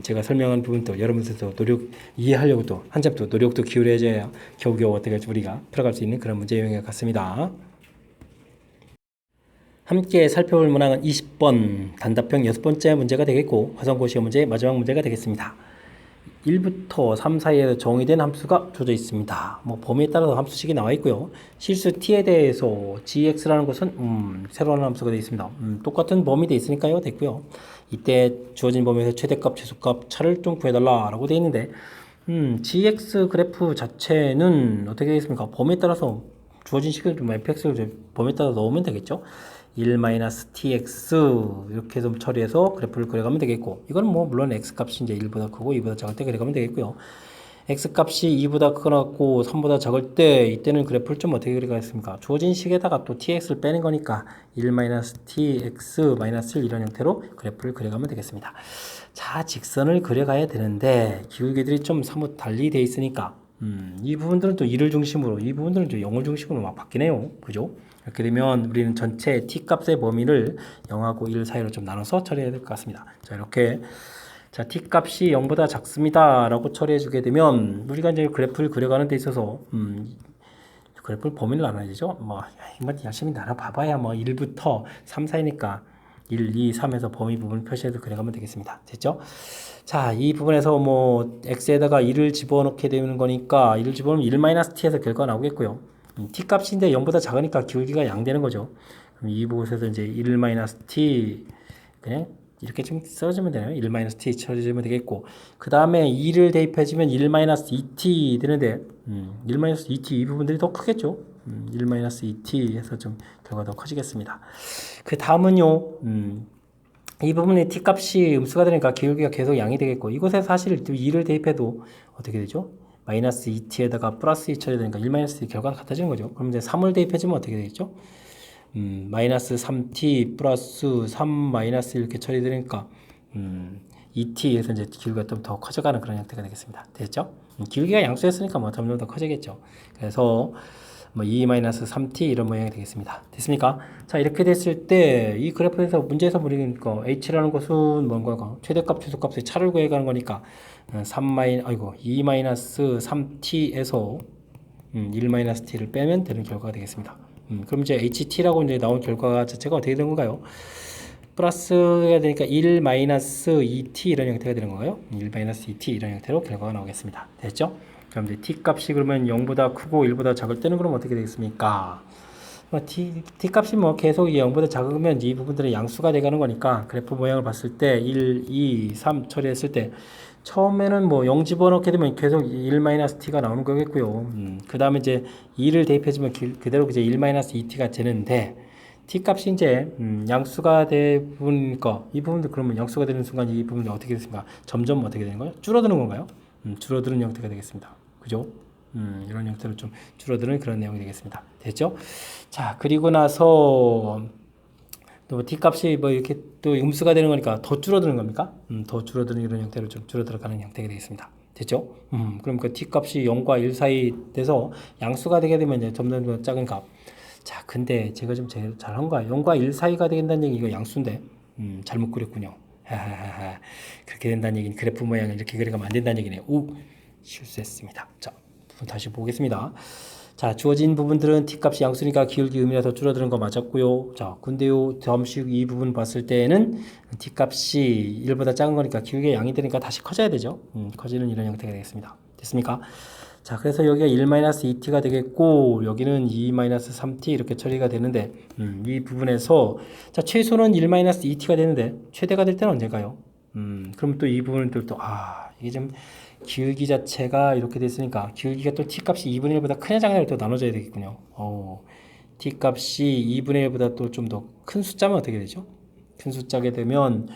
제가 설명한 부분도 여러분들도 노력 이해하려고 또 한참 또 노력도 기울여져야 겨우겨우 어떻게 우리가 풀어갈 수 있는 그런 문제 유형인 것 같습니다. 함께 살펴볼 문항은 20번 단답형 6번째 문제가 되겠고 화성고시의 문제의 마지막 문제가 되겠습니다. 1부터 3 사이에 정의된 함수가 주어져 있습니다. 뭐 범위에 따라서 함수식이 나와 있고요. 실수 t에 대해서 gx라는 것은 새로운 함수가 되어 있습니다. 똑같은 범위 되어 있으니까요. 됐고요. 이때 주어진 범위에서 최대값, 최소값 차를 좀 구해달라라고 되어 있는데 gx 그래프 자체는 어떻게 되겠습니까? 범위에 따라서 주어진 식을 좀 fx를 범위에 따라 넣으면 되겠죠. 1-tx 이렇게 좀 처리해서 그래프를 그려가면 되겠고 이건 뭐 물론 x값이 이제 1보다 크고 2보다 작을 때 그려가면 되겠고요. x값이 2보다 크고 3보다 작을 때 이때는 그래프를 좀 어떻게 그려가겠습니까? 주어진 식에다가 또 tx를 빼는 거니까 1-tx-1 이런 형태로 그래프를 그려가면 되겠습니다. 자, 직선을 그려가야 되는데 기울기들이 좀 사뭇 달리 돼 있으니까 이 부분들은 또 1을 중심으로 이 부분들은 또 0을 중심으로 막 바뀌네요. 그죠? 이렇게 되면 우리는 전체 t값의 범위를 0하고 1 사이로 좀 나눠서 처리해야 될 것 같습니다. 자, 이렇게 자, t값이 0보다 작습니다 라고 처리해 주게 되면 우리가 이제 그래프를 그려가는 데 있어서 그래프를 범위를 나눠야 되죠. 뭐 열심히 나눠봐봐야 뭐 1부터 3 사이니까 1, 2, 3에서 범위 부분 표시해서 그려가면 되겠습니다. 됐죠? 자, 이 부분에서 뭐 x에다가 1을 집어넣게 되는 거니까 1을 집어넣으면 1-t에서 결과가 나오겠고요. t값인데 0보다 작으니까 기울기가 양되는 거죠. 그럼 이 부분에서 이제 1-t 그냥 이렇게 좀 써주면 되나요? 1-t 쳐주면 되겠고 그 다음에 2를 대입해주면 1-2t 되는데 1-2t 이 부분들이 더 크겠죠. 1-2t 해서 좀 결과가 더 커지겠습니다. 그 다음은요. 이 부분에 t값이 음수가 되니까 기울기가 계속 양이 되겠고 이곳에 사실 2를 대입해도 어떻게 되죠? 마이너스 2t에다가 플러스 2 처리되니까 1-2 결과가 같아지는 거죠. 그럼 이제 3을 대입해주면 어떻게 되겠죠? 마이너스 3t 플러스 3 마이너스 이렇게 처리되니까 2t에서 이제 기울기가 좀 더 커져가는 그런 형태가 되겠습니다. 됐죠? 기울기가 양수였으니까 뭐 점점 더 커지겠죠. 그래서 뭐 2-3t 이런 모양이 되겠습니다. 됐습니까? 자, 이렇게 됐을 때 이 그래프에서 문제에서 보니까 h라는 것은 뭔가 최대값 최소값의 차를 구해가는 거니까 2-3t에서 1-t를 빼면 되는 결과가 되겠습니다. 그럼 이제 ht라고 이제 나온 결과 자체가 어떻게 되는 건가요? 플러스가 되니까 1-2t 이런 형태가 되는 건가요? 1-2t 이런 형태로 결과가 나오겠습니다. 됐죠? 그럼 이제 t 값이 그러면 0보다 크고 1보다 작을 때는 그럼 어떻게 되겠습니까? t 값이 뭐 계속 0보다 작으면 이 부분들은 양수가 돼가는 거니까 그래프 모양을 봤을 때 1, 2, 3 처리했을 때 처음에는 뭐 0 집어넣게 되면 계속 1-t가 나오는 거겠고요. 그 다음에 이제 2를 대입해주면 그대로 이제 1-2t가 되는데 t 값이 이제 양수가 되니까 이 부분도 그러면 양수가 되는 순간 이 부분이 어떻게 됐습니까? 점점 어떻게 되는 거예요? 줄어드는 건가요? 줄어드는 형태가 되겠습니다. 그죠? 이런 형태로 좀 줄어드는 그런 내용이 되겠습니다. 됐죠? 자, 그리고 나서 또 t 값이 뭐 이렇게 또 음수가 되는 거니까 더 줄어드는 겁니까? 더 줄어드는 이런 형태로 좀 줄어들어가는 형태가 되겠습니다. 됐죠? 그럼 그 t 값이 0과 1 사이 돼서 양수가 되게 되면 이제 점점 더 작은 값. 자, 근데 제가 좀 잘한 거야. 0과 1 사이가 된다는 얘기 이거 양수인데 잘못 그렸군요. 하하하. 그렇게 된다는 얘기는 그래프 모양을 이렇게 그려가면 안 된다는 얘기네요. 오, 실수했습니다. 자, 부분 다시 보겠습니다. 자, 주어진 부분들은 t 값이 양수니까 기울기 의미가 더 줄어드는 거 맞았고요. 자, 근데요, 다음식 이 부분 봤을 때는 t 값이 1보다 작은 거니까 기울기가 양이 되니까 다시 커져야 되죠. 커지는 이런 형태가 되겠습니다. 됐습니까? 자, 그래서 여기가 1-2t가 되겠고 여기는 2-3t 이렇게 처리가 되는데 이 부분에서 자, 최소는 1-2t가 되는데 최대가 될 때는 언제가요? 그럼 또 이 부분은 또 이게 좀 기울기 자체가 이렇게 됐으니까 기울기가 또 t 값이 2분의 1보다 크냐 작냐를 또 나눠줘야 되겠군요. t 값이 2분의 1보다 또 좀 더 큰 숫자면 어떻게 되죠? 큰 숫자게 되면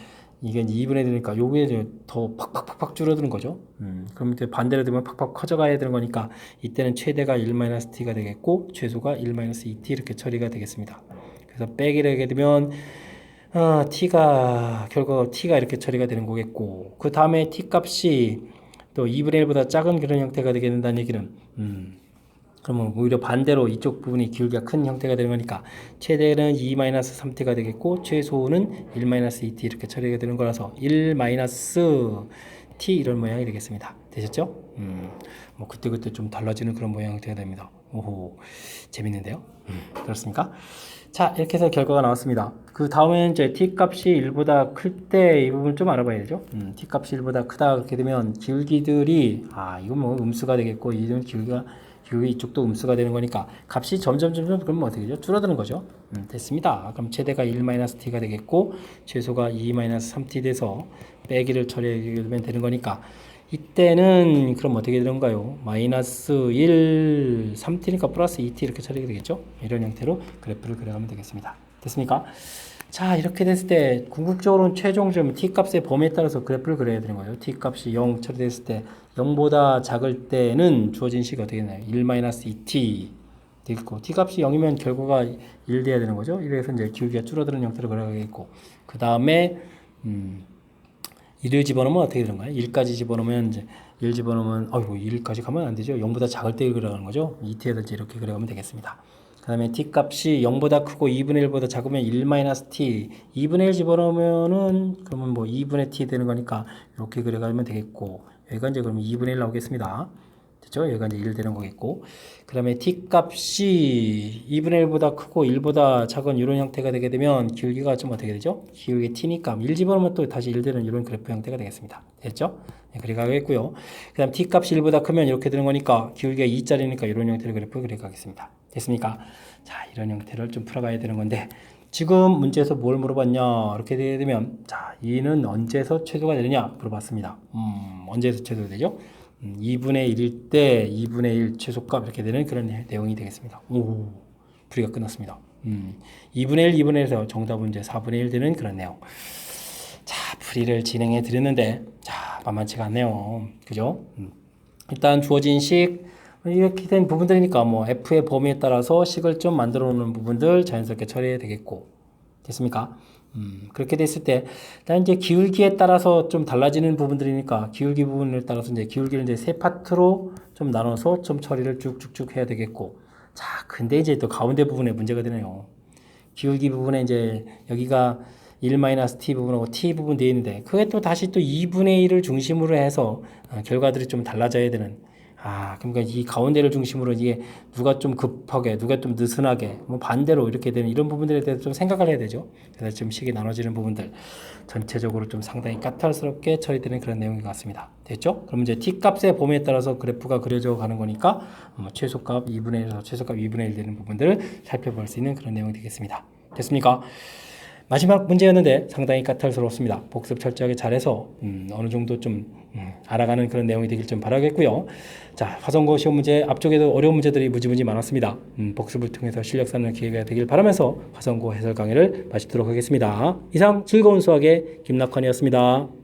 이게 2분의 1이니까 요게 더 팍팍팍팍 줄어드는 거죠. 그럼 이제 반대로 되면 팍팍 커져가야 되는 거니까 이때는 최대가 1-t가 되겠고 최소가 1-2t 이렇게 처리가 되겠습니다. 그래서 빼기를 하게 되면 결과가 t가 이렇게 처리가 되는 거겠고 그 다음에 t 값이 또 2분의 1보다 작은 그런 형태가 되게 된다는 얘기는 그러면 오히려 반대로 이쪽 부분이 기울기가 큰 형태가 되는 거니까 최대는 2-3t가 되겠고 최소는 1-2t 이렇게 처리가 되는 거라서 1-t 이런 모양이 되겠습니다. 되셨죠? 뭐 그때그때 좀 달라지는 그런 모양 형태가 됩니다. 오호, 재밌는데요? 그렇습니까? 자, 이렇게 해서 결과가 나왔습니다. 그 다음에는 이제 t 값이 1보다 클 때 이 부분 좀 알아봐야 되죠. t 값이 1보다 크다 그렇게 되면 기울기들이 이건 뭐 음수가 되겠고 이런 기울기 이쪽도 음수가 되는 거니까 값이 점점 그러면 어떻게 되죠? 줄어드는 거죠. 됐습니다. 그럼 최대가 1-t가 되겠고 최소가 2-3t 돼서 빼기를 처리하면 되는 거니까 이때는 그럼 어떻게 되는가요? -1, 3t니까 플러스 2t 이렇게 처리가 되겠죠? 이런 형태로 그래프를 그려가면 되겠습니다. 됐습니까? 자, 이렇게 됐을 때 궁극적으로는 최종점 t값의 범위에 따라서 그래프를 그려야 되는 거예요. t값이 0 처리됐을 때 0보다 작을 때는 주어진 식이 어떻게 되나요? 1-2t 되겠고 t값이 0이면 결과가 1 돼야 되는 거죠. 이래서 이제 기울기가 줄어드는 형태로 그려가겠고 그 다음에 1을 집어넣으면 어떻게 되는 거예요? 1까지 집어넣으면 이제 1 집어넣으면 1까지 가면 안 되죠. 0보다 작을 때 그려가는 거죠. 2t에다 이렇게 그려가면 되겠습니다. 그 다음에 t 값이 0보다 크고 2분의 1보다 작으면 1-t 2분의 1 집어넣으면은 그러면 뭐 2분의 t 되는 거니까 이렇게 그려가면 되겠고 여기가 이제 그러면 2분의 1 나오겠습니다. 됐죠? 여기가 이제 1 되는 거겠고 그 다음에 t 값이 2분의 1보다 크고 1보다 작은 이런 형태가 되게 되면 기울기가 좀 어떻게 되죠? 기울기 t니까 1 집어넣으면 또 다시 1 되는 이런 그래프 형태가 되겠습니다. 됐죠? 네, 그래 가겠고요. 그 다음 t 값이 1보다 크면 이렇게 되는 거니까 기울기가 2짜리니까 이런 형태의 그래프 그려 가겠습니다. 됐습니까? 자, 이런 형태를 좀 풀어가야 되는 건데 지금 문제에서 뭘 물어봤냐 이렇게 되면 자, 이는 언제에서 최소가 되느냐 물어봤습니다. 언제에서 최소가 되죠? 2분의 1일 때 2분의 1 최소값 이렇게 되는 그런 내용이 되겠습니다. 오, 풀이가 끝났습니다. 2분의 1, 2분의 1에서 정답은 이제 4분의 1 되는 그런 내용. 자, 풀이를 진행해 드렸는데 자, 만만치가 않네요. 그죠? 일단 주어진 식 이렇게 된 부분들이니까 뭐 f의 범위에 따라서 식을 좀 만들어 놓는 부분들 자연스럽게 처리해야 되겠고 됐습니까? 그렇게 됐을 때 일단 이제 기울기에 따라서 좀 달라지는 부분들이니까 기울기 부분에 따라서 이제 기울기를 이제 세 파트로 좀 나눠서 좀 처리를 쭉쭉쭉 해야 되겠고 자, 근데 이제 또 가운데 부분에 문제가 되네요. 기울기 부분에 이제 여기가 1-t 부분하고 t 부분 되어 있는데 그게 또 다시 또 2분의 1을 중심으로 해서 결과들이 좀 달라져야 되는 그러니까 이 가운데를 중심으로 이게 누가 좀 급하게 누가 좀 느슨하게 뭐 반대로 이렇게 되는 이런 부분들에 대해서 좀 생각을 해야 되죠. 그래서 좀 식이 나눠지는 부분들 전체적으로 좀 상당히 까탈스럽게 처리되는 그런 내용인 것 같습니다. 됐죠? 그럼 이제 t 값의 범위에 따라서 그래프가 그려져 가는 거니까 최소값 2분의 1에서 최소값 2분의 1 되는 부분들을 살펴볼 수 있는 그런 내용이 되겠습니다. 됐습니까? 마지막 문제였는데 상당히 까탈스럽습니다. 복습 철저하게 잘해서 어느 정도 좀 알아가는 그런 내용이 되길 좀 바라겠고요. 자, 화성고 시험 문제 앞쪽에도 어려운 문제들이 무지무지 많았습니다. 복습을 통해서 실력 쌓는 기회가 되길 바라면서 화성고 해설 강의를 마치도록 하겠습니다. 이상 즐거운 수학의 김낙환이었습니다.